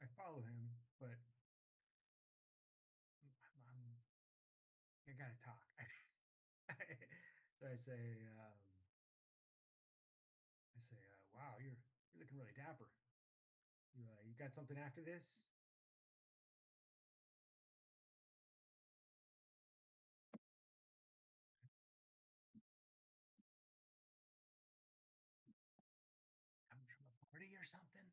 I follow him, but I gotta talk. So wow, you're looking really dapper. You got something after this? Coming from a party or something?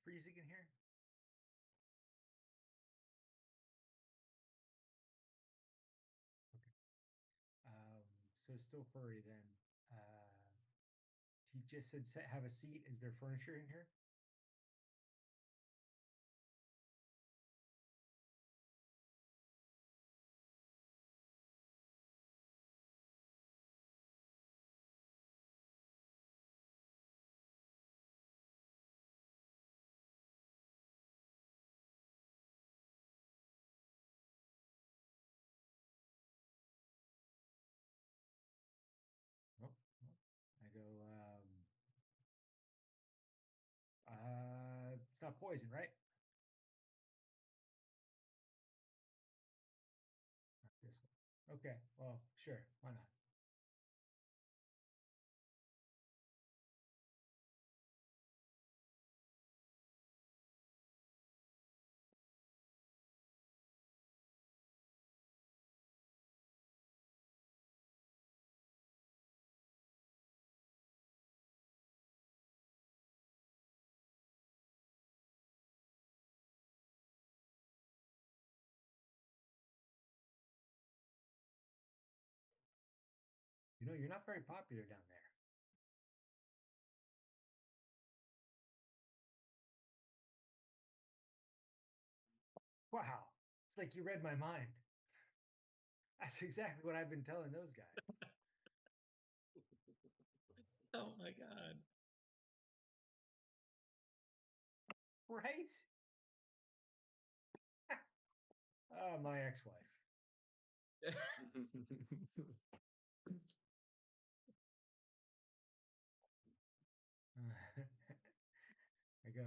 freezing in here? So still furry then. He just said have a seat. Is there furniture in here? Nope. Nope. I go, it's not poison, right? Not this one. Okay, well, sure, why not? You know, you're not very popular down there. Wow, it's like you read my mind. That's exactly what I've been telling those guys. Oh my god. Right? My ex-wife. I go,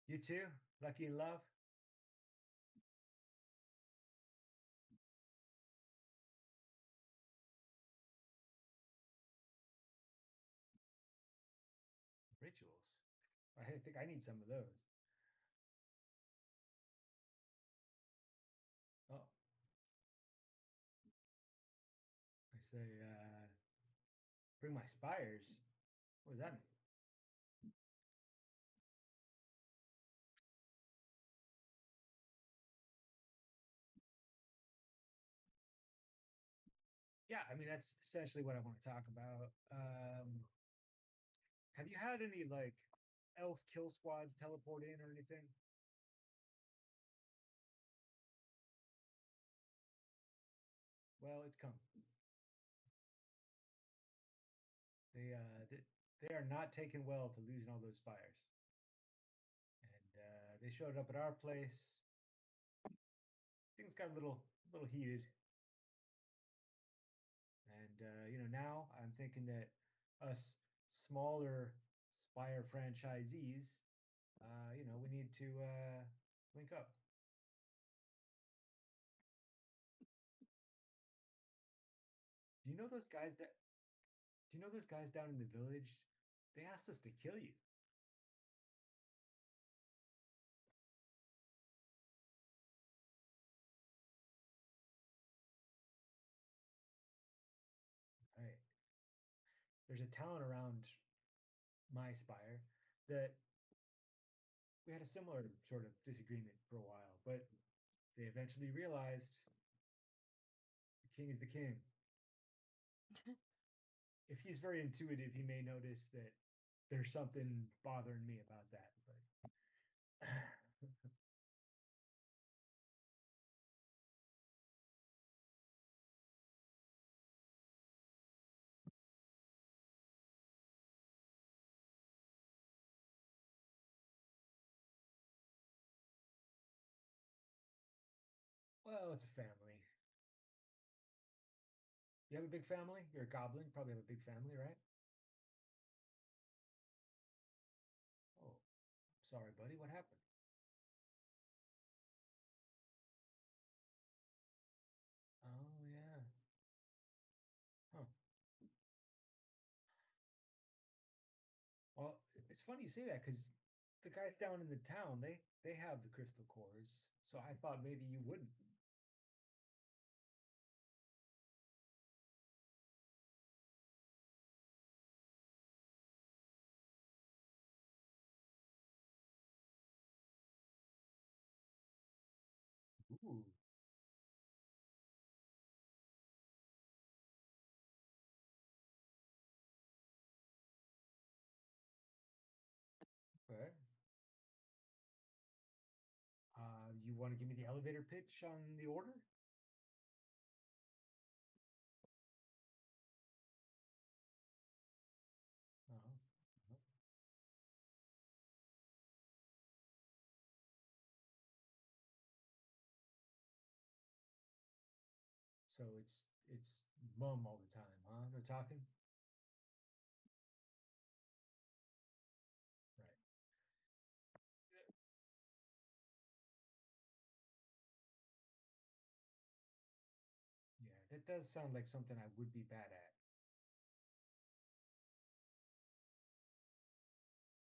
you too? Lucky in love? Rituals. I think I need some of those. Oh, I say, bring my spires. What does that mean? Yeah, I mean, that's essentially what I want to talk about. Have you had any like elf kill squads teleport in or anything? Well, it's coming. They are not taken well to losing all those spires, and they showed up at our place. Things got a little heated, and now I'm thinking that us smaller Spire franchisees, we need to link up. Do you know those guys that? Do you know those guys down in the village? They asked us to kill you. Right. There's a town around my spire that we had a similar sort of disagreement for a while, but they eventually realized the king is the king. If he's very intuitive, he may notice that there's something bothering me about that. But well, it's a family. You have a big family? You're a goblin. You probably have a big family, right? Oh, sorry, buddy. What happened? Oh, yeah. Huh. Well, it's funny you say that because the guys down in the town, they have the crystal cores. So I thought maybe you wouldn't. want to give me the elevator pitch on the order? Uh-huh. Uh-huh. So it's mum all the time, huh? They're talking? Right. Yeah, that does sound like something I would be bad at.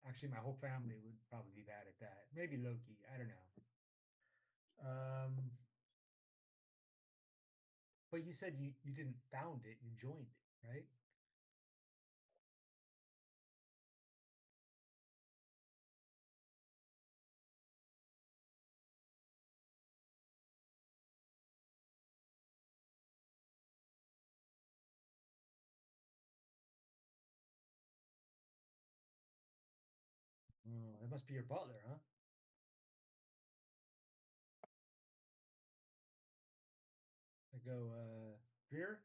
Actually, my whole family would probably be bad at that. Maybe Loki. I don't know. But you said you didn't found it, you joined it, right? Oh, that must be your butler, huh? I go, Greer?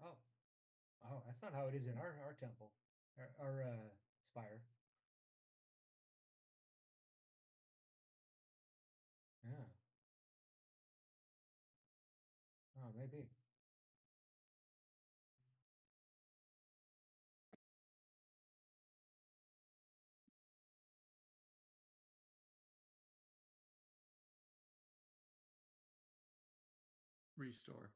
Oh, oh, that's not how it is in our temple, our spire. Yeah. Oh, maybe. Restore.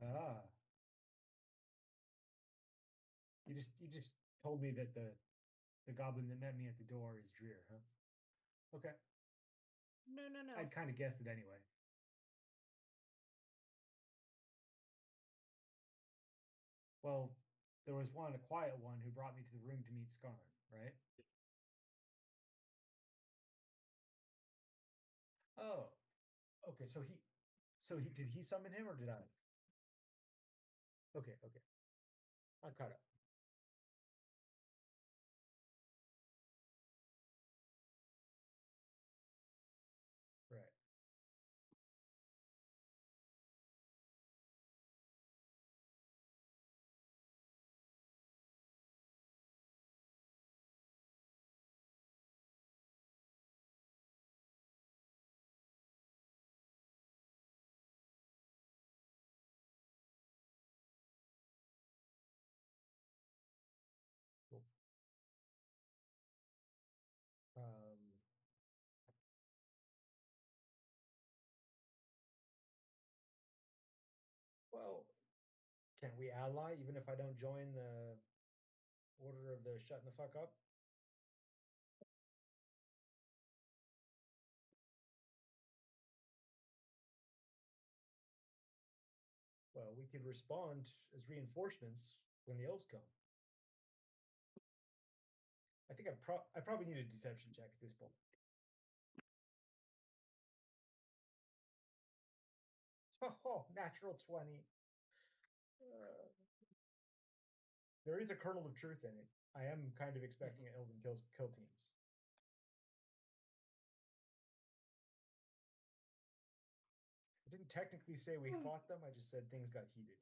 Ah, you just told me that the goblin that met me at the door is Dreer, huh? Okay, No, no, no. I'd kind of guessed it anyway. Well, there was one, a quiet one, who brought me to the room to meet Skarn, right? Oh, okay. So he did he summon him or did I? Okay, okay. I'm caught up. Right. Cool. Um, well, can we ally even if I don't join the order of the shutting the fuck up? Well, we could respond as reinforcements when the elves come. I think I probably need a deception check at this point. Oh, natural 20. Uh, there is a kernel of truth in it. I am kind of expecting elven kill teams. I didn't technically say we fought them. I just said things got heated.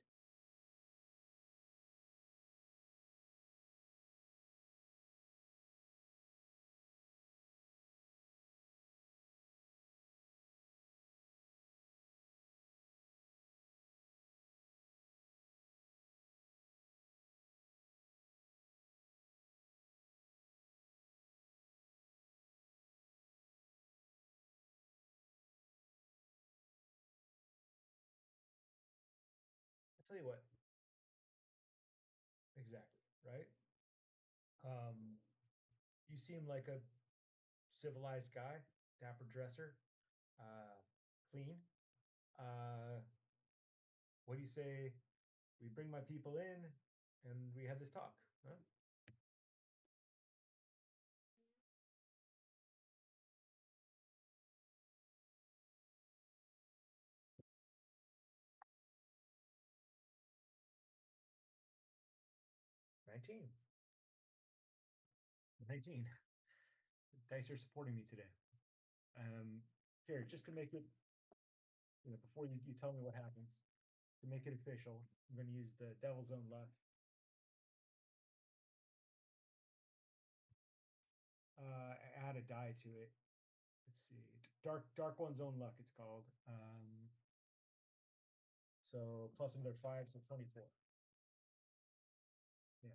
I tell you what, exactly, right? Um, you seem like a civilized guy, dapper dresser, uh, clean. Uh, what do you say? We bring my people in, and we have this talk, huh? 19. 19. Dice are supporting me today. Here, just to make it, before you tell me what happens, to make it official, I'm going to use the Devil's Own Luck. Add a die to it. Let's see, Dark One's Own Luck. It's called. So plus another 5, so 24. Yeah.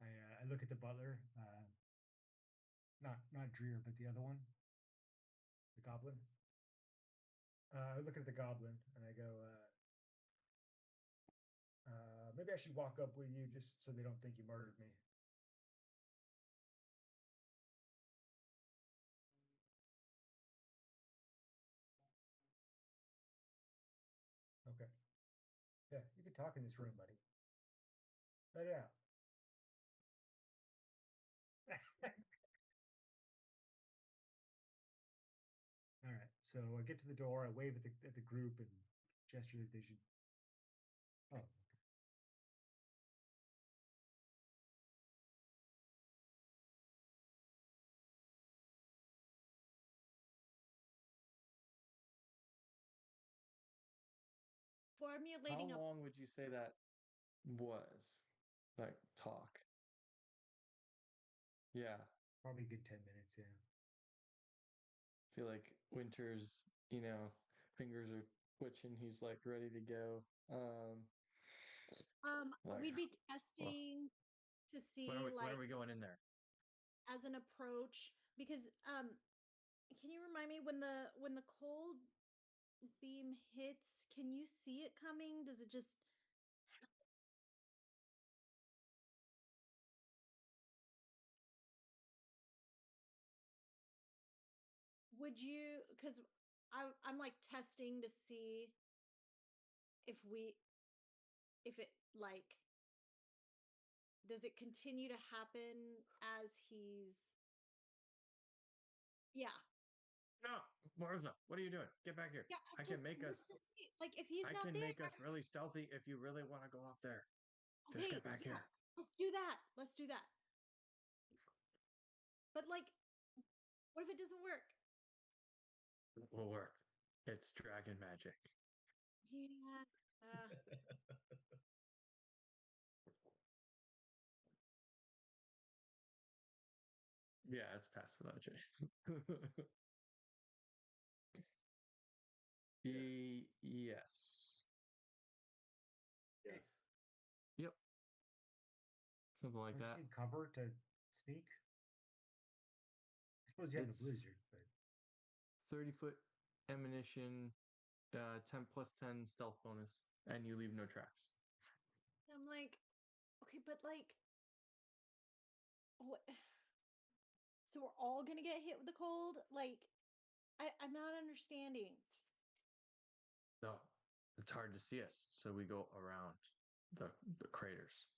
I look at the butler, not Dreer, but the other one, the goblin. I look at the goblin and I go, maybe I should walk up with you just so they don't think you murdered me. Okay. Yeah, you can talk in this room, buddy. Let it out. All right. So I get to the door. I wave at the group and gesture that they should. Oh, okay. How Formulating a long would you say that was? Like talk? Yeah. Probably a good 10 minutes. Yeah. I feel like Winter's, fingers are twitching. He's like ready to go. Like, we'd be well, testing to when see when like are we going in there? as an approach because can you remind me when the cold beam hits, can you see it coming? Does it just would you because I'm like testing to see if we if it like does it continue to happen as he's yeah No, Marza, what are you doing? Get back here. yeah I can just make us. let's just see like if he's I not can there make us really stealthy if you really want to go up there. Just okay get back yeah here. let's do that but like what if it doesn't work It will work. It's dragon magic. yeah Yeah, it's passive magic. Yes. Yes. Yep. Something like Don't that. you need cover to sneak? I suppose you have the It's blizzard, but 30-foot ammunition, 10 plus 10 stealth bonus, and you leave no tracks. I'm like okay but like what so we're all gonna get hit with the cold like I'm not understanding No, it's hard to see us, so we go around the craters.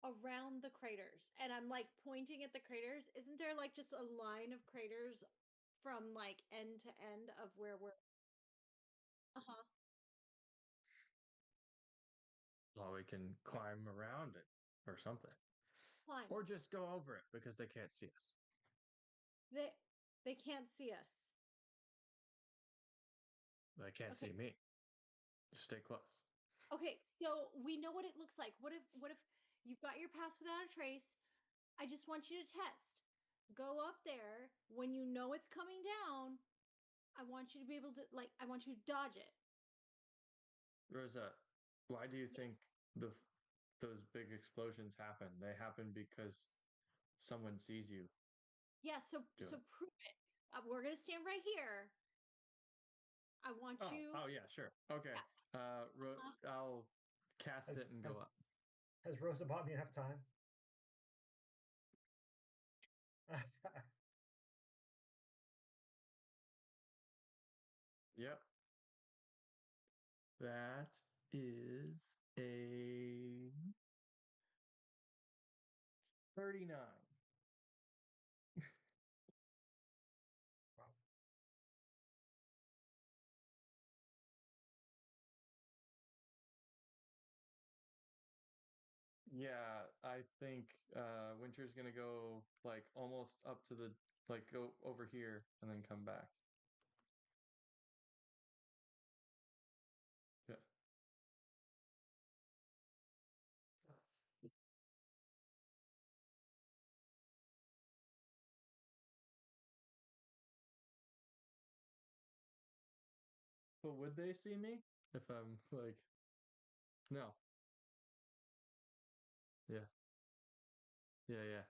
around the craters and I'm like pointing at the craters isn't there like just a line of craters from like end to end of where we're uh-huh Well, we can climb around it or something, climb or just go over it because they can't see us. they they can't see us They can't okay see me. Just stay close. okay so we know what it looks like what if you've got your pass without a trace I just want you to test go up there when you know it's coming down I want you to be able to like I want you to dodge it Rosa, why do you yeah, think those big explosions happen? They happen because someone sees you yeah so doing. prove it we're gonna stand right here I want you Oh yeah, sure. Okay. yeah I'll cast has it and go has up. has Rosa bought me enough time? Yep. That is a 39. Wow. Yeah, I think Winter's gonna go like almost up to the like go over here and then come back. Yeah. But would they see me if I'm like no? Yeah. Yeah, yeah.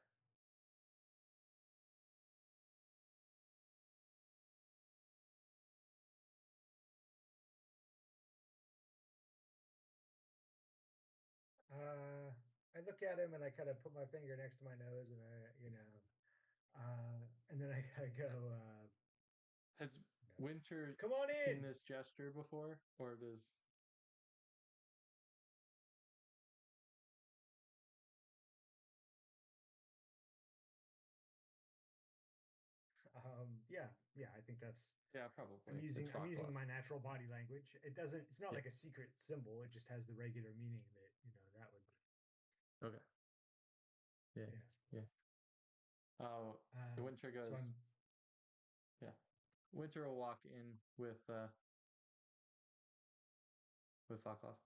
I look at him and I kind of put my finger next to my nose and and then I go, Has Winter come on seen in. this gesture before, or does? Yeah, I think that's. Yeah, probably. I'm using It's I'm using Vaclav. my natural body language. It doesn't. It's not Yeah. like a secret symbol. It just has the regular meaning that that would. Okay. Yeah. Yeah. Yeah. The Winter So goes. I'm. Yeah. Winter will walk in with Vaclav.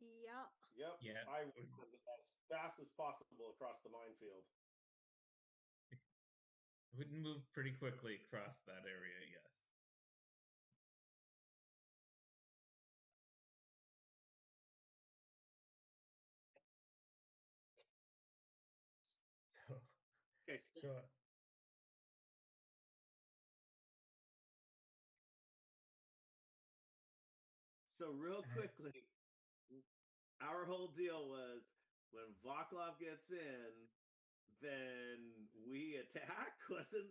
Yeah. Yep. Yeah. I would as fast as possible across the minefield. Would move pretty quickly across that area, yes. So Okay. so So real and I, quickly, our whole deal was when Vaclav gets in, then we attack. Wasn't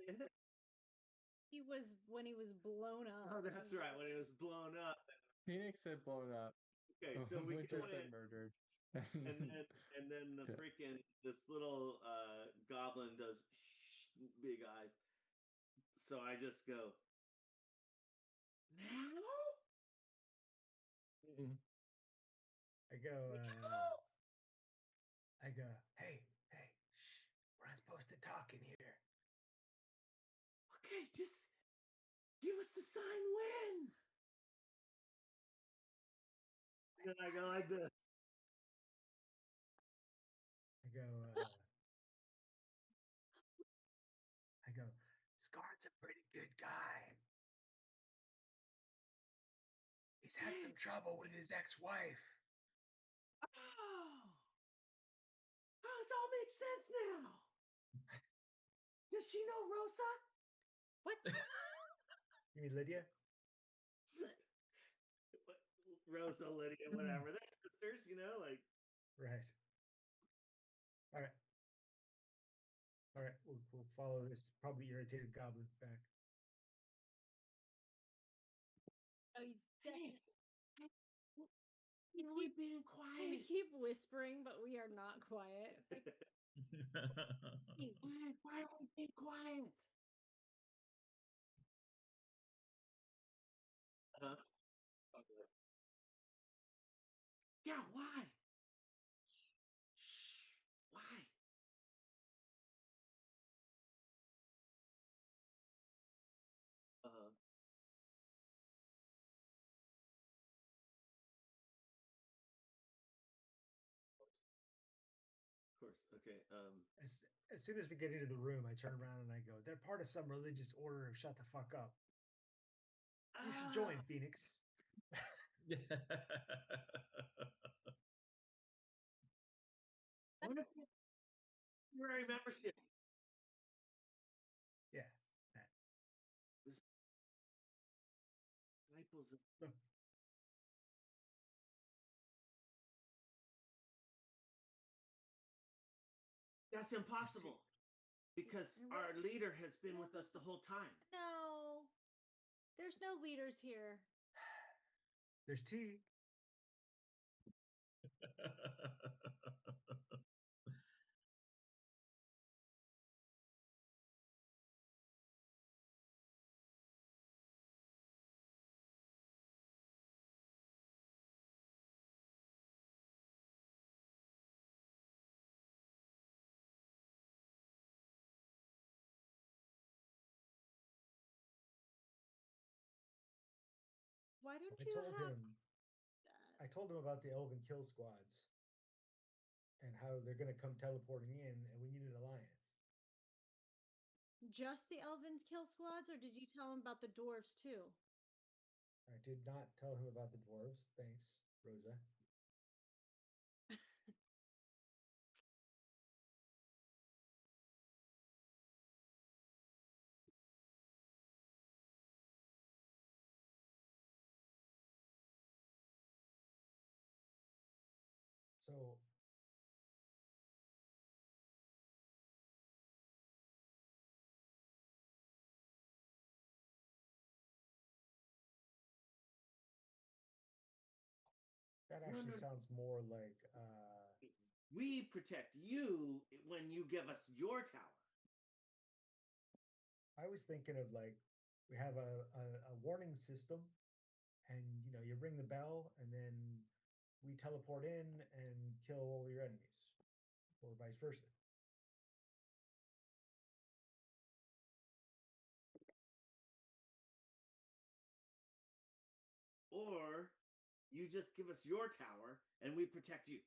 that it? He was when he was blown up. Oh, that's right. When it was blown up. Phoenix said blown up. Okay, so we Winter go said in, murdered. and then the Yeah. freaking this little goblin does big eyes. So I just go now. Mhm. I go. Now? I go. Hey, hey, shh! We're not supposed to talk in here. Okay, just give us the sign when. And then I go like this. I go. I go. Scar's a pretty good guy. He's had some trouble with his ex-wife. Oh, it all makes sense now. Does she know Rosa? What? You mean Lydia? Rosa, Lydia, whatever. They're sisters, like. Right. All right. All right. We'll follow this probably irritated goblin back. Oh, he's Hey, we we've keep, been we quiet. keep whispering, but we are not quiet. Hey, why are we being quiet? Huh? Okay. Yeah, why? Shh. Why? Uh-huh. Of course. Okay. As, as soon as we get into the room, I turn around and I go, they're part of some religious order of shut the fuck up. You should join, Phoenix. What if temporary membership? Yeah. That. Disciples of Look, That's impossible. Because And our leader has been with us the whole time. No, there's no leaders here. There's tea. Why don't I you told have him. I told him about the Elven kill squads and how they're going to come teleporting in, and we need an alliance. just the elven kill squads, or did you tell him about the dwarves too? I did not tell him about the dwarves. Thanks, Rosa. So that No, actually no. sounds more like We protect you when you give us your tower. I was thinking of like we have a warning system, and you ring the bell, and then we teleport in and kill all your enemies, or vice versa. Or you just give us your tower and we protect you.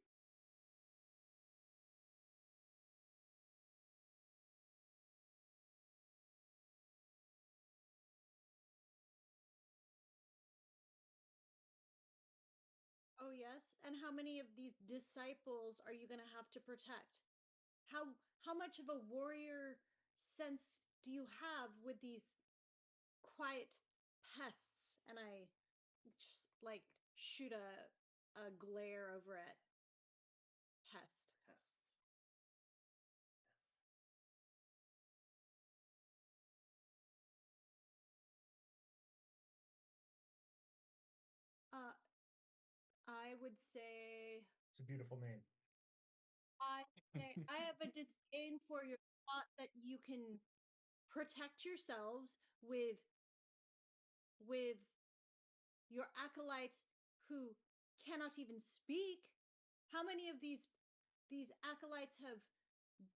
Oh, yes. And how many of these disciples are you going to have to protect? How much of a warrior sense do you have with these quiet pests? And I just like shoot a glare over at pest. Pest. Yes. I would say It's a beautiful name. I have a disdain for your thought that you can protect yourselves with your acolytes who cannot even speak. How many of these acolytes have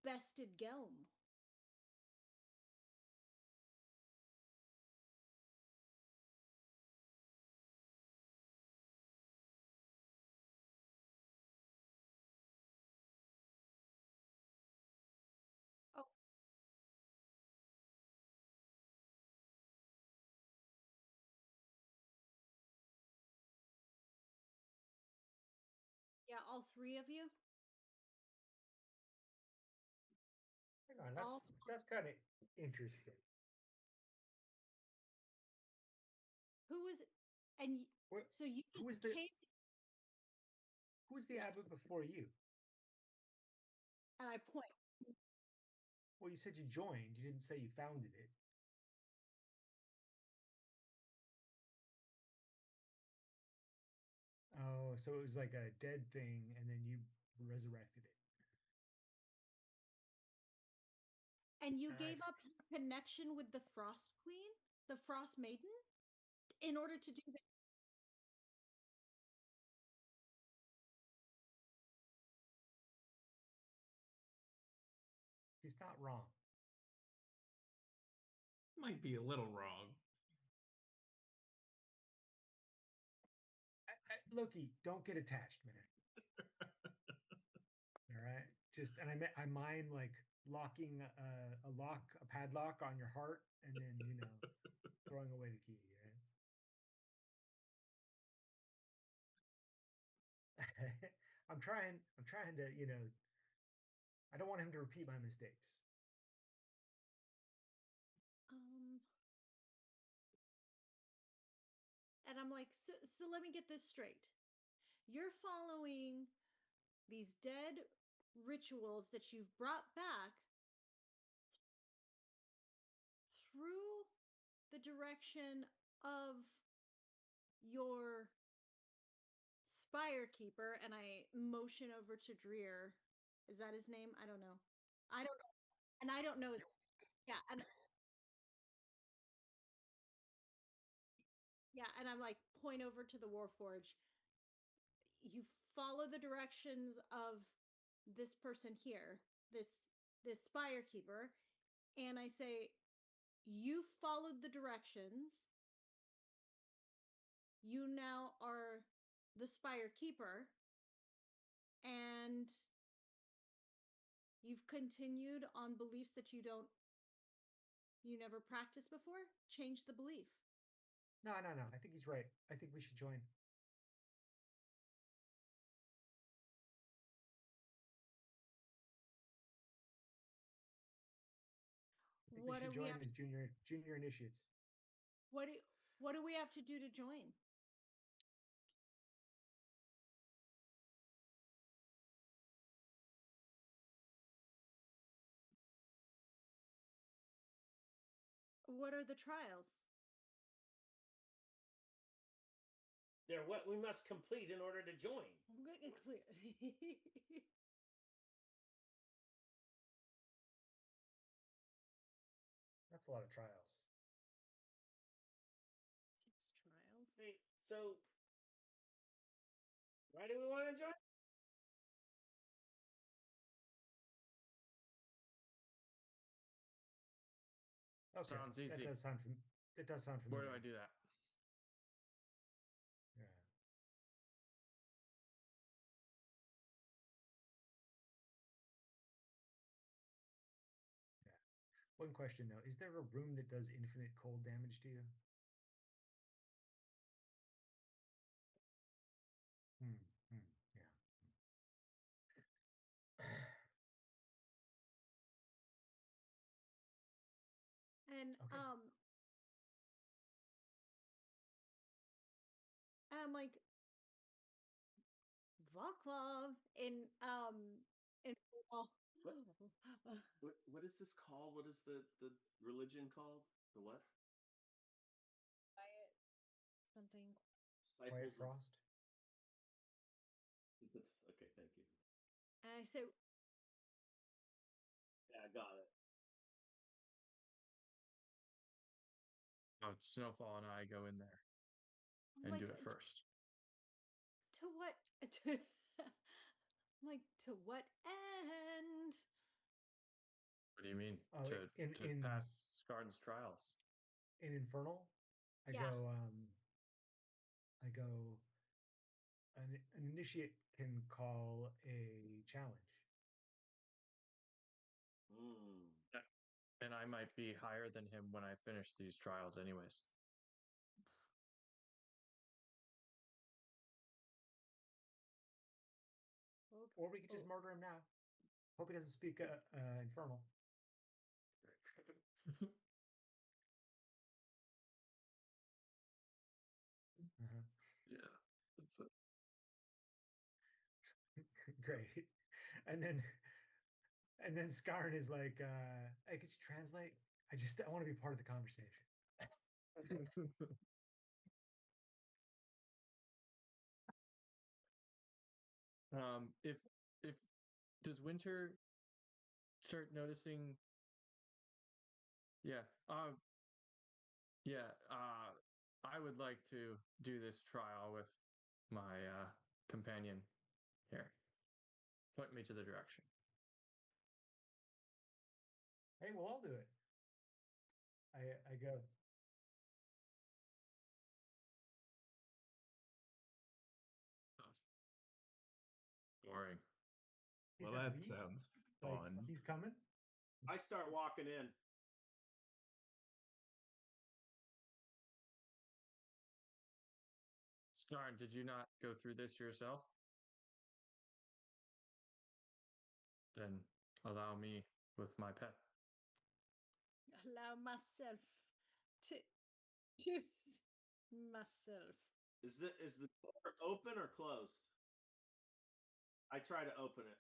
bested Gelm? Oh, yeah, all three of you. Hang on, All that's kind of interesting. who was and so you Who just is the came who is the Yeah. abbot before you? and I point. Well, you said you joined. You didn't say you founded it. Oh, so it was like a dead thing, and then you resurrected it. And you I gave see. up your connection with the Frost Queen, the Frost Maiden, in order to do that. He's not wrong. Might be a little wrong. Loki, don't get attached, man. All right, I mime like locking a padlock on your heart, and then throwing away the key. Right? I'm trying to I don't want him to repeat my mistakes. Um, and I'm like, so let me get this straight. You're following these dead rituals that you've brought back through the direction of your Spire Keeper, and I motion over to Dreer. Is that his name? I don't know. I don't know. And I don't know his yeah, and yeah, and I'm like point over to the Warforge. You follow the directions of this person here, this Spire Keeper, and I say, you followed the directions. You now are the Spire Keeper, and you've continued on beliefs that you never practiced before. Change the belief. No. I think he's right. I think we should join. I think What we do should we join have? as junior initiates. What do we have to do to join? What are the trials? They're what we must complete in order to join. Clear. That's a lot of trials. 6 trials. Hey, so why do we want to join? Okay, Sounds easy. That does sound Where familiar. do I do that? Yeah. Yeah. One question though: is there a room that does infinite cold damage to you? Yeah. And Okay. and I'm like Vaclav in What is this called? What is the religion called? The what? Quiet something. Quiet Disciples Frost. Okay, thank you. And I say, Yeah, I got it. Oh, it's Snowfall and I go in there and like, do it first. to what? To, like, to what end? What do you mean? Oh, to pass Scarden's trials. in Infernal, I Yeah. go. An initiate can call a challenge. Mm. And I might be higher than him when I finish these trials, anyways. Or we could just murder him now. Hope he doesn't speak Infernal. Uh-huh. Yeah, that's it. Great. And then Skarn is like, hey, could you translate? I want to be part of the conversation. If does Winter start noticing? Yeah. I would like to do this trial with my companion here. Point me to the direction. Hey, we'll all do it. I go. Boring. He Well, said, that "We?" sounds Like fun. he's coming. I start walking in. Skarn, did you not go through this yourself? Then allow me with my pet. Allow myself to choose myself. Is the door open or closed? I try to open it.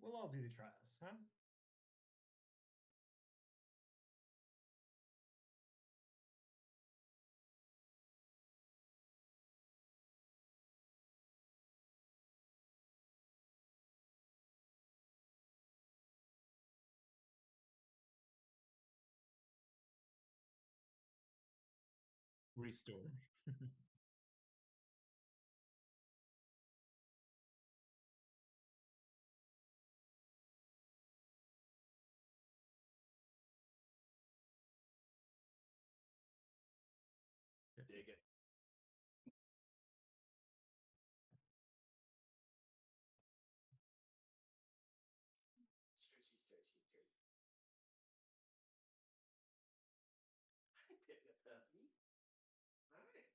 we'll all do the trials, huh? Restore. Dig it. Stretchy, stretchy, stretchy. I pick a puppy. All right.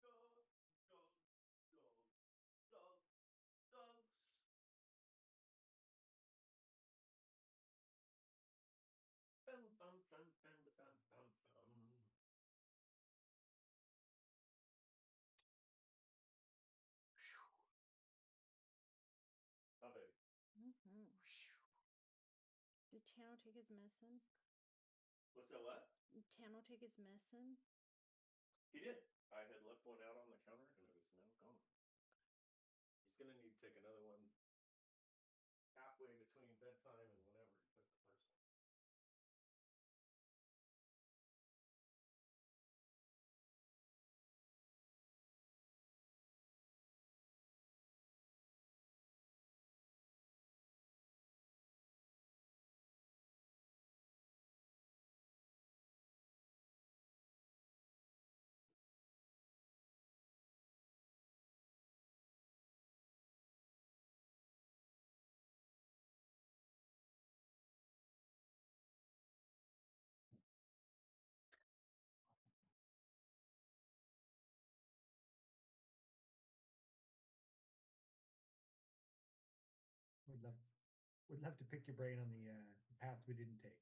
Dog, dog, dog, dog, dogs. Bum, bum, bum, bum, bum, bum, bum. Love it. Mhm. Did Tano take his medicine? What's that? What? Did Tano take his medicine? He did. I had left one out on the counter and it was now gone. He's gonna need to take another one halfway between bedtime and whenever he took the first one. Would love would love to pick your brain on the path we didn't take.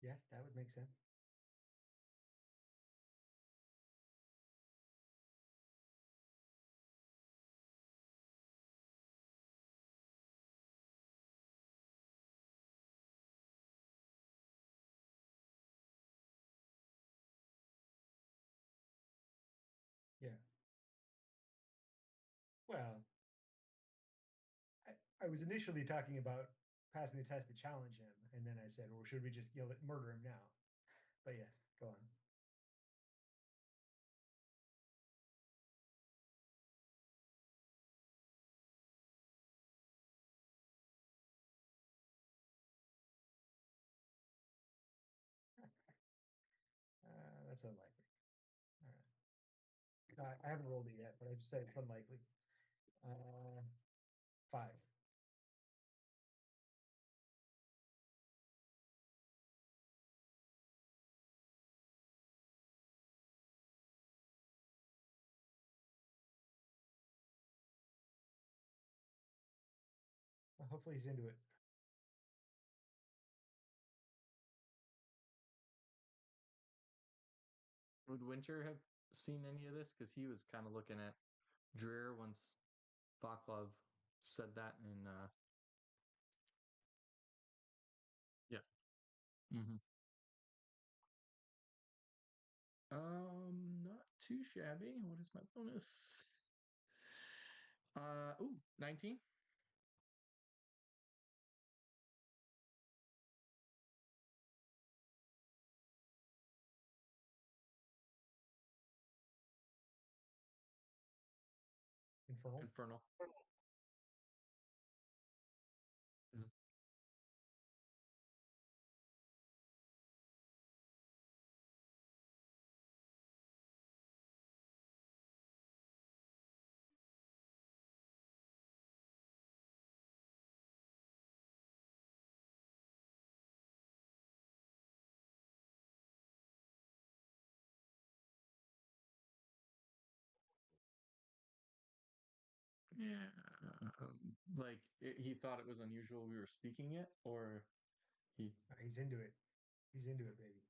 Yeah, that would make sense. Yeah. Well, I was initially talking about passing the test to challenge him, and then I said, "Well, should we just yell at murder him now?" But yes, go on. That's unlikely. All right. I haven't rolled it yet, but I just said it's unlikely. 5. Well, hopefully he's into it. Would Winter have seen any of this? Because he was kind of looking at Dreer once Baklov said that, and yeah. Mm-hmm. Not too shabby. What is my bonus? 19. Infernal. Infernal. Mhm. Yeah. Like he thought it was unusual we were speaking it, or he. He's into it. He's into it, baby.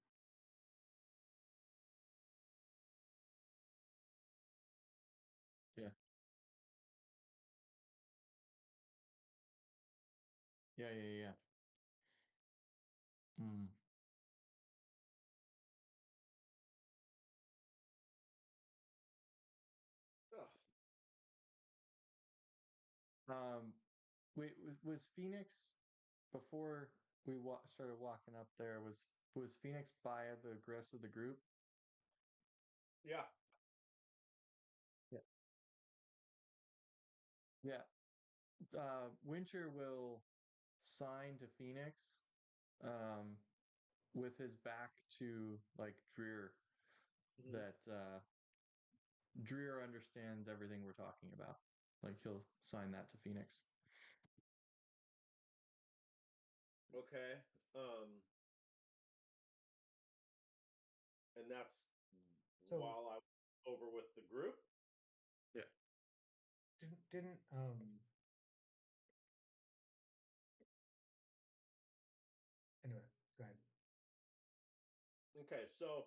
Yeah. Yeah. Yeah. Yeah. Mm. Ugh. Wait, was Phoenix before we started walking up there? Was Phoenix by the rest of the group? Yeah. Yeah. Yeah. Winter will sign to Phoenix, um, with his back to like Dreer. Mhm. That Dreer understands everything we're talking about. Like he'll sign that to Phoenix. Okay. And that's So while I was over with the group. Yeah. didn't anyway, go ahead. Okay, so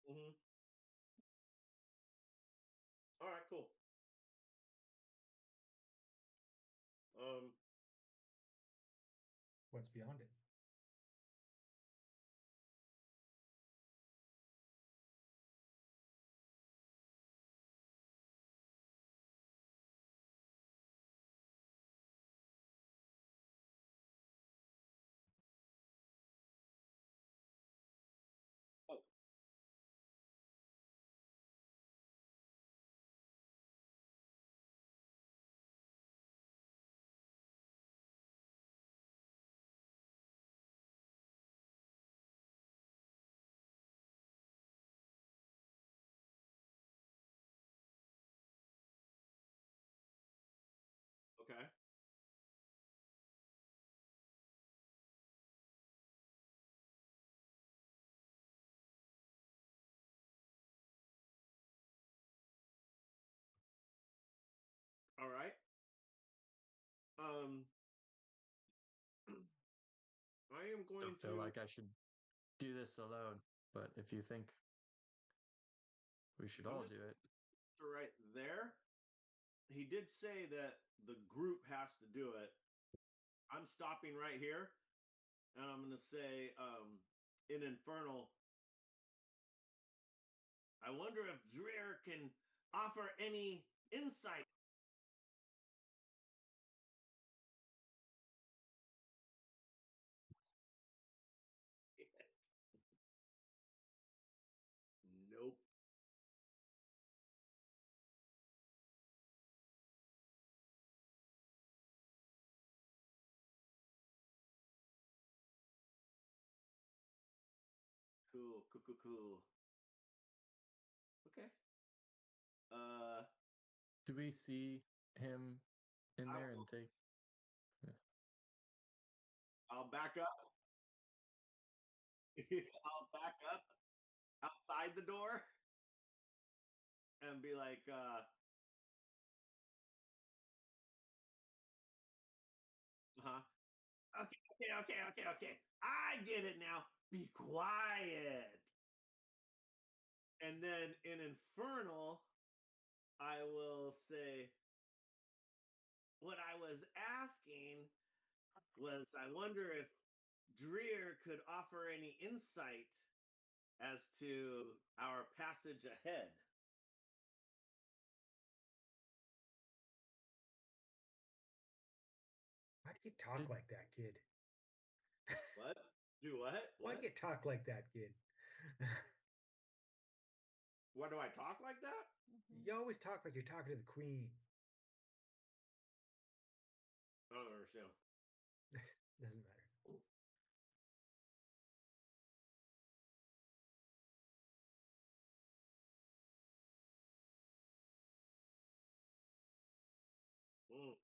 mhm. All right, cool. Um, What's beyond it? oh, okay. All right. Um, I am going Don't feel to. like I should do this alone, but if you think we should I'm all just do it. right there. He did say that the group has to do it. I'm stopping right here, and I'm going to say, in Infernal, I wonder if Dreer can offer any insight. Nope. Cool, cool, cool, cool. Okay. Do we see him in I there and will, take? Yeah. I'll back up. I'll back up outside the door and be like, huh? Okay, okay, okay, okay, okay. I get it now. Be quiet. And then in Infernal, I will say, what I was asking was, I wonder if Dreer could offer any insight as to our passage ahead. Why do you talk Did- like that, kid? What? Do what? Why What? do you talk like that, kid? What, do I talk like that? Mhm. You always talk like you're talking to the queen. I don't understand. Doesn't matter. Mm.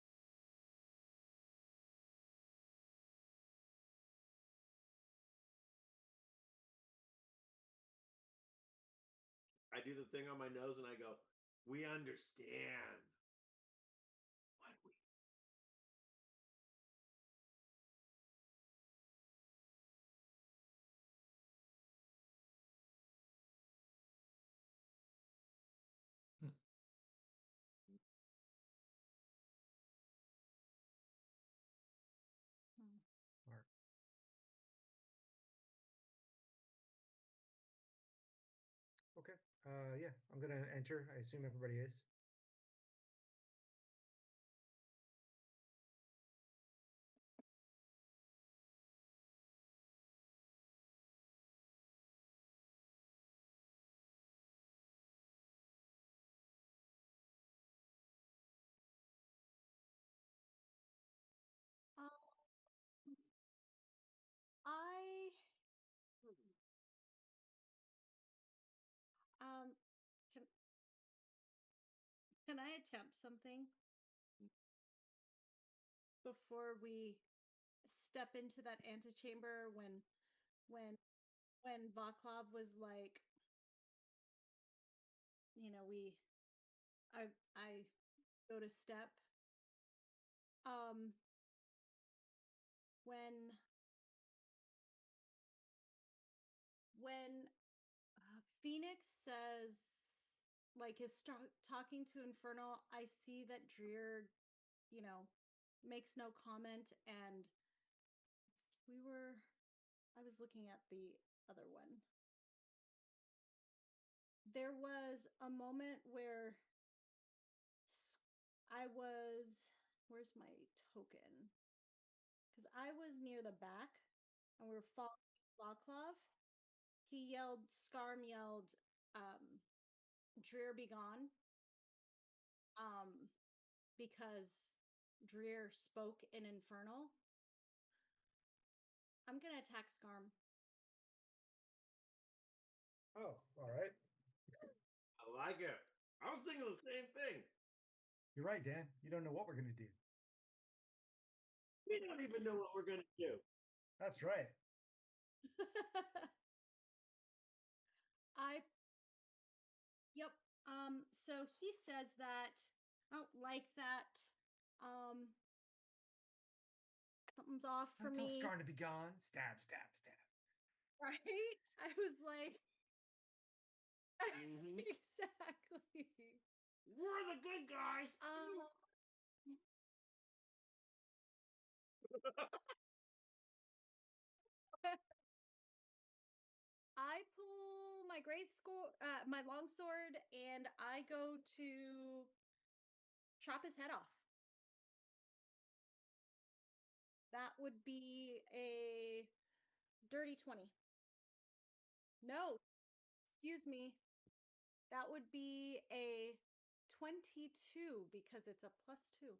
I do the thing on my nose and I go, we understand. What we Hmm. Mark. Okay. Yeah, I'm gonna enter. I assume everybody is. Um, I um can can I attempt something before we step into that antechamber when Vaclav was like, you know, I go to step. Um when Phoenix says, like, is talking to Infernal, I see that Dreer, you know, makes no comment, and I was looking at the other one. There was a moment where I was, where's my token? Because I was near the back and we were following Locklov. Scarm yelled, um, Dreer be gone. Um, because Dreer spoke in Infernal. I'm gonna attack Scarm. Oh, all right. I like it. I was thinking the same thing. You're right, Dan. You don't know what we're gonna do. We don't even know what we're gonna do. That's right. I Yep. So he says that I don't like that. Um Something's off for Until me. Scarn to be gone. Stab, stab, stab. Right? I was like Mhm. exactly. We're the good guys. I pull my longsword, and I go to chop his head off. That would be a dirty 20. No, excuse me. That would be a 22 because it's a +2.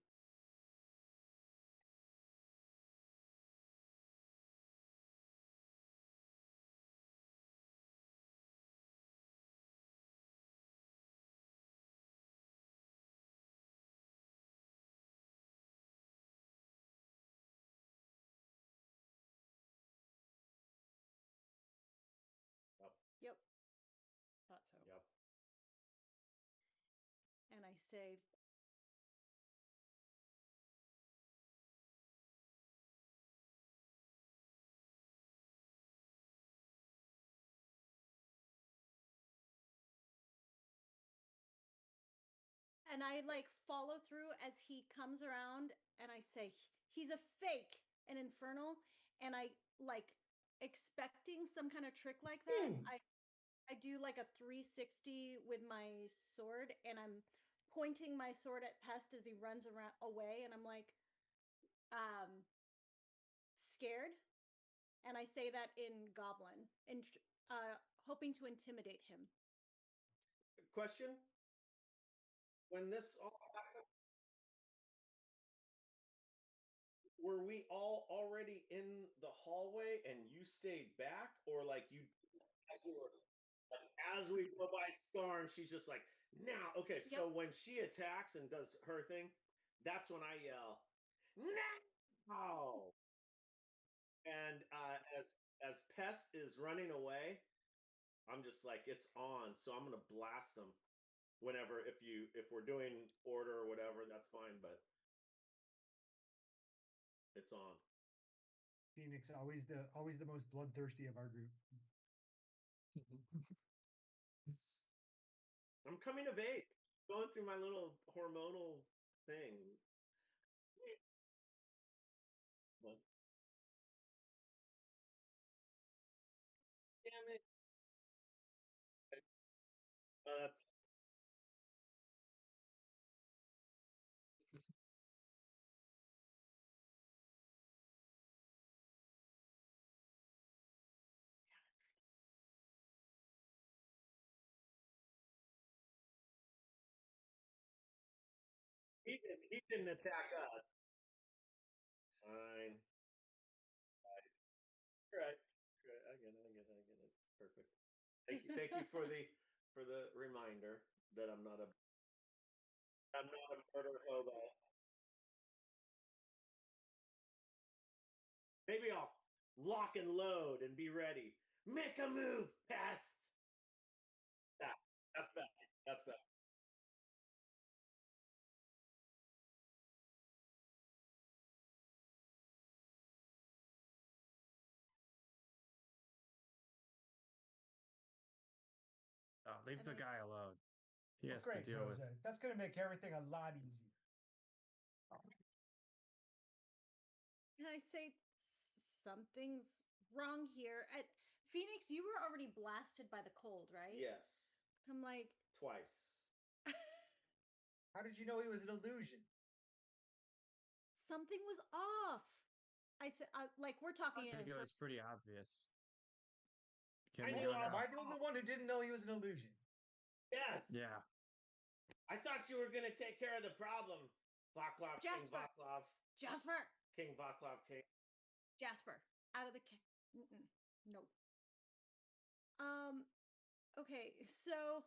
Yep. Yep. Thought so. Yep. And I say, and I like follow through as he comes around, and I say, he's a fake and infernal. And I like expecting some kind of trick like that. I do like a 360 with my sword, and I'm pointing my sword at Pest as he runs around away, and I'm like, scared. And I say that in Goblin, in hoping to intimidate him. Question: when this all happened, were we all already in the hallway and you stayed back, or like you were like, as we go by Scar and she's just like, now, okay, so Yep. when she attacks and does her thing, that's when I yell, now. And as Pest is running away, I'm just like, it's on, so I'm gonna blast them. Whenever, if we're doing order or whatever, that's fine, but it's on. Phoenix, always the most bloodthirsty of our group. I'm coming of age, going through my little hormonal thing. What? Damn it! That's he didn't attack us. Fine. Right. Right. I get it. I get it. I get it. It's perfect. Thank you. Thank you for the reminder that I'm not a murder hobo. Maybe I'll lock and load and be ready. Make a move, Pest. Yeah, that's bad. That's bad. Leave And the I- guy alone. He has to Great, deal with. Jose. That's going to make everything a lot easier. And I say something's wrong here. At Phoenix, you were already blasted by the cold, right? Yes, I'm like, twice. How did you know he was an illusion? something was off. I said, like, we're talking I think in it was pretty obvious. I Can we knew go I Am now? I the only one who didn't know he was an illusion? Yes. Yeah. I thought you were gonna take care of the problem. Vaclav, King Jasper. Vaclav, Jasper, King Vaclav, King. Jasper, out of the no. Okay, so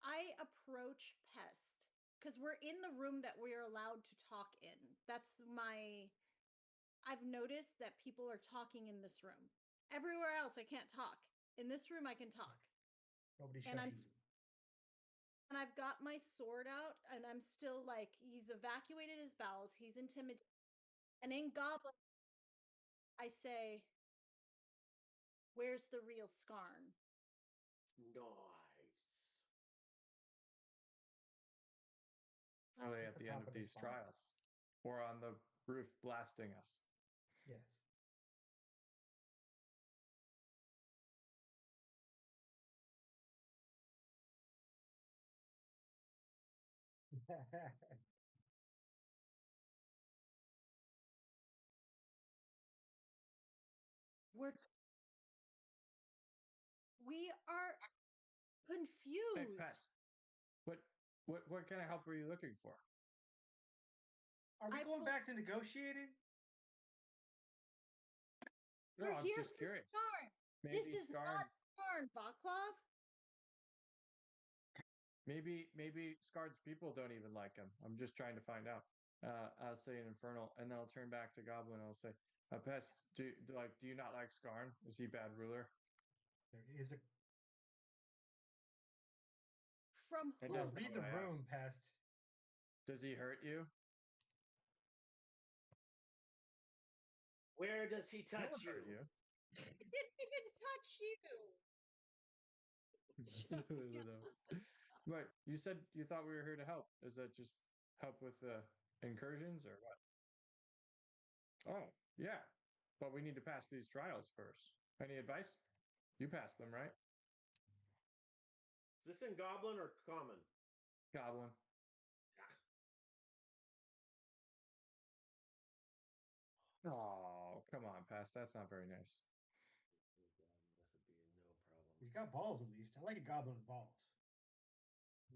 I approach Pest because we're in the room that we're allowed to talk in. That's my. I've noticed that people are talking in this room. Everywhere else, I can't talk. In this room, I can talk. Nobody And shushes you. And I've got my sword out, and I'm still like, he's evacuated his bowels. He's intimidated. And in Goblin, I say, where's the real Skarn? Nice. Are they At at the the end top of of the these spine. trials? Or on the roof blasting us? Yes. We are Hey, confused. Pest. What kind of help were you looking for? Are we I going pull- back to negotiating? No, We're I'm here just for curious. Skarn. Maybe This is Skarn. not Skarn, Vaclav. Maybe Scarred's people don't even like him. I'm just trying to find out. I'll say an infernal, and then I'll turn back to Goblin. I'll say, Pest, do you not like Skarn? Is he bad ruler? There is a. From It who? does Read not the what I room, asked. Pest. Does he hurt you? Where does he No touch one hurt you? He didn't even touch you. Right. You said you thought we were here to help. Is that just help with incursions or what? Oh, yeah. But we need to pass these trials first. Any advice? You passed them, right? Is this in Goblin or Common? Goblin. Oh, come on, Pass. That's not very nice. He's got balls at least. I like a goblin with balls.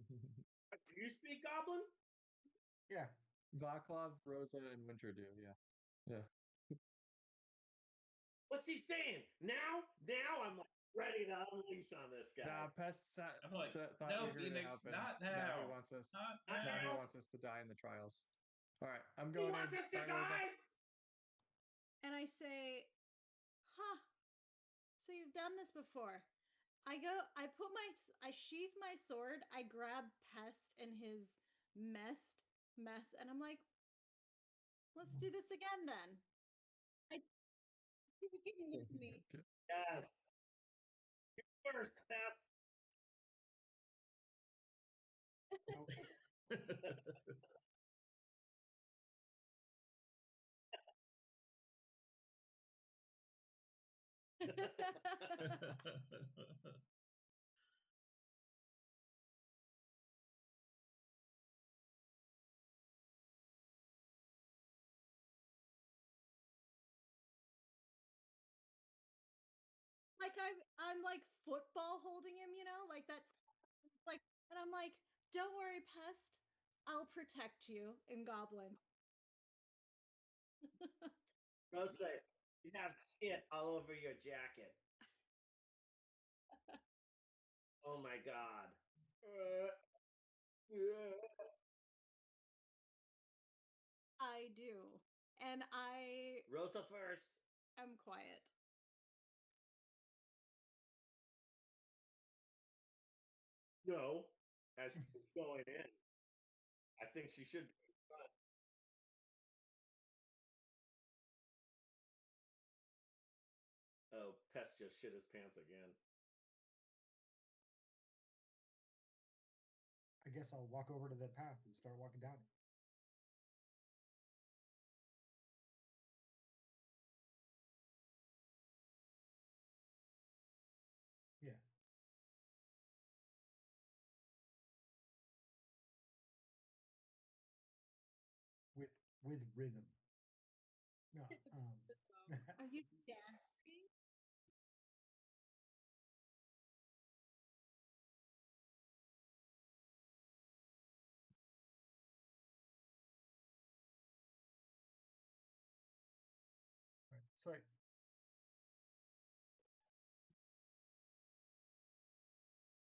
Do you speak Goblin? Yeah. Vaclav, Rosa, and Winter do. Yeah. Yeah. What's he saying? Now I'm like ready to unleash on this guy. Nah, Pest I'm like, thought no, you were going to Phoenix, happen. not Now he now. wants us. Not Now he now. wants us to die in the trials. All right, I'm He going wants in. us to Bye, Rosa. die. And I say, huh, so you've done this before. I sheath my sword, I grab Pest and his mess, and I'm like, let's do this again then. You can with me. Okay. Yes. You first, Tess. Nope. Like I'm like football holding him, like that's like, and I'm like, don't worry, Pest, I'll protect you in Goblin. Rosa, you have shit all over your jacket. Oh my god. I do, and I Rosa first. am quiet. No, as she's going in. I think she should be in front. Oh, Pest just shit his pants again. I guess I'll walk over to the path and start walking down it. Yeah. With rhythm. No. Are you dancing? So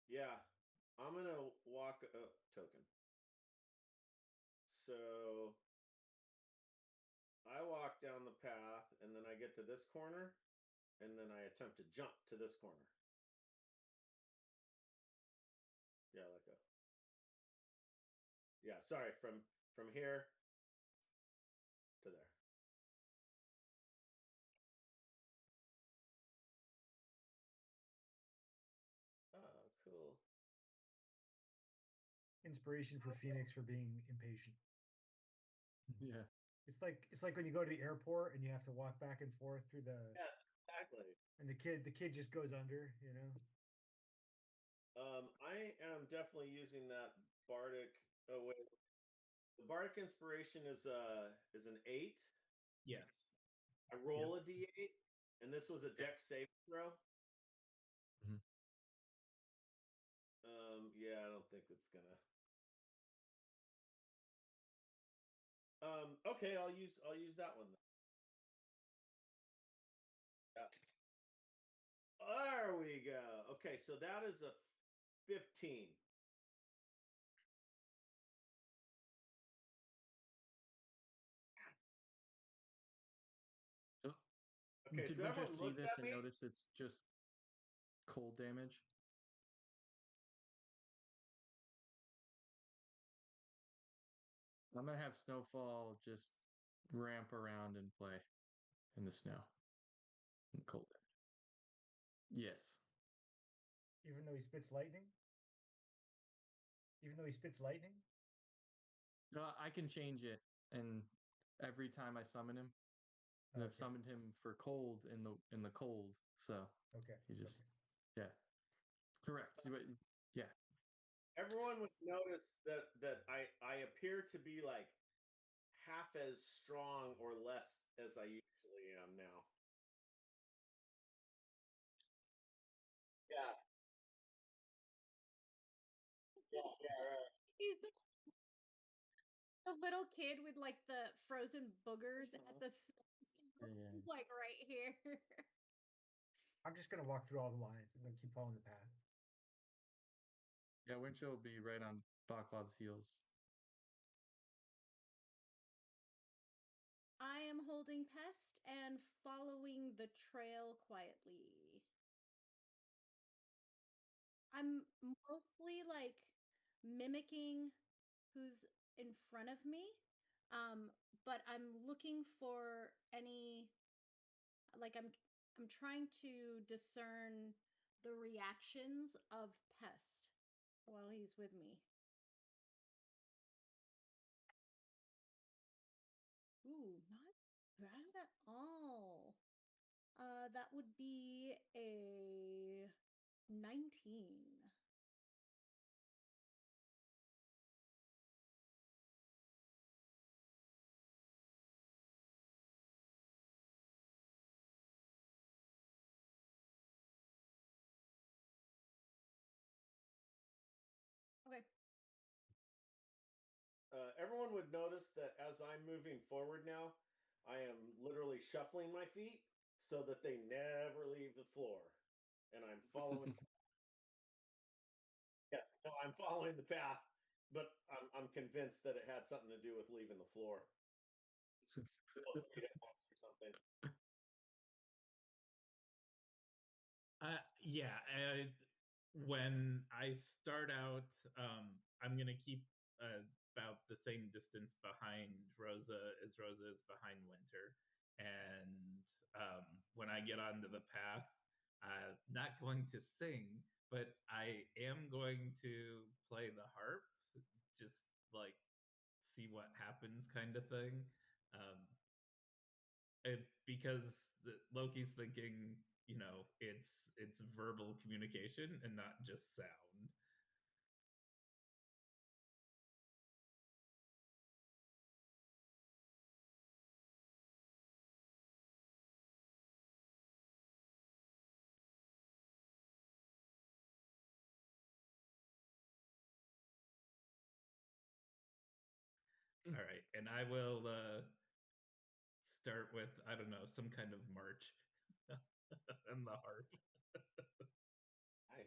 Yeah, I'm gonna walk token. So I walk down the path, and then I get to this corner, and then I attempt to jump to this corner. Yeah, like a. Yeah, sorry, from here to there. Oh, cool. inspiration for Phoenix for being impatient. Yeah. It's like when you go to the airport and you have to walk back and forth through the Yes, exactly. and the kid just goes under, you know. I am definitely using that bardic. Oh wait, the bardic inspiration is an 8. Yes. I roll a d8, and this was a dex save throw. Mhm. Yeah, I don't think it's gonna. Okay, I'll use that one then. Yeah. There we go. Okay, so that is a 15. Okay, Did so we everyone just see looks this at and me. notice it's just cold damage? I'm gonna have Snowfall just ramp around and play in the snow and cold damage. Yes. Even though he spits lightning. Even though he spits lightning. I can change it, and every time I summon him, and I've Okay. summoned him for cold in the cold, so Okay. he just okay. yeah, correct. See what? Yeah, Everyone would notice that I appear to be like half as strong or less as I usually am now. Yeah, little kid with like the frozen boogers at the Yeah. like right here. I'm just gonna walk through all the lines and then keep following the path. Yeah, Winchell will be right on Baklav's heels. I am holding pest and following the trail quietly. I'm mostly like mimicking who's in front of me. But I'm looking for any like I'm trying to discern the reactions of Pest while he's with me. Ooh, not bad at all. That would be a 19. Okay. Everyone would notice that as I'm moving forward now, I am literally shuffling my feet so that they never leave the floor, and I'm following. Yes, no, I'm following the path, but I'm convinced that it had something to do with leaving the floor. Both feet at once or something. Yeah. When I start out, I'm gonna keep about the same distance behind Rosa as Rosa is behind Winter, and when I get onto the path, I'm not going to sing, but I am going to play the harp, just like see what happens, kind of thing. Um, because Loki's thinking, it's verbal communication and not just sound. All right, and I will start with, I don't know, some kind of march and the harp. Nice.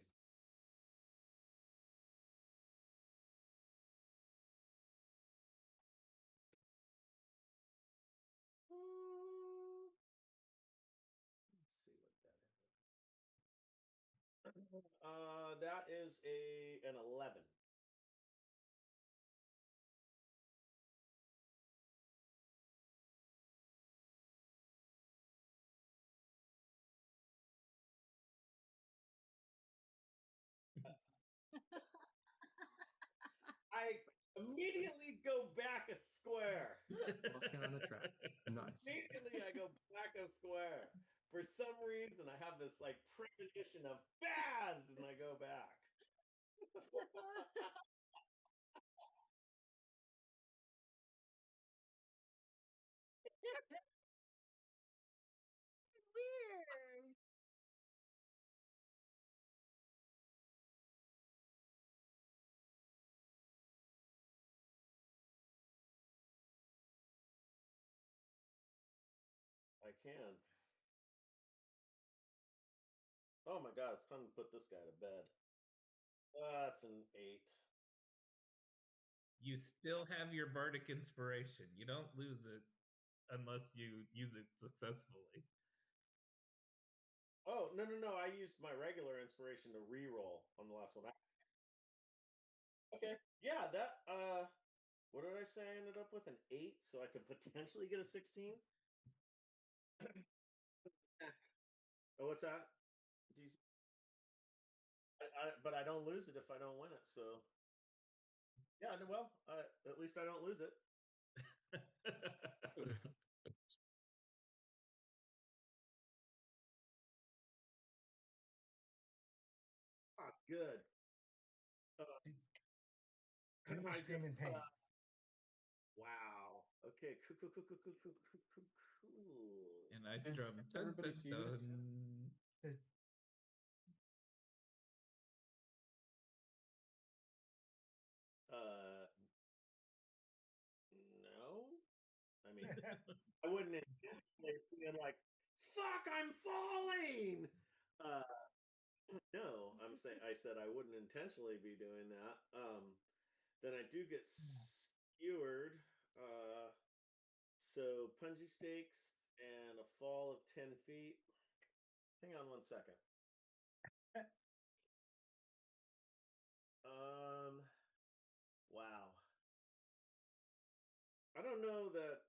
Let's see what that is. That is an 11. I immediately go back a square. Walking on the track. Nice. Immediately I go back a square. For some reason, I have this like premonition of bad, and I go back. Weird. I can. Oh my god, it's time to put this guy to bed. That's an 8. You still have your bardic inspiration. You don't lose it unless you use it successfully. Oh, no, no, no. I used my regular inspiration to re-roll on the last one. Okay. Yeah, that what did I say? I ended up with an 8, so I could potentially get a 16. Oh, what's that? Do you, but I don't lose it if I don't win it. So yeah, well, at least I don't lose it. Ah, good. Do you I scream in just, pain? wow. Okay. Cool, cool, cool, cool, cool, cool, cool, cool, cool. And I Does strum dun, everybody dun, see this? dun. Does, Uh, I wouldn't intentionally being like, "Fuck, I'm falling." No, I said I wouldn't intentionally be doing that. Then I do get skewered. So punji stakes and a fall of 10 feet. Hang on 1 second. Wow. I don't know that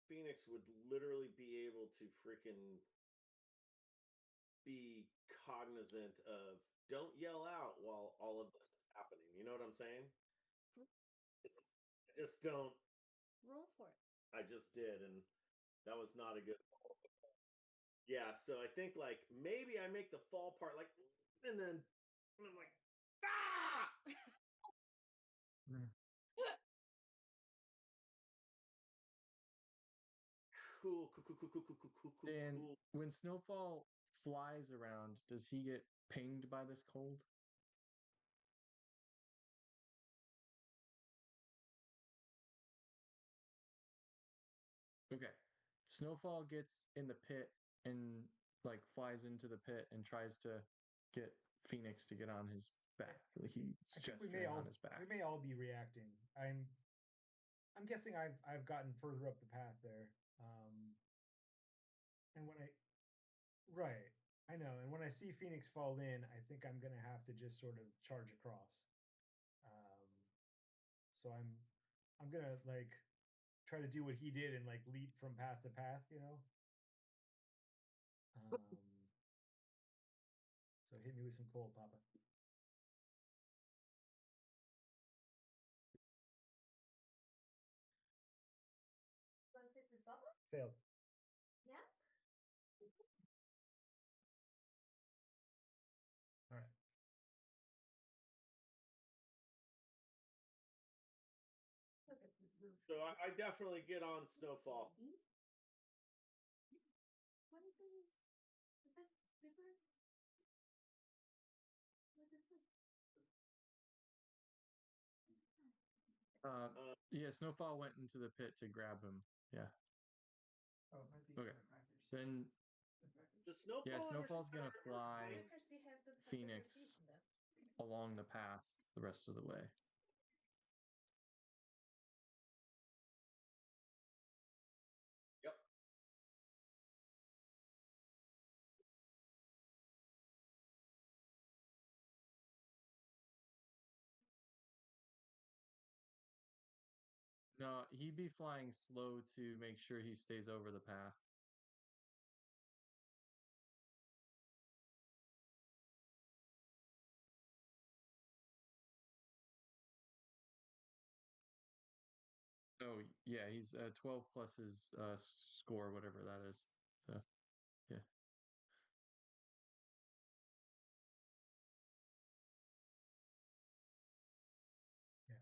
Phoenix would literally be able to freaking be cognizant of don't yell out while all of this is happening. You know what I'm saying? I just don't. Roll for it. I just did, and that was not a good. Yeah, so I think like maybe I make the fall part like, and then I'm like, ah! Cool, cool, cool, cool, cool, cool, cool, cool, And cool. when Snowfall flies around, does he get pinged by this cold? Okay. Snowfall gets in the pit and like flies into the pit and tries to get Phoenix to get on his back. He's I think gesturing on his back. we may all be reacting. I'm guessing I've gotten further up the path there. And when right, I know. And when I see Phoenix fall in, I think I'm gonna have to just sort of charge across. So I'm gonna like try to do what he did and like leap from path to path, you know. So hit me with some cold, Papa. Failed. Yeah. All right. So I definitely get on Snowfall. Yeah, Snowfall went into the pit to grab him. Yeah. Okay. Then The Snowfall. yeah, Snowfall's understand gonna our fly first Phoenix along the path the rest of the way. Yep. No, he'd be flying slow to make sure he stays over the path. Oh, yeah, he's 12 plus his score, whatever that is. So, yeah. Yeah.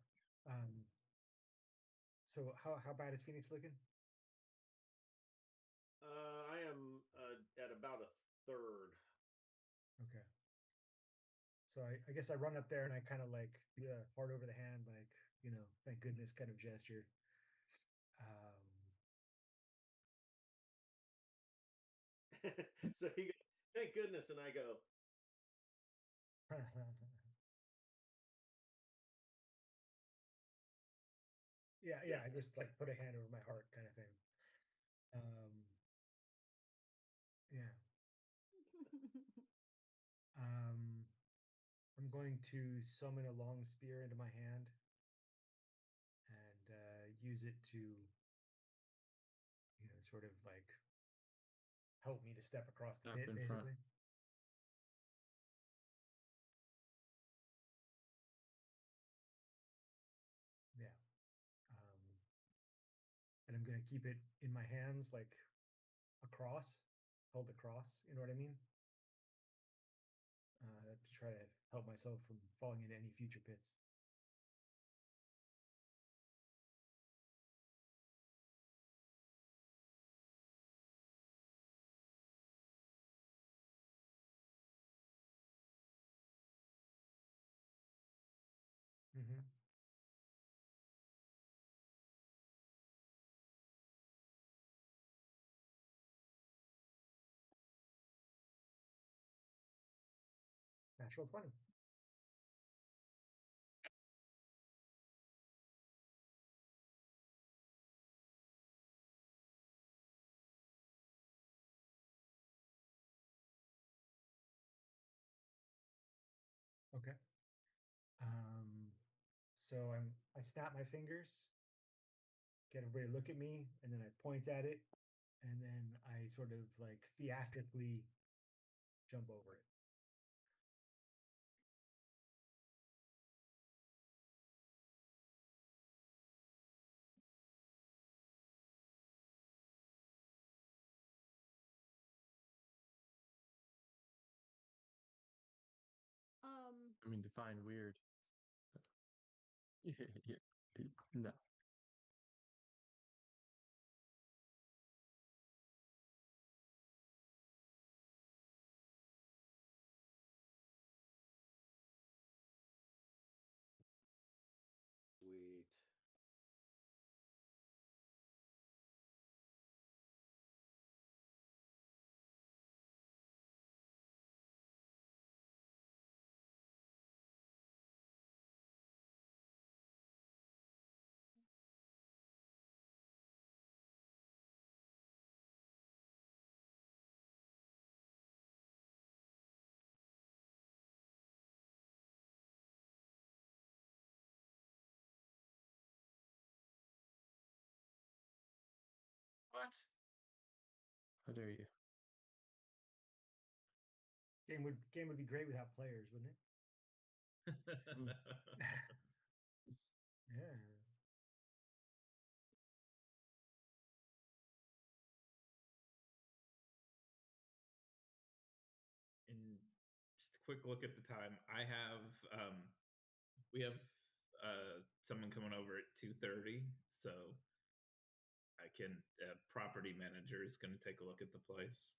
So how bad is Phoenix looking? I am at about a third. Okay. So I guess I run up there and I kind of like do a heart over the hand, like, you know, thank goodness kind of gesture. So he goes, thank goodness, and I go, yeah, yes. I just like put a hand over my heart kind of thing. Yeah. I'm going to summon a long spear into my hand and use it to, you know, sort of like help me to step across the Up pit, in front. basically. Yeah. And I'm going to keep it in my hands like across, held across. You know what I mean? To try to help myself from falling into any future pits. Mm-hmm. natural 20. Okay. So I snap my fingers, get everybody to look at me, and then I point at it, and then I sort of like theatrically jump over it. I mean, define weird. No. Sweet. What? How dare you? Game would be great without players, wouldn't it? Yeah. And just a quick look at the time. I have we have someone coming over at 2:30, so I can property manager is going to take a look at the place.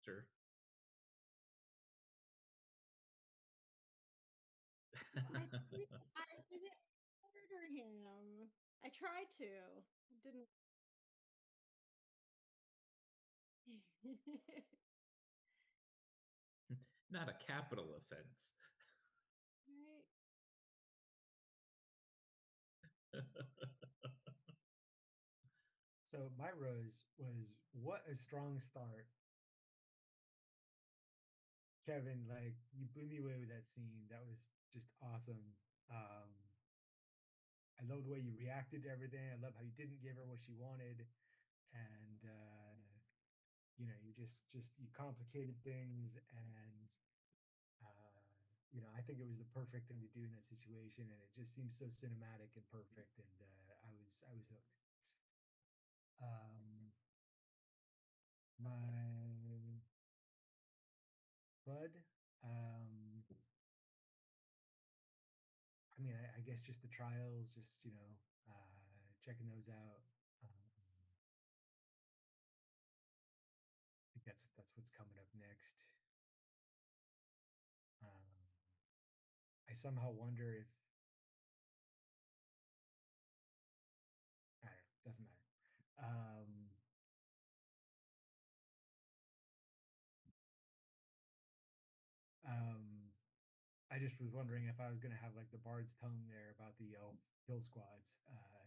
Sure. I didn't order him. I tried to. Didn't. Not a capital offense. Right. So my rose was what a strong start. Kevin, like you blew me away with that scene. That was just awesome. I love the way you reacted to everything. I love how you didn't give her what she wanted, and you just you complicated things, and I think it was the perfect thing to do in that situation, and it just seems so cinematic and perfect, and I was hooked. My bud, I mean, I guess just the trials, just checking those out. I think that's what's coming up next. Um, I somehow wonder if I don't know, doesn't matter. Um, I just was wondering if I was going to have like the bard's tongue there about the elf kill squads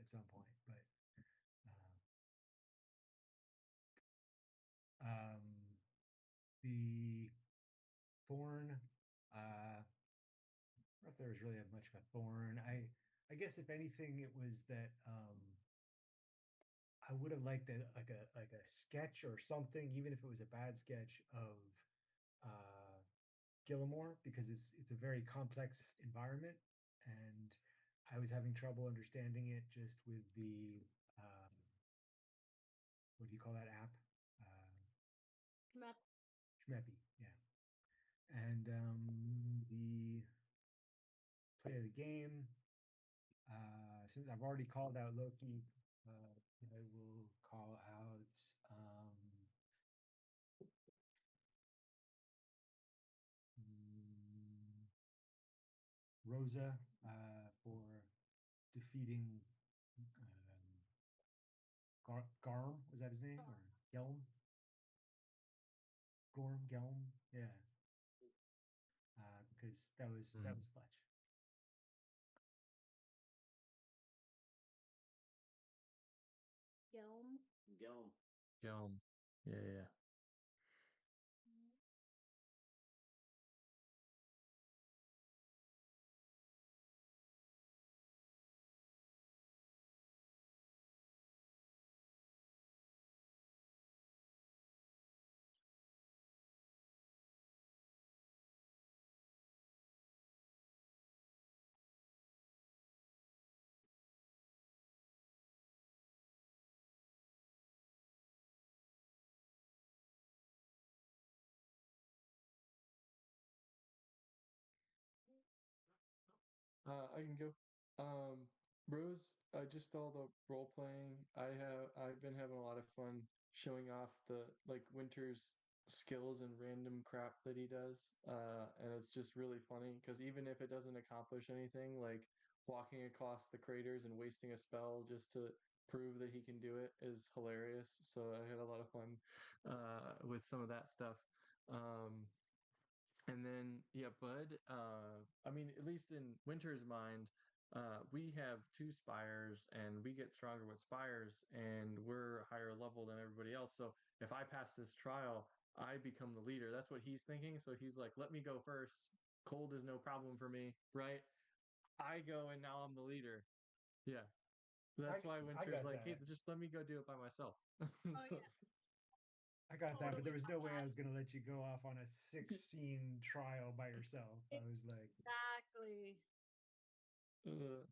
at some point, but um, the thorn. I don't know if there was really much of a thorn. I guess if anything, it was that I would have liked like a sketch or something, even if it was a bad sketch of uh, Gillimore, because it's a very complex environment, and I was having trouble understanding it just with the what do you call that app? Map. Schmeppy, yeah. And the play of the game. since I've already called out Loki, I will call out mm, Rosa for defeating Garm. Was that his name? Or Gelm? Gelm? Yeah. Because that was clutch. Yelm. Gilm. Yum. Yeah, yeah. I can go. Rose, just all the role playing. I've been having a lot of fun showing off the like Winter's skills and random crap that he does. And it's just really funny because even if it doesn't accomplish anything, like walking across the craters and wasting a spell just to prove that he can do it is hilarious. So I had a lot of fun with some of that stuff. Um, and then, yeah, Bud, I mean, at least in Winter's mind, we have two spires and we get stronger with spires and we're higher level than everybody else. So if I pass this trial, I become the leader. That's what he's thinking. So he's like, let me go first. Cold is no problem for me, right? I go and now I'm the leader. Yeah. That's why I Winter's got like, hey, that. just let me go do it by myself. Oh So, yeah, I got that, but there totally was got no way I that. was going to let you go off on a 6 scene trial by yourself. I was like, Exactly. uh,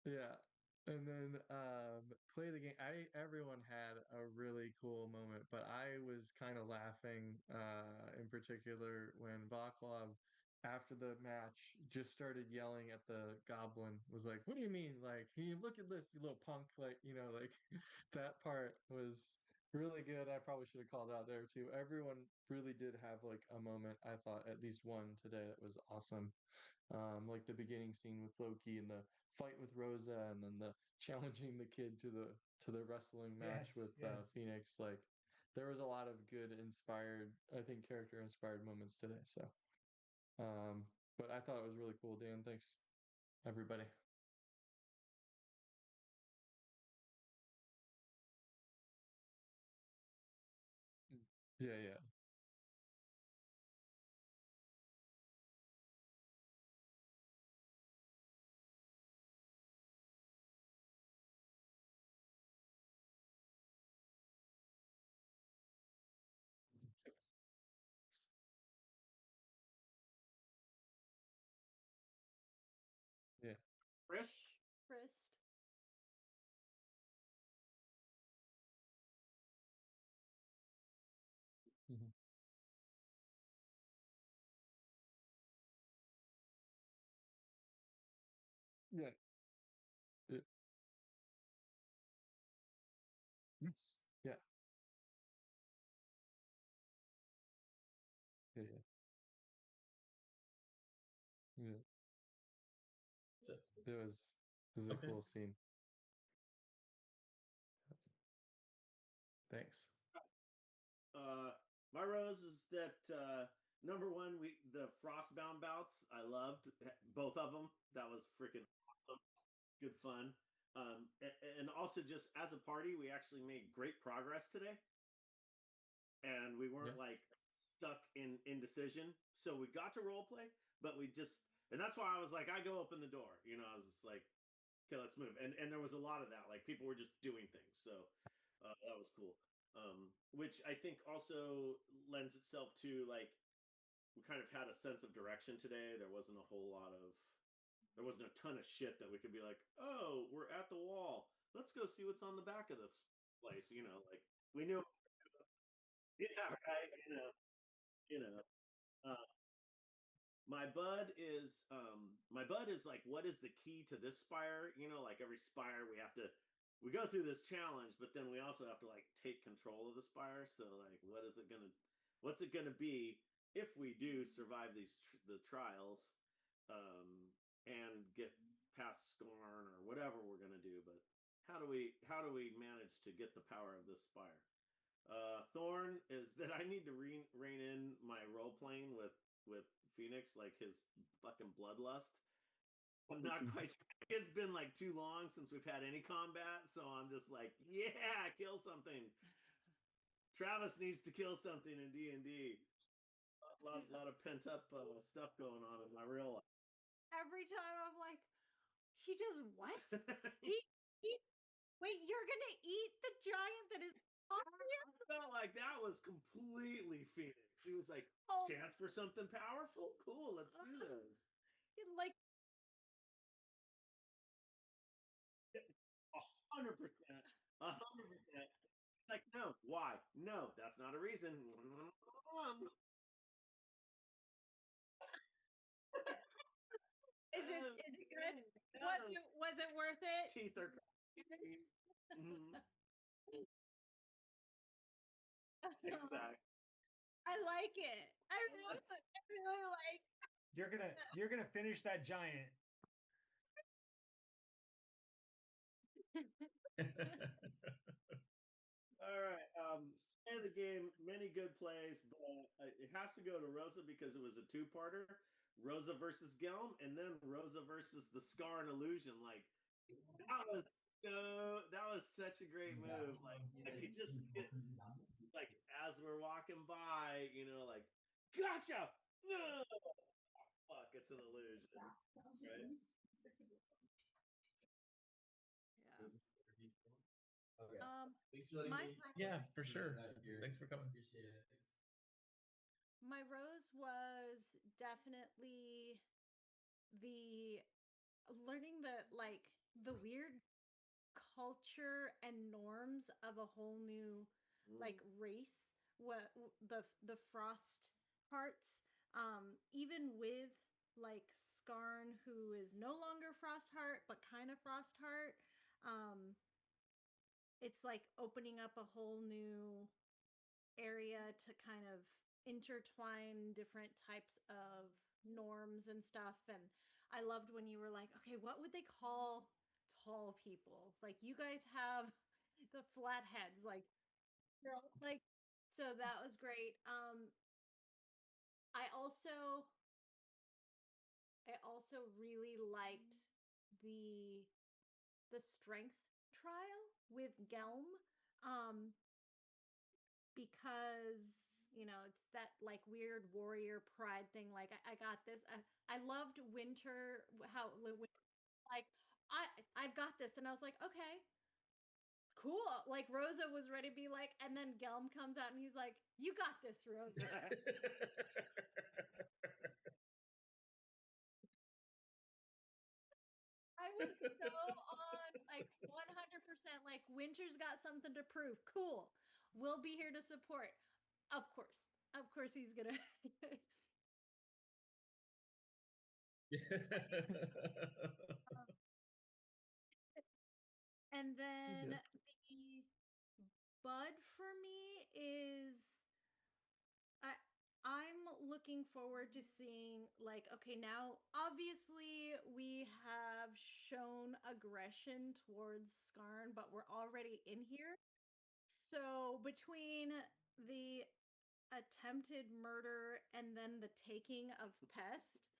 Yeah. And then play the game. Everyone had a really cool moment, but I was kind of laughing in particular when Vaclav after the match just started yelling at the goblin was like, "What do you mean? Like, you look at this, you little punk." Like, like that part was really good. I probably should have called out there too. Everyone really did have like a moment, I thought, at least one today that was awesome. Like the beginning scene with Loki and the fight with Rosa, and then the challenging the kid to the wrestling match yes, with yes. Phoenix. Like there was a lot of good, inspired, I think, character inspired moments today. So, um, but I thought it was really cool, Dan. Thanks, everybody. Mm. Yeah, yeah, yeah. Chris? Wrist. Mhm. Yeah. It, it's yeah, yeah, yeah, yeah. It was a Okay. cool scene. Thanks. My rose is that number one, we the Frostbound bouts. I loved both of them. That was freaking awesome. Good fun. And also just as a party, we actually made great progress today, and we Yeah. weren't like stuck in indecision. So we got to role play, but we just, and that's why I was like, I go open the door. I was just like, okay, let's move. And there was a lot of that. Like people were just doing things. So that was cool. Which I think also lends itself to like we kind of had a sense of direction today. There wasn't a whole lot of there wasn't a ton of shit that we could be like, oh, we're at the wall. Let's go see what's on the back of the place. Like we knew. Yeah, right. You know. Uh, My bud is like, what is the key to this spire? You know, like every spire we go through this challenge, but then we also have to like take control of the spire. So like, what's it gonna be if we do survive the trials, and get past Scorn or whatever we're gonna do? But how do we manage to get the power of this spire? Thorn is that I need to rein in my role playing with Phoenix, like his fucking bloodlust. I'm not quite sure. It's been like too long since we've had any combat, so I'm just like, yeah, kill something. Travis needs to kill something in D&D. Lot of pent up stuff going on in my real life. Every time I'm like, he does what? he wait, you're gonna eat the giant that is I felt like that was completely Phoenix. He was like, oh, chance for something powerful? Cool, let's do this. like 100%. 100%. Like, no, why? No, that's not a reason. is it good? Was it worth it? Teeth are exactly. I like it. I really like. You're gonna finish that giant. All right. End of the game, many good plays, but it has to go to Rosa because it was a two-parter. Rosa versus Gelm, and then Rosa versus the Scar and Illusion. Like that was such a great move. Like you just get like as we're walking by, you know, like gotcha. No, fuck, it's an illusion, right? My Yeah, for sure. Thanks for coming. my rose was definitely the learning the weird culture and norms of a whole new like race, what the frost parts, even with like Skarn, who is no longer Frostheart but kind of Frostheart. It's like opening up a whole new area to kind of intertwine different types of norms and stuff. And I loved when you were like, okay, what would they call tall people? Like, you guys have the flat heads, like, so that was great. I also really liked the strength trial with Gelm. Because it's that like weird warrior pride thing, like I got this. I loved Winter, how like I've got this, and I was like, okay, cool. Like Rosa was ready to be like, and then Gelm comes out and he's like, you got this, Rosa. I was so on like 100%, like Winter's got something to prove, cool, we'll be here to support. Of course he's gonna. And then the bud for me is I'm looking forward to seeing, like, okay, now obviously we have shown aggression towards Skarn, but we're already in here. So between the attempted murder and then the taking of Pest,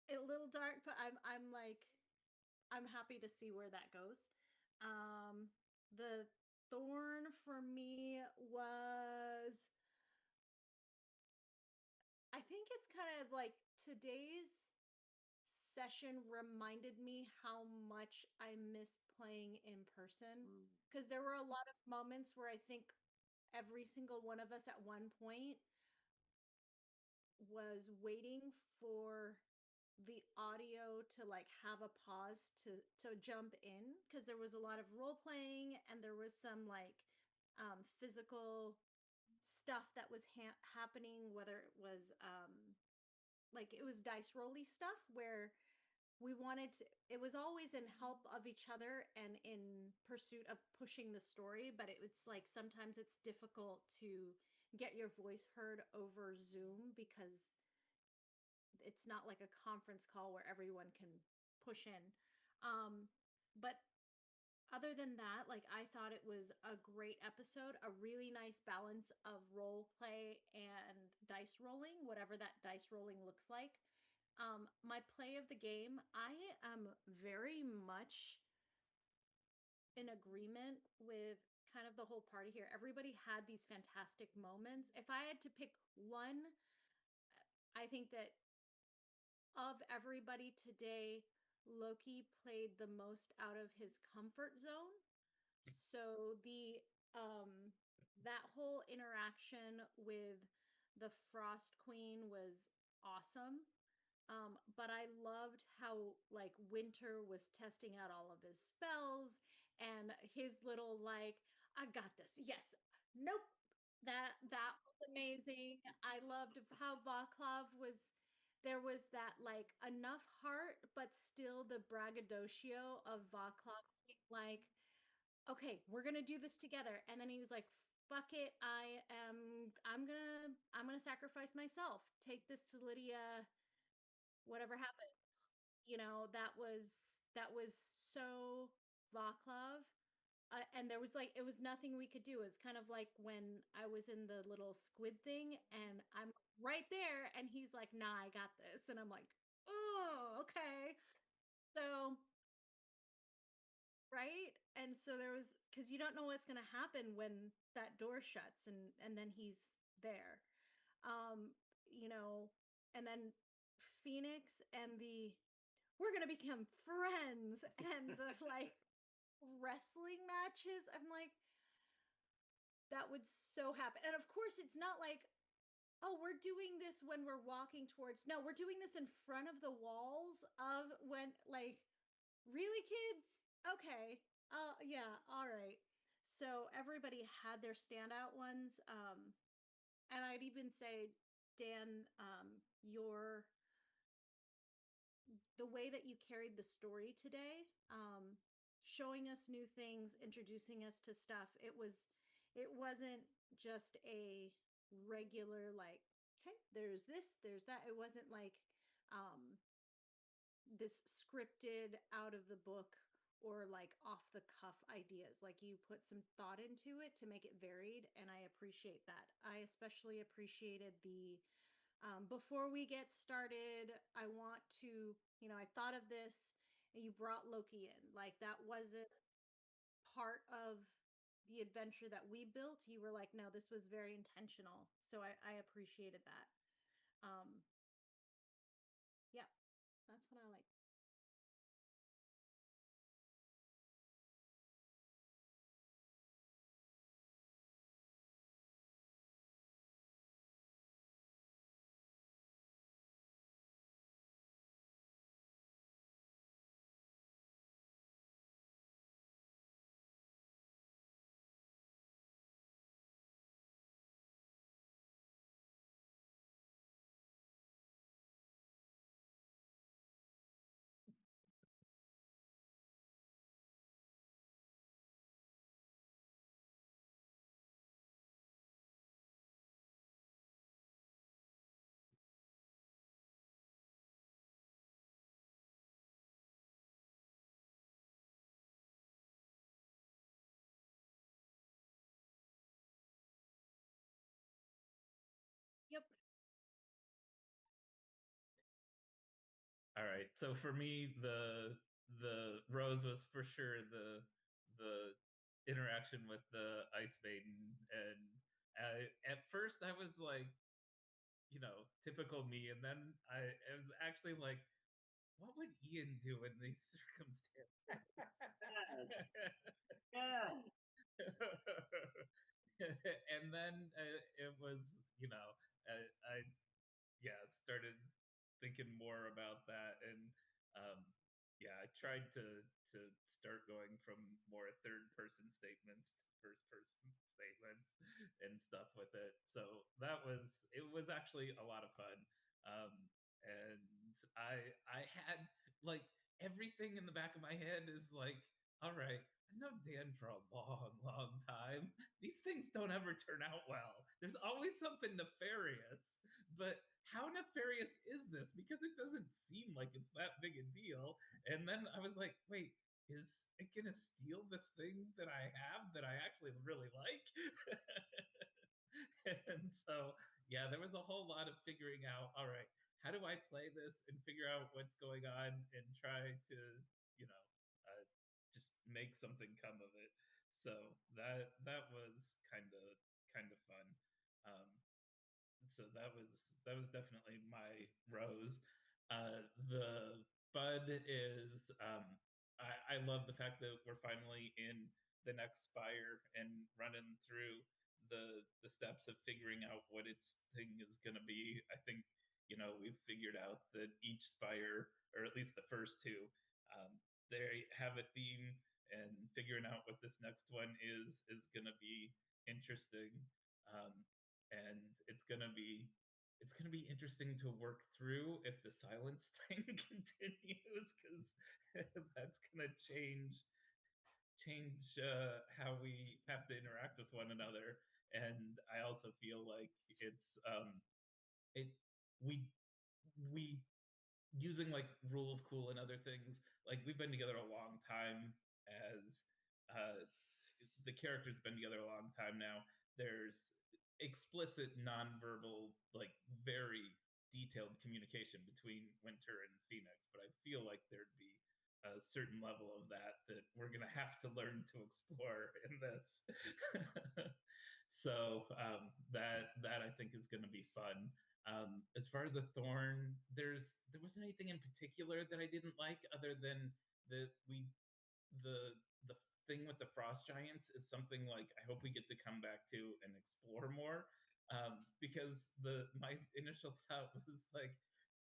a little dark, but I'm like, I'm happy to see where that goes. The thorn for me was, I think it's kind of like today's session reminded me how much I miss playing in person, because there were a lot of moments where I think every single one of us at one point was waiting for the audio to like have a pause to jump in, because there was a lot of role playing and there was some like physical stuff that was happening, whether it was like it was dice rolly stuff where we wanted to, it was always in help of each other and in pursuit of pushing the story, but it's like sometimes it's difficult to get your voice heard over Zoom because it's not like a conference call where everyone can push in. But other than that, like I thought it was a great episode, a really nice balance of role play and dice rolling, whatever that dice rolling looks like. My play of the game, I am very much in agreement with kind of the whole party here. Everybody had these fantastic moments. If I had to pick one, I think that of everybody today, Loki played the most out of his comfort zone. So the that whole interaction with the Frost Queen was awesome. But I loved how like Winter was testing out all of his spells and his little like, I got this. Yes. Nope. That was amazing. I loved how Vaclav was, there was that like enough heart, but still the braggadocio of Vaclav like, okay, we're gonna do this together. And then he was like, fuck it, I'm gonna sacrifice myself. Take this to Lydia, whatever happens. You know, that was so Vaclav. And there was like it was nothing we could do. It's kind of like when I was in the little squid thing and I'm right there and he's like, nah, I got this. And I'm like, oh, okay. So right. And so there was, because you don't know what's going to happen when that door shuts and then he's there. um you know, and then Phoenix and the we're going to become friends and the like wrestling matches. I'm like, that would so happen. And of course it's not like, oh, we're doing this when we're walking towards, no, we're doing this in front of the walls of when like, really, kids? Okay. Yeah, all right. So everybody had their standout ones. And I'd even say, Dan, your the way that you carried the story today, showing us new things, introducing us to stuff, it wasn't just a regular like, okay, there's this, there's that. It wasn't like um this scripted out of the book or like off the cuff ideas. Like you put some thought into it to make it varied, and I appreciate that. I especially appreciated the before we get started, I want to, you know, I thought of this and you brought Loki in. Like that wasn't part of the adventure that we built. You were like, no, this was very intentional. So I appreciated that. Yeah, that's what I like. Yep. All right. So for me, the Rose was for sure the interaction with the Ice Maiden, and at first I was like, you know, typical me, and then I was actually like, what would Ian do in these circumstances? Yeah. And then it was, you know, I yeah started thinking more about that, and um, yeah, I tried to start going from more third person statements to first person statements, and stuff with it. So it was actually a lot of fun. Um, and I had like everything in the back of my head is like, all right, I know Dan for a long time. These things don't ever turn out well. There's always something nefarious, but how nefarious is this? Because it doesn't seem like it's that big a deal. And then I was like, wait, is it gonna steal this thing that I have that I actually really like? And so, yeah, there was a whole lot of figuring out, all right, how do I play this and figure out what's going on and try to, you know, just make something come of it. So that was kind of fun. Um, so that was definitely my rose. The bud is I love the fact that we're finally in the next spire and running through the steps of figuring out what its thing is going to be. I think we've figured out that each spire, or at least the first two, um, they have a theme, and figuring out what this next one is going to be interesting. Um, and it's gonna be interesting to work through if the silence thing continues, because that's gonna change how we have to interact with one another. And I also feel like it's it we we using like rule of cool and other things. Like, we've been together a long time as uh the character's been together a long time now. There's explicit nonverbal, like very detailed communication between Winter and Phoenix, but I feel like there'd be a certain level of that we're gonna have to learn to explore in this. So that I think is gonna be fun. As far as a thorn, there wasn't anything in particular that I didn't like, other than that the thing with the frost giants is something like I hope we get to come back to and explore more. Because my initial thought was like,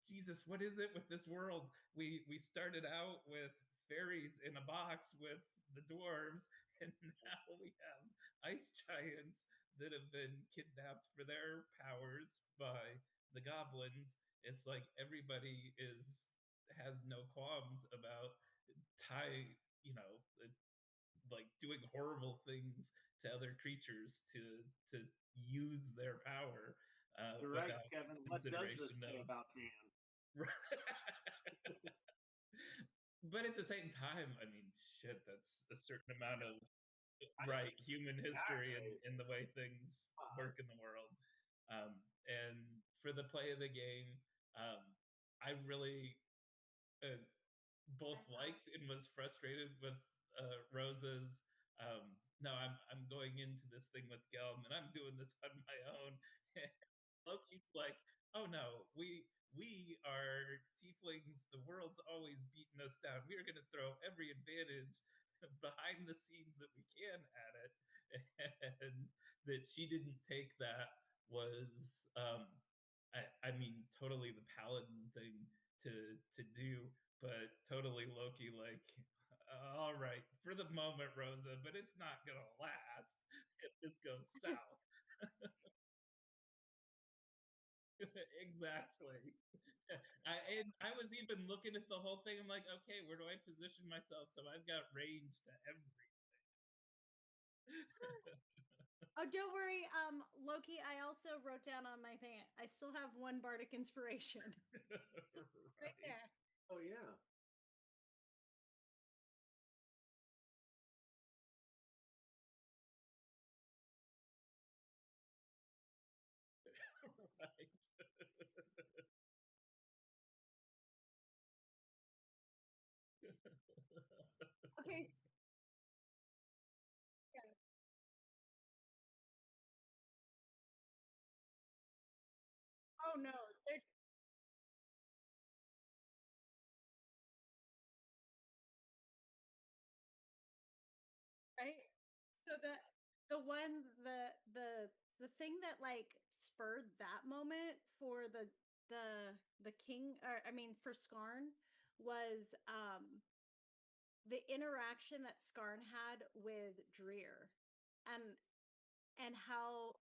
Jesus, what is it with this world? We started out with fairies in a box with the dwarves, and now we have ice giants that have been kidnapped for their powers by the goblins. It's like everybody has no qualms about tie you know like doing horrible things to other creatures to use their power You're right, without Kevin. What does this consideration say of. about Dan? But at the same time, I mean, shit, that's a certain amount of I right human history and exactly. in the way things work in the world. And for the play of the game, um, I really uh, both liked and was frustrated with Rosa's. No, I'm going into this thing with Gelm, and I'm doing this on my own. Loki's like, oh no, we are tieflings. The world's always beating us down. We are going to throw every advantage behind the scenes that we can at it. And that she didn't take that was, I mean, totally the paladin thing to do, but totally Loki like, all right, for the moment, Rosa, but it's not gonna last if this goes south. Exactly. And I was even looking at the whole thing. I'm like, okay, where do I position myself? So I've got range to every. Oh, don't worry, Loki. I also wrote down on my thing. I still have one bardic inspiration right there. Oh yeah. Right. Okay. Yeah. Oh no, there's right. So the thing that like spurred that moment for the king, or I mean for Skarn, was the interaction that Skarn had with Dreer, and how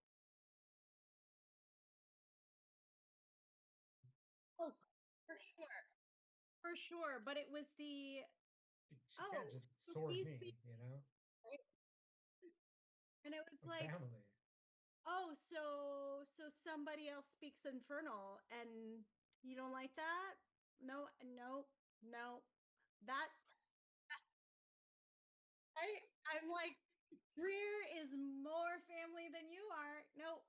for sure. But it was the She can't just so sword he me, speaks, you know? right? And it was I'm like, family. oh, so somebody else speaks Infernal, and you don't like that? No, no, no. That I'm like, Greer is more family than you are. Nope.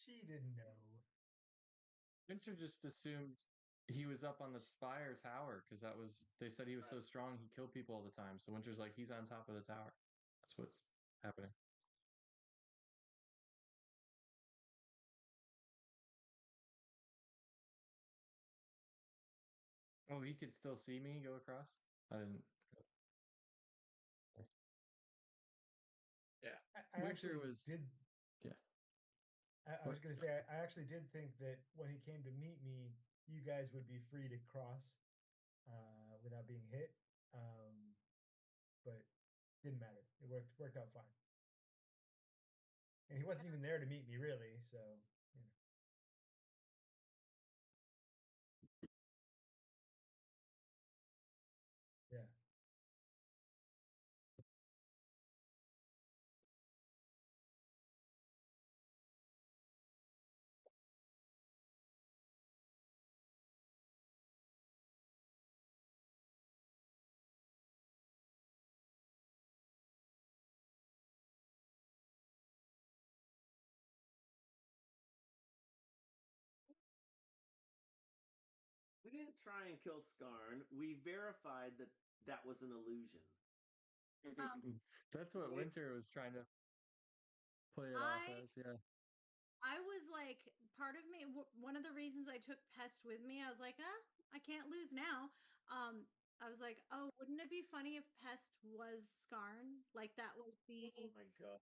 She didn't know. Winter just assumed he was up on the spire tower because they said he was so strong he killed people all the time. So Winter's like, he's on top of the tower. That's what's happening. Oh, he could still see me go across? I didn't. Yeah. I Winter actually was. did. Yeah. I was going to say, I actually did think that when he came to meet me, you guys would be free to cross without being hit. But didn't matter. It worked out fine. And he wasn't even there to meet me, really. So, you know. Yeah. try and kill Skarn. We verified that that was an illusion. That's what Winter was trying to play it off as. Yeah. I was like, part of me, one of the reasons I took Pest with me, I was like, I can't lose now. I was like, oh, wouldn't it be funny if Pest was Skarn? Like that was the. Oh my god.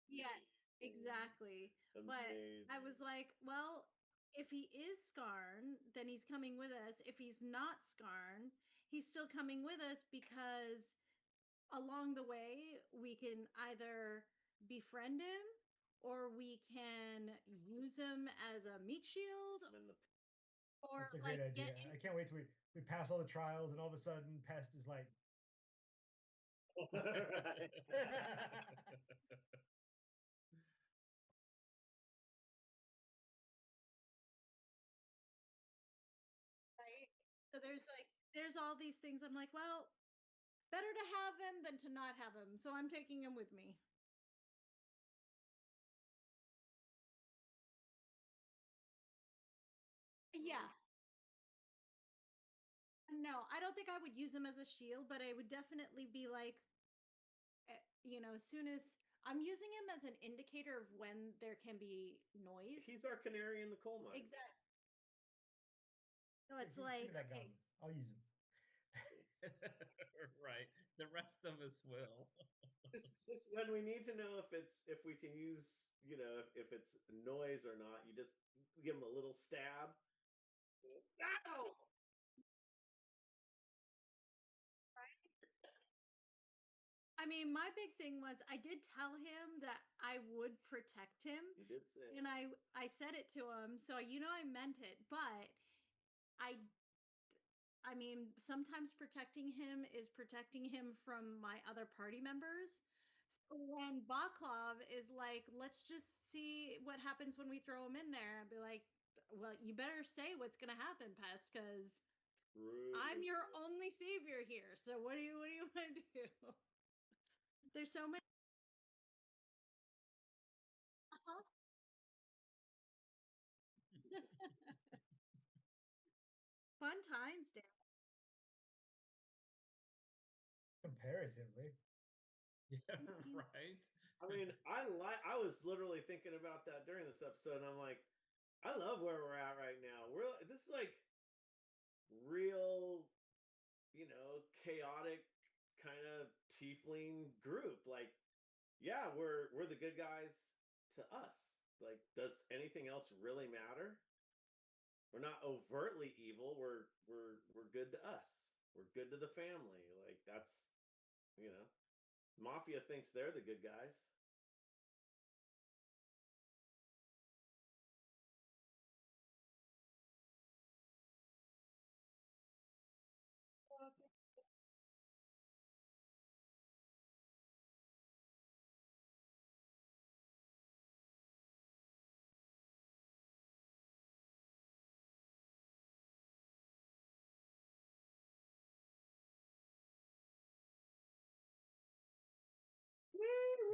Yes, exactly. Amazing. But I was like, well, if he is Skarn, then he's coming with us. If he's not Skarn, he's still coming with us because along the way we can either befriend him or we can use him as a meat shield or That's a great like idea. I can't wait till we pass all the trials and all of a sudden Pest is like, right? So there's all these things. I'm like, well, better to have him than to not have him. So I'm taking him with me. Yeah. No, I don't think I would use him as a shield, but I would definitely be like, as soon as I'm using him as an indicator of when there can be noise. He's our canary in the coal mine. Exactly. So "Hey, it's give like, me that okay, goblin. I'll use him." Right. The rest of us will. Just when we need to know if we can use, if it's noise or not, you just give him a little stab. Ow! I mean, my big thing was I did tell him that I would protect him. You did say. And I said it to him, so I meant it, but I I mean, sometimes protecting him is protecting him from my other party members. So when Baklov is like, let's just see what happens when we throw him in there, I'd be like, well, you better say what's gonna happen, Pest, because I'm your only savior here. So what do you want to do? There's so many. Uh-huh. Fun times, Dan. Comparatively. Yeah, right. I mean, I was literally thinking about that during this episode, and I'm like, I love where we're at right now. This is like real, chaotic kind of tiefling group. Like, yeah, we're the good guys to us. Like, does anything else really matter? We're not overtly evil. We're good to us. We're good to the family. Like that's, Mafia thinks they're the good guys.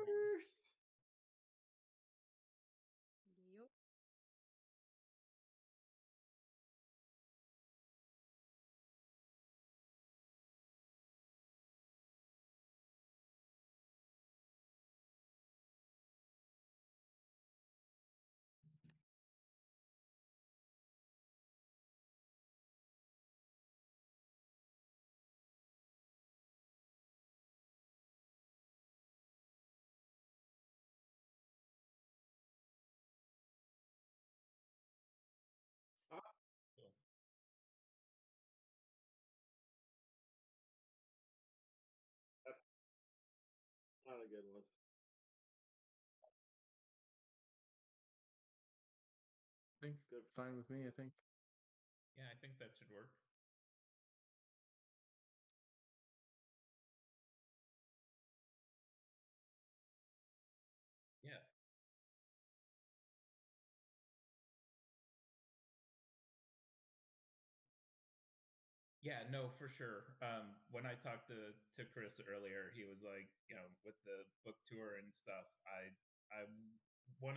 Worse. Yep. Ah, that's not a good one. I think Good. fine with me. I think. Yeah, I think that should work. Yeah. Yeah, no, for sure. When I talked to Chris earlier, he was like, with the book tour and stuff, I want to